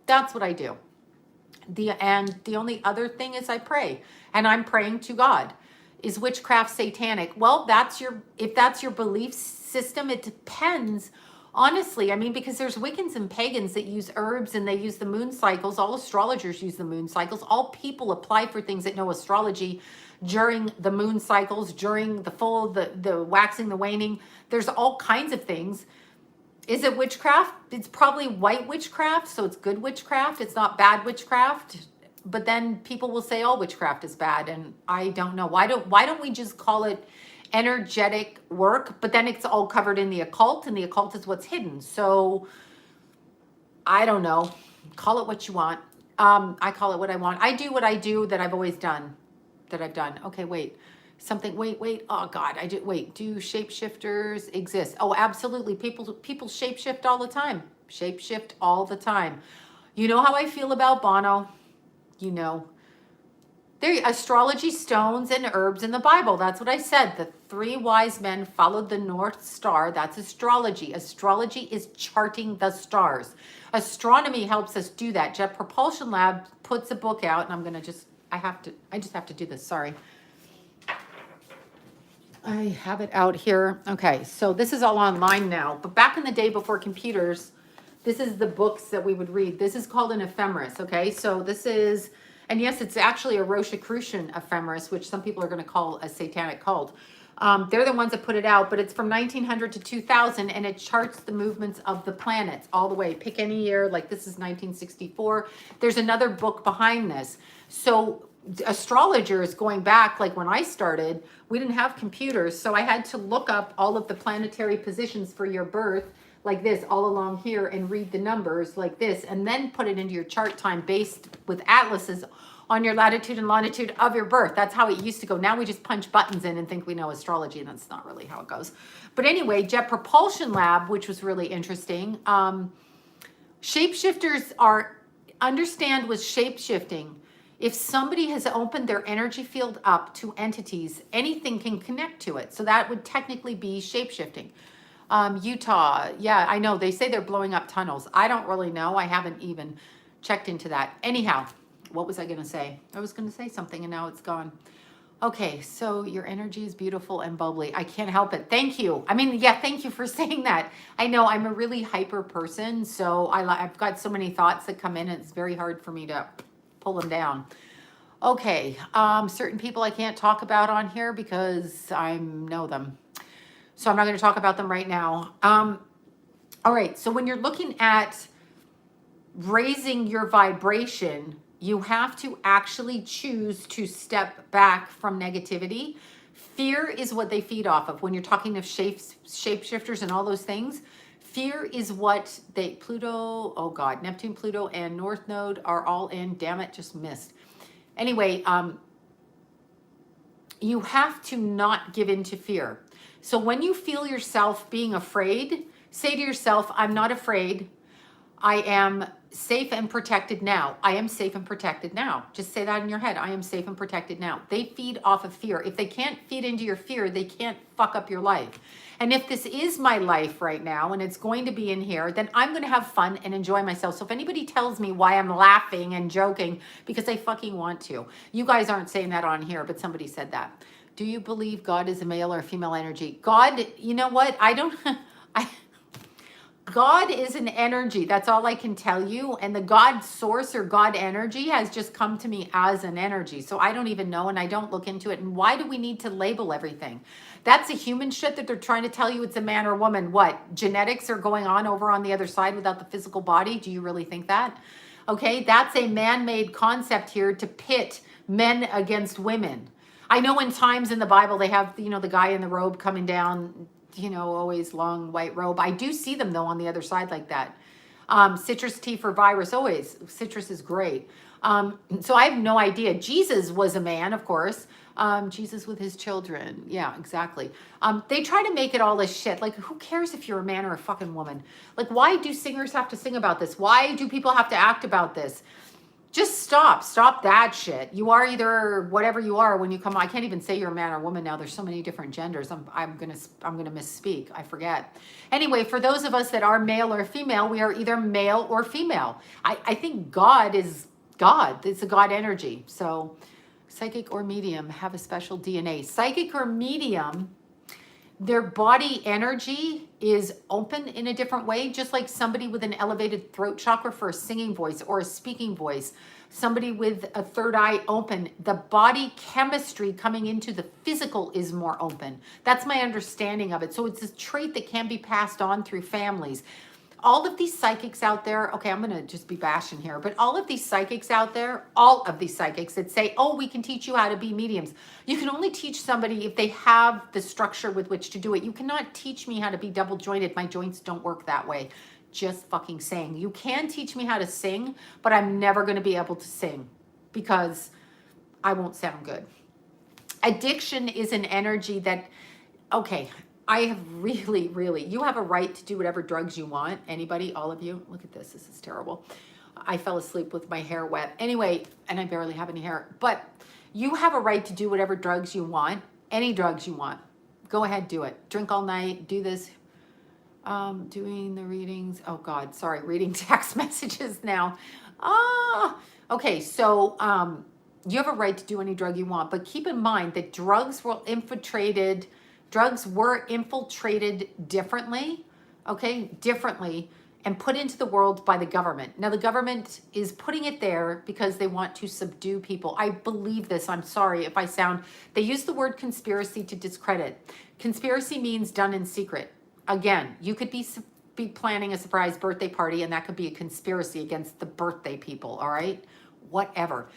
That's what I do. And the only other thing is I pray, and I'm praying to God. Is witchcraft satanic? Well, if that's your belief system, it depends. Honestly, I mean, because there's Wiccans and pagans that use herbs and they use the moon cycles. All astrologers use the moon cycles. All people apply for things that know astrology during the moon cycles, during the full, the waxing, the waning. There's all kinds of things. Is it witchcraft? It's probably white witchcraft, so it's good witchcraft. It's not bad witchcraft. But then people will say all witchcraft is bad, and I don't know. Why don't we just call it energetic work? But then it's all covered in the occult, and the occult is what's hidden. So I don't know. Call it what you want. I call it what I want. I do what I do that I've always done, that I've done. Okay, wait. Wait. Oh God, do shapeshifters exist? Oh, absolutely. People shapeshift all the time. Shapeshift all the time. You know how I feel about Bono. You know, there astrology, stones, and herbs in the Bible. That's what I said. The 3 wise men followed the North Star. That's astrology. Astrology is charting the stars. Astronomy helps us do that. Jet Propulsion Lab puts a book out, and I'm gonna I just have to do this. Sorry. I have it out here. Okay, so this is all online now. But back in the day before computers, this is the books that we would read. This is called an ephemeris, okay? So this is, and yes, it's actually a Rosicrucian ephemeris, which some people are going to call a satanic cult. They're the ones that put it out, but it's from 1900 to 2000, and it charts the movements of the planets all the way. Pick any year, like this is 1964. There's another book behind this. So astrologers going back, like when I started, we didn't have computers, so I had to look up all of the planetary positions for your birth, like this, all along here, and read the numbers like this, and then put it into your chart time based with atlases on your latitude and longitude of your birth. That's how it used to go. Now we just punch buttons in and think we know astrology, and that's not really how it goes. But anyway, Jet Propulsion Lab, which was really interesting. Shapeshifters understand with shapeshifting, if somebody has opened their energy field up to entities, anything can connect to it. So that would technically be shapeshifting. Utah, yeah, I know. They say they're blowing up tunnels. I don't really know. I haven't even checked into that. Anyhow, what was I going to say? I was going to say something and now it's gone. Okay, so your energy is beautiful and bubbly. I can't help it. Thank you. I mean, yeah, thank you for saying that. I know I'm a really hyper person, so I've got so many thoughts that come in, and it's very hard for me to pull them down. Okay, certain people I can't talk about on here because I know them. So I'm not going to talk about them right now. All right, so when you're looking at raising your vibration, you have to actually choose to step back from negativity. Fear is what they feed off of. When you're talking of shapeshifters and all those things, fear is what Pluto, oh God, Neptune, Pluto, and North Node are all in. Damn it, just missed. Anyway, you have to not give in to fear. So when you feel yourself being afraid, say to yourself, I'm not afraid. I am safe and protected now. I am safe and protected now. Just say that in your head. I am safe and protected now. They feed off of fear. If they can't feed into your fear, they can't fuck up your life. And if this is my life right now and it's going to be in here, then I'm going to have fun and enjoy myself. So if anybody tells me why I'm laughing and joking, because I fucking want to. You guys aren't saying that on here, but somebody said that. Do you believe God is a male or a female energy? God, you know what? I don't, God is an energy. That's all I can tell you. And the God source or God energy has just come to me as an energy. So I don't even know, and I don't look into it. And why do we need to label everything? That's a human shit that they're trying to tell you it's a man or woman. What? Genetics are going on over on the other side without the physical body? Do you really think that? Okay, that's a man-made concept here to pit men against women. I know in times in the Bible they have, you know, the guy in the robe coming down, you know, always long white robe. I do see them though on the other side like that. Citrus tea for virus, always. Citrus is great. So I have no idea. Jesus was a man, of course. Jesus with his children. Yeah, exactly. They try to make it all this shit. Like, who cares if you're a man or a fucking woman? Like, why do singers have to sing about this? Why do people have to act about this? Just stop that shit. You are either whatever you are when you come. I can't even say you're a man or woman now. There's so many different genders. I'm gonna misspeak. I forget. Anyway, for those of us that are male or female, we are either male or female. I think God is God. It's a God energy. So, psychic or medium have a special DNA. Psychic or medium, their body energy is open in a different way, just like somebody with an elevated throat chakra for a singing voice or a speaking voice, somebody with a third eye open, the body chemistry coming into the physical is more open. That's my understanding of it. So it's a trait that can be passed on through families. All of these psychics out there, okay, I'm going to just be bashing here, but all of these psychics out there, all of these psychics that say, oh, we can teach you how to be mediums. You can only teach somebody if they have the structure with which to do it. You cannot teach me how to be double jointed. My joints don't work that way. Just fucking saying. You can teach me how to sing, but I'm never going to be able to sing because I won't sound good. Addiction is an energy that, okay, I have really, you have a right to do whatever drugs you want. Anybody, all of you, look at this. This is terrible. I fell asleep with my hair wet. Anyway, and I barely have any hair, but you have a right to do whatever drugs you want, any drugs you want. Go ahead, do it. Drink all night, do this. Doing the readings. Oh God, sorry, reading text messages now. Okay, so, you have a right to do any drug you want, but keep in mind that drugs were infiltrated differently, okay, differently, and put into the world by the government. Now, the government is putting it there because they want to subdue people. I believe this. I'm sorry if I sound, they use the word conspiracy to discredit. Conspiracy means done in secret. Again, you could be planning a surprise birthday party, and that could be a conspiracy against the birthday people, all right? Whatever.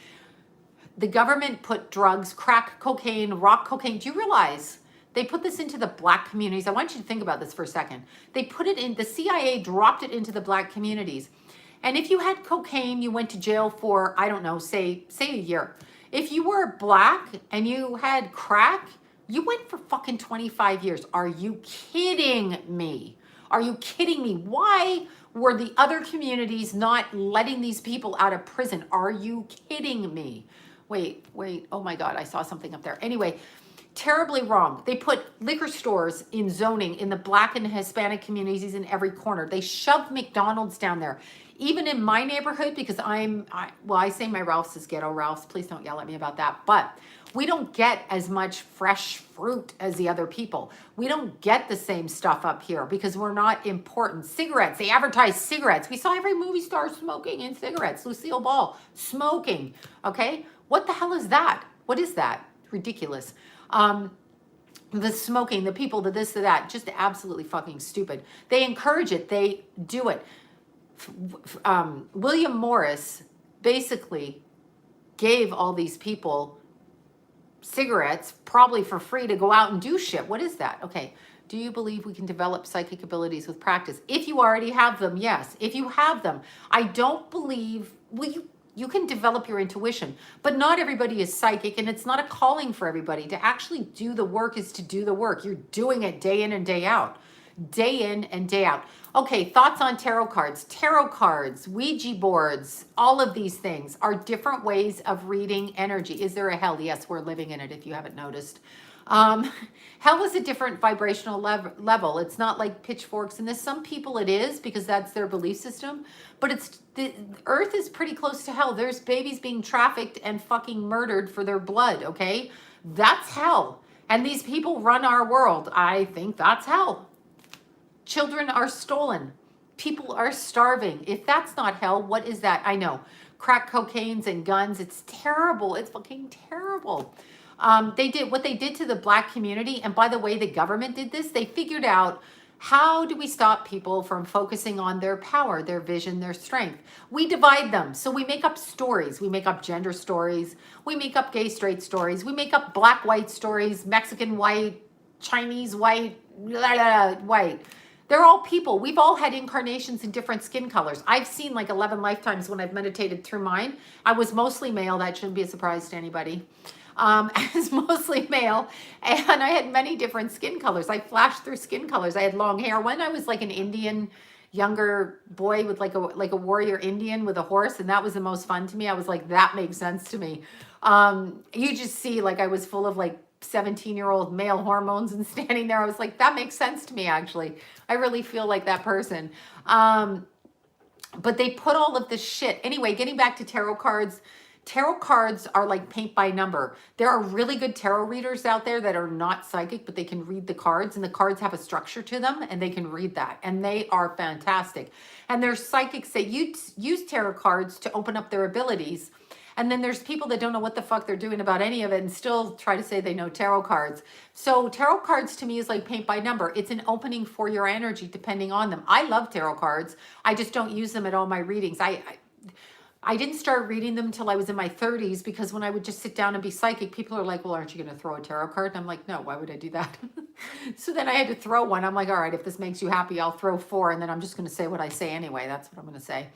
The government put drugs, crack cocaine, rock cocaine. Do you realize they put this into the black communities? I want you to think about this for a second. They put it in, the CIA dropped it into the black communities. And if you had cocaine, you went to jail for, I don't know, say a year. If you were black and you had crack, you went for fucking 25 years. Are you kidding me? Are you kidding me? Why were the other communities not letting these people out of prison? Are you kidding me? Wait, oh my God, I saw something up there. Anyway, terribly wrong. They put liquor stores in zoning in the black and Hispanic communities in every corner. They shoved McDonald's down there. Even in my neighborhood, because I say my Ralph's is ghetto Ralph's. Please don't yell at me about that. But we don't get as much fresh fruit as the other people. We don't get the same stuff up here because we're not important. Cigarettes, they advertise cigarettes. We saw every movie star smoking in cigarettes. Lucille Ball, smoking, okay? What the hell is that? What is that? Ridiculous. The smoking, the people, the this, the that, just absolutely fucking stupid. They encourage it. They do it. William Morris basically gave all these people cigarettes probably for free to go out and do shit. What is that? Okay. Do you believe we can develop psychic abilities with practice? If you already have them, yes. If you have them, I don't believe, well, you can develop your intuition, but not everybody is psychic, and it's not a calling for everybody. To actually do the work is to do the work. You're doing it day in and day out. day in and day out. Okay, thoughts on tarot cards. Tarot cards, Ouija boards, all of these things are different ways of reading energy. Is there a hell? Yes, we're living in it if you haven't noticed. Um, Hell is a different vibrational level. It's not like pitchforks and this. Some people it is because that's their belief system, but the earth is pretty close to hell. There's babies being trafficked and fucking murdered for their blood, okay? That's hell. And these people run our world. I think that's hell. Children are stolen. People are starving. If that's not hell, what is that? I know. Crack cocaines and guns. It's terrible. It's fucking terrible. They did what they did to the black community. And by the way, the government did this. They figured out, how do we stop people from focusing on their power, their vision, their strength? We divide them. So we make up stories. We make up gender stories. We make up gay straight stories. We make up black white stories, Mexican white, Chinese white, white. They're all people. We've all had incarnations in different skin colors. I've seen like 11 lifetimes when I've meditated through mine. I was mostly male. That shouldn't be a surprise to anybody. I was mostly male, and I had many different skin colors. I flashed through skin colors. I had long hair. When I was like an Indian younger boy with like a warrior Indian with a horse, and that was the most fun to me. I was like, that makes sense to me. You just see like I was full of like 17-year-old male hormones and standing there. I was like, that makes sense to me, actually. I really feel like that person. But they put all of this shit. Anyway, getting back to tarot cards. Tarot cards are like paint by number. There are really good tarot readers out there that are not psychic, but they can read the cards, and the cards have a structure to them, and they can read that, and they are fantastic. And there's psychics that use tarot cards to open up their abilities. And then there's people that don't know what the fuck they're doing about any of it and still try to say they know tarot cards. So tarot cards to me is like paint by number. It's an opening for your energy depending on them. I love tarot cards. I just don't use them at all my readings. I didn't start reading them until I was in my 30s, because when I would just sit down and be psychic, people are like, well, aren't you going to throw a tarot card? And I'm like, no, why would I do that? So then I had to throw one. I'm like, all right, if this makes you happy, I'll throw 4. And then I'm just going to say what I say anyway. That's what I'm going to say.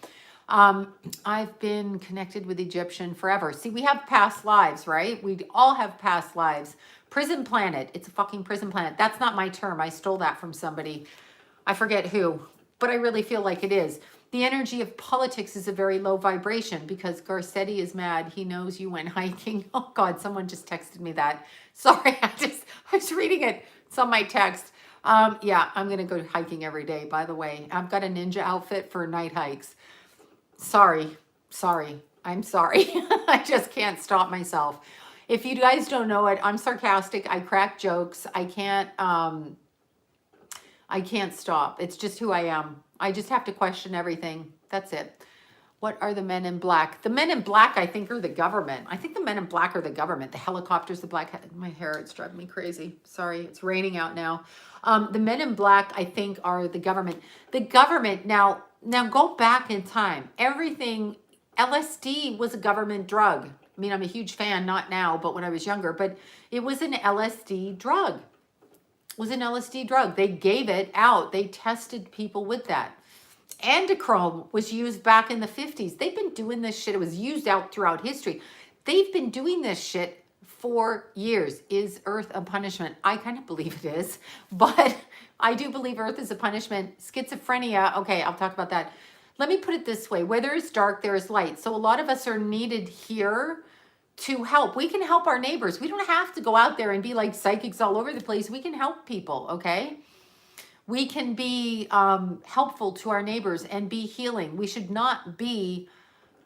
I've been connected with Egyptian forever. See, we have past lives, right? We all have past lives. Prison planet. It's a fucking prison planet. That's not my term. I stole that from somebody. I forget who, but I really feel like it is. The energy of politics is a very low vibration because Garcetti is mad. He knows you went hiking. Oh God, someone just texted me that. Sorry, I was reading it. It's on my text. Yeah, I'm going to go hiking every day, by the way. I've got a ninja outfit for night hikes. Sorry. I'm sorry. I just can't stop myself. If you guys don't know it, I'm sarcastic. I crack jokes. I can't stop. It's just who I am. I just have to question everything. That's it. What are the men in black? The men in black, I think, are the government. I think the men in black are the government. The helicopters, the black, my hair, it's driving me crazy. Sorry, it's raining out now. The men in black, I think, are the government. The government, now go back in time. Everything, LSD was a government drug. I mean, I'm a huge fan, not now, but when I was younger, but it was an LSD drug. Was an LSD drug. They gave it out. They tested people with that. Androchrome was used back in the 50s. They've been doing this shit. It was used out throughout history. They've been doing this shit for years. Is Earth a punishment? I kind of believe it is, but I do believe Earth is a punishment. Schizophrenia, okay, I'll talk about that. Let me put it this way. Where there is dark, there is light. So a lot of us are needed here to help. We can help our neighbors. We don't have to go out there and be like psychics all over the place. We can help people, okay? We can be helpful to our neighbors and be healing. We should not be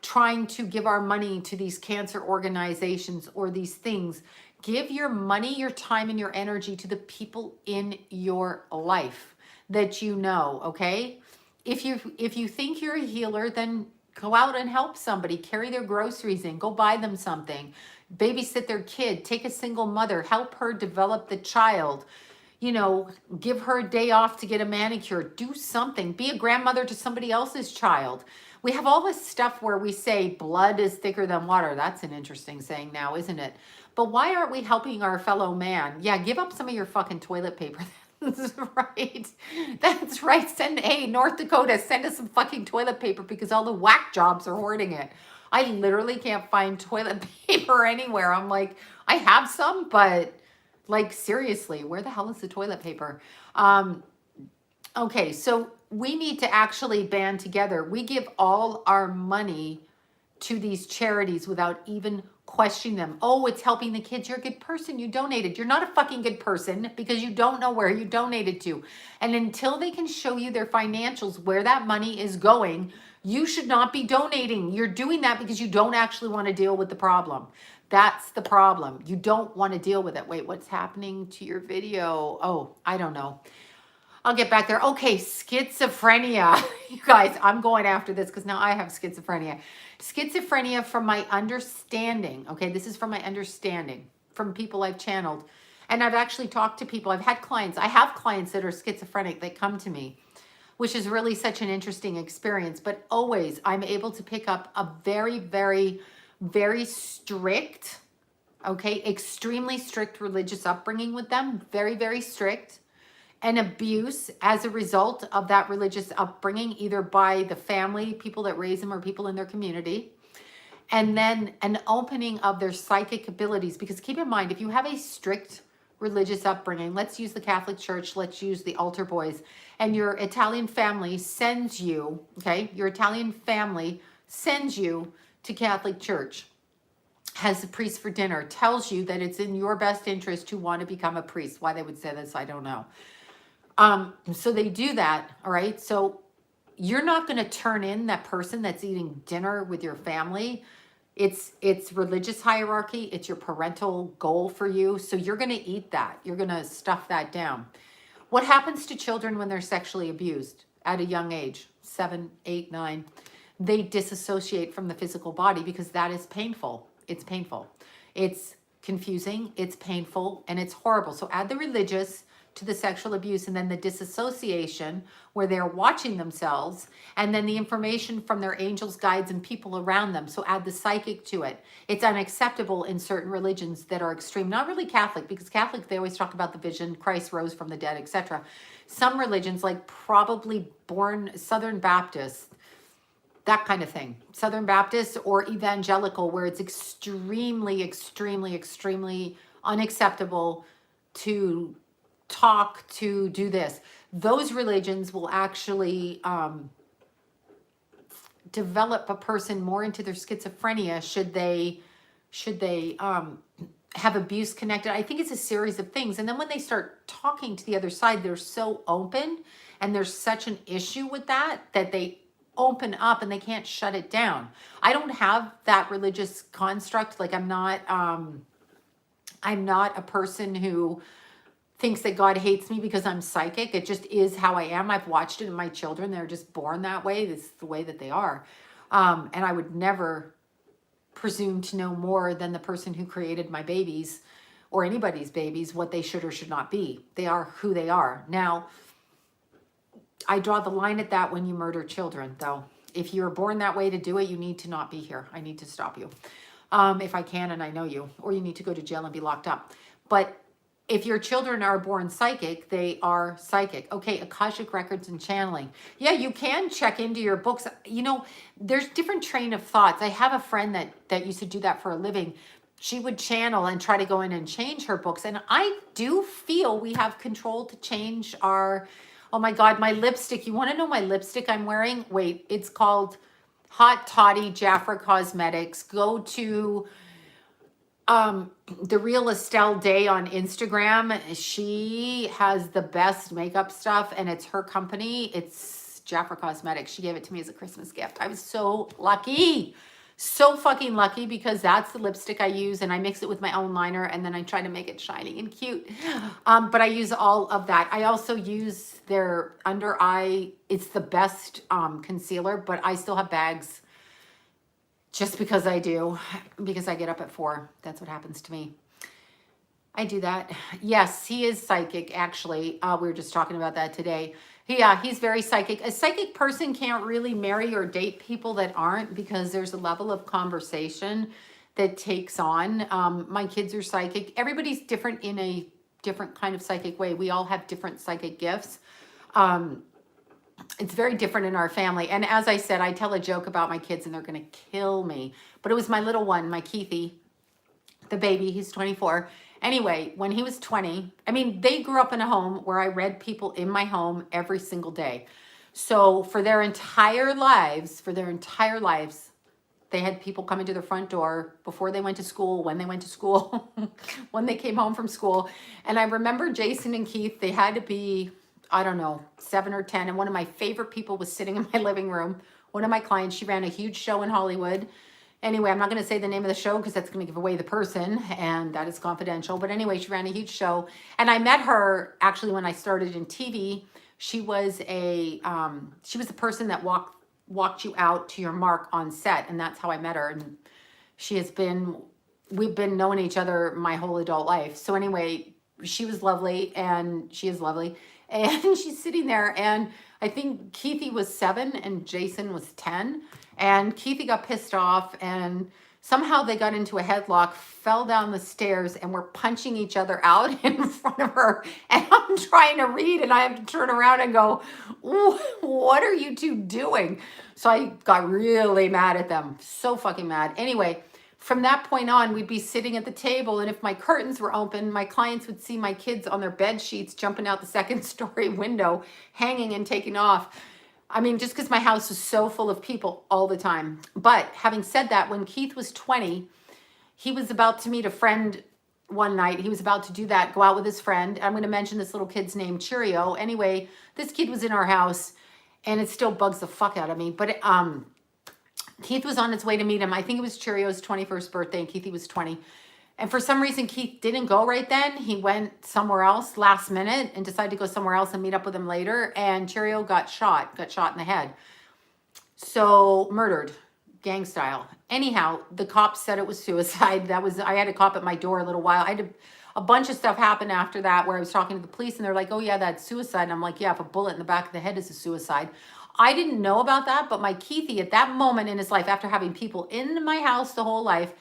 trying to give our money to these cancer organizations or these things. Give your money, your time, and your energy to the people in your life that you know, okay? If you think you're a healer, then go out and help somebody, carry their groceries in, go buy them something, babysit their kid, take a single mother, help her develop the child, you know, give her a day off to get a manicure, do something, be a grandmother to somebody else's child. We have all this stuff where we say blood is thicker than water. That's an interesting saying now, isn't it? But why aren't we helping our fellow man? Yeah, give up some of your fucking toilet paper. That's right. That's right. Hey, North Dakota, send us some fucking toilet paper because all the whack jobs are hoarding it. I literally can't find toilet paper anywhere. I'm like, I have some, but like seriously, where the hell is the toilet paper? Okay, so we need to actually band together. We give all our money to these charities without even questioning them. Oh, it's helping the kids. You're a good person. You donated. You're not a fucking good person because you don't know where you donated to. And until they can show you their financials, where that money is going, you should not be donating. You're doing that because you don't actually want to deal with the problem. That's the problem. You don't want to deal with it. Wait, what's happening to your video? Oh, I don't know. I'll get back there. Okay, schizophrenia. You guys, I'm going after this because now I have schizophrenia. Schizophrenia, from my understanding, okay, this is from my understanding, from people I've channeled. And I've actually talked to people. I've had clients. I have clients that are schizophrenic that come to me, which is really such an interesting experience. But always I'm able to pick up a very, very, very strict, okay, extremely strict religious upbringing with them. Very, very strict. And abuse as a result of that religious upbringing, either by the family, people that raise them, or people in their community. And then an opening of their psychic abilities. Because keep in mind, if you have a strict religious upbringing, let's use the Catholic Church, let's use the altar boys, and your Italian family sends you, okay, your Italian family sends you to Catholic Church, has a priest for dinner, tells you that it's in your best interest to want to become a priest. Why they would say this, I don't know. So they do that, all right? So you're not going to turn in that person that's eating dinner with your family. It's religious hierarchy. It's your parental goal for you. So you're going to eat that. You're going to stuff that down. What happens to children when they're sexually abused at a young age, 7, 8, 9? They disassociate from the physical body because that is painful. It's painful. It's confusing. It's painful. And it's horrible. So add the religious to the sexual abuse, and then the disassociation where they're watching themselves, and then the information from their angels, guides, and people around them. So add the psychic to it. It's unacceptable in certain religions that are extreme. Not really Catholic, because Catholic, they always talk about the vision, Christ rose from the dead, etc. Some religions, like probably Southern Baptist, that kind of thing. Southern Baptist or evangelical, where it's extremely, extremely, extremely unacceptable to talk, to do this. Those religions will actually develop a person more into their schizophrenia should they have abuse connected. I think it's a series of things. And then when they start talking to the other side, they're so open, and there's such an issue with that they open up and they can't shut it down. I don't have that religious construct. Like I'm not a person who thinks that God hates me because I'm psychic. It just is how I am. I've watched it in my children. They're just born that way. This is the way that they are. And I would never presume to know more than the person who created my babies or anybody's babies, what they should or should not be. They are who they are. Now, I draw the line at that when you murder children, though. If you're born that way to do it, you need to not be here. I need to stop you. If I can and I know you. Or you need to go to jail and be locked up. But if your children are born psychic, they are psychic. Okay, Akashic records and channeling. Yeah, you can check into your books. You know, there's different train of thoughts. I have a friend that used to do that for a living. She would channel and try to go in and change her books. And I do feel we have control to change our... Oh my God, my lipstick. You want to know my lipstick I'm wearing? Wait, it's called Hot Toddy Jafra Cosmetics. Go to... the real Estelle Day on Instagram. She has the best makeup stuff, and it's her company. It's Jafra Cosmetics. She gave it to me as a Christmas gift. I was so lucky. So fucking lucky, because that's the lipstick I use, and I mix it with my own liner, and then I try to make it shiny and cute. But I use all of that. I also use their under eye. It's the best concealer, but I still have bags. Just because I do, because I get up at 4. That's what happens to me. I do that. Yes, he is psychic, actually. We were just talking about that today. Yeah, he's very psychic. A psychic person can't really marry or date people that aren't, because there's a level of conversation that takes on. My kids are psychic. Everybody's different in a different kind of psychic way. We all have different psychic gifts. It's very different in our family. And as I said, I tell a joke about my kids and they're going to kill me. But it was my little one, my Keithy, the baby. He's 24. Anyway, when he was 20, I mean, they grew up in a home where I read people in my home every single day. So for their entire lives, they had people coming to their front door before they went to school, when they went to school, when they came home from school. And I remember Jason and Keith, they had to be, I don't know, 7 or 10. And one of my favorite people was sitting in my living room. One of my clients, she ran a huge show in Hollywood. Anyway, I'm not going to say the name of the show because that's going to give away the person, and that is confidential. But anyway, she ran a huge show. And I met her actually when I started in TV. She was the person that walked you out to your mark on set, and that's how I met her. And we've been knowing each other my whole adult life. So anyway, she was lovely, and she is lovely, and she's sitting there, and I think Keithy was 7 and Jason was 10, and Keithy got pissed off, and somehow they got into a headlock, fell down the stairs, and were punching each other out in front of her. And I'm trying to read, and I have to turn around and go, what are you two doing? So I got really mad at them. So fucking mad. Anyway, from that point on, we'd be sitting at the table, and if my curtains were open, my clients would see my kids on their bed sheets jumping out the second story window, hanging and taking off. I mean, just because my house was so full of people all the time. But having said that, when Keith was 20, he was about to meet a friend one night. He was about to do that, go out with his friend. I'm going to mention this little kid's name, Cheerio. Anyway, this kid was in our house, and it still bugs the fuck out of me. But Keith was on his way to meet him. I think it was Cheerio's 21st birthday, and Keithy was 20. And for some reason, Keith didn't go right then. He went somewhere else last minute and decided to go somewhere else and meet up with him later. And Cheerio got shot in the head. So murdered, gang style. Anyhow, the cops said it was suicide. I had a cop at my door a little while. A bunch of stuff happened after that where I was talking to the police, and they're like, oh yeah, that's suicide. And I'm like, yeah, if a bullet in the back of the head is a suicide. I didn't know about that, but my Keithy at that moment in his life, after having people in my house the whole life,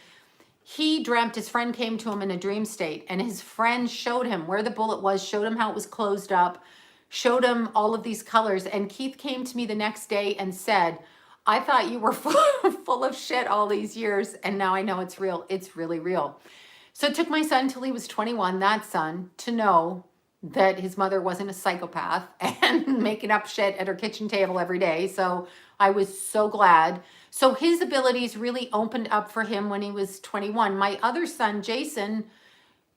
he dreamt his friend came to him in a dream state, and his friend showed him where the bullet was, showed him how it was closed up, showed him all of these colors. And Keith came to me the next day and said, I thought you were full of shit all these years, and now I know it's real. It's really real. So it took my son till he was 21, that son, to know that his mother wasn't a psychopath and making up shit at her kitchen table every day. So I was so glad. So his abilities really opened up for him when he was 21. My other son, Jason,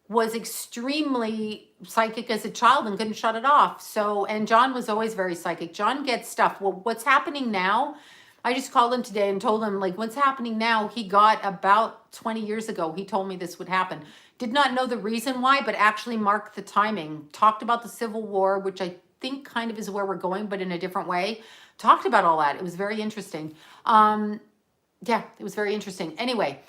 was extremely psychic as a child and couldn't shut it off. So, and John was always very psychic. John gets stuff. Well, what's happening now? I just called him today and told him, like, what's happening now? He got about 20 years ago. He told me this would happen. Did not know the reason why, but actually marked the timing. Talked about the Civil War, which I think kind of is where we're going, but in a different way. Talked about all that. It was very interesting. Yeah, it was very interesting. Anyway,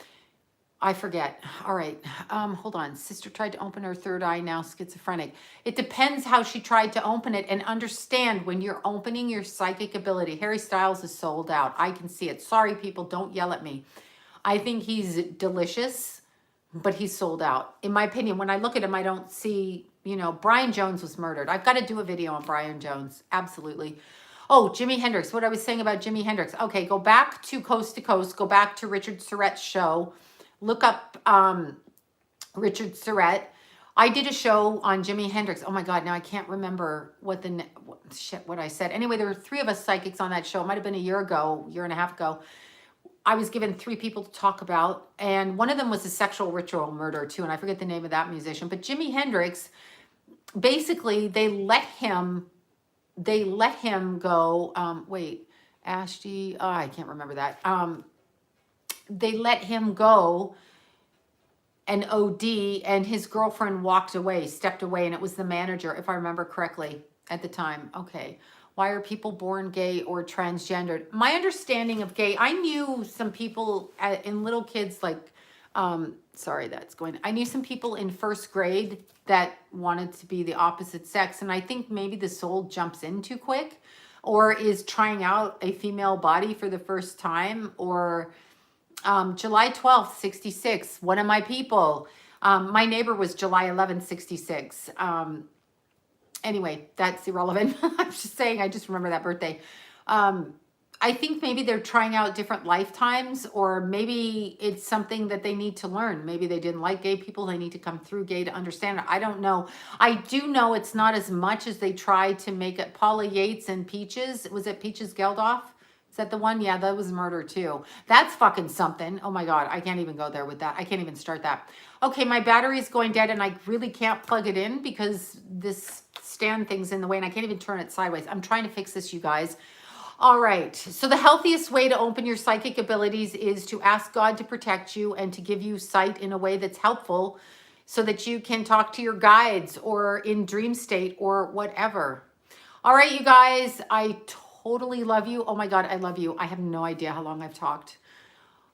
I forget. All right. Hold on. Sister tried to open her third eye, now schizophrenic. It depends how she tried to open it, and understand when you're opening your psychic ability. Harry Styles is sold out. I can see it. Sorry, people. Don't yell at me. I think he's delicious, but he's sold out. In my opinion, when I look at him, I don't see, Brian Jones was murdered. I've got to do a video on Brian Jones. Absolutely. Oh, Jimi Hendrix. What I was saying about Jimi Hendrix. Okay, go back to Coast to Coast. Go back to Richard Surrett's show. Look up Richard Surrett. I did a show on Jimi Hendrix. Oh my God, now I can't remember what I said. Anyway, there were 3 of us psychics on that show. It might have been a year and a half ago. I was given 3 people to talk about, and one of them was a sexual ritual murder too, and I forget the name of that musician. But Jimi Hendrix, basically, they let him go. Wait, Ashty. Oh, I can't remember that. They let him go and OD, and his girlfriend stepped away, and it was the manager, if I remember correctly, at the time. Okay. Why are people born gay or transgendered? My understanding of gay, I knew some people in little kids, like, I knew some people in first grade that wanted to be the opposite sex. And I think maybe the soul jumps in too quick, or is trying out a female body for the first time, or July 12th, 66, one of my people. My neighbor was July 11th, 66. Anyway, that's irrelevant. I'm just saying, I just remember that birthday. I I think maybe they're trying out different lifetimes, or maybe it's something that they need to learn. Maybe they didn't like gay people. They need to come through gay to understand it. I don't know. I do know it's not as much as they tried to make it. Paula Yates and Peaches. Was it Peaches Geldof? Is that the one? Yeah, that was murder too. That's fucking something. Oh my God. I can't even go there with that. I can't even start that. Okay, my battery is going dead and I really can't plug it in because this stand thing's in the way and I can't even turn it sideways. I'm trying to fix this, you guys. All right. So the healthiest way to open your psychic abilities is to ask God to protect you and to give you sight in a way that's helpful so that you can talk to your guides or in dream state or whatever. All right, you guys, I totally love you. Oh my God, I love you. I have no idea how long I've talked.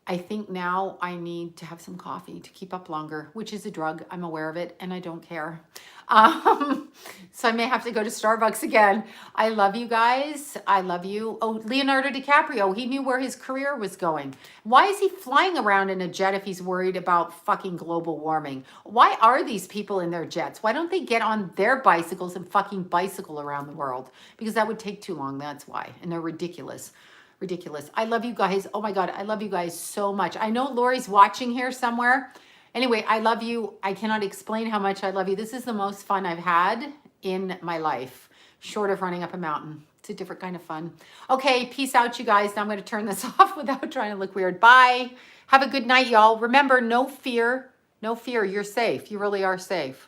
I think now I need to have some coffee to keep up longer, which is a drug. I'm aware of it and I don't care. So I may have to go to Starbucks again. I love you guys. I love you. Oh, Leonardo DiCaprio, he knew where his career was going. Why is he flying around in a jet if he's worried about fucking global warming? Why are these people in their jets? Why don't they get on their bicycles and fucking bicycle around the world? Because that would take too long. That's why. And they're ridiculous. Ridiculous. I love you guys. Oh my God. I love you guys so much. I know Lori's watching here somewhere. Anyway, I love you. I cannot explain how much I love you. This is the most fun I've had in my life, short of running up a mountain. It's a different kind of fun. Okay, peace out, you guys. Now I'm going to turn this off without trying to look weird. Bye. Have a good night, y'all. Remember, no fear. No fear. You're safe. You really are safe.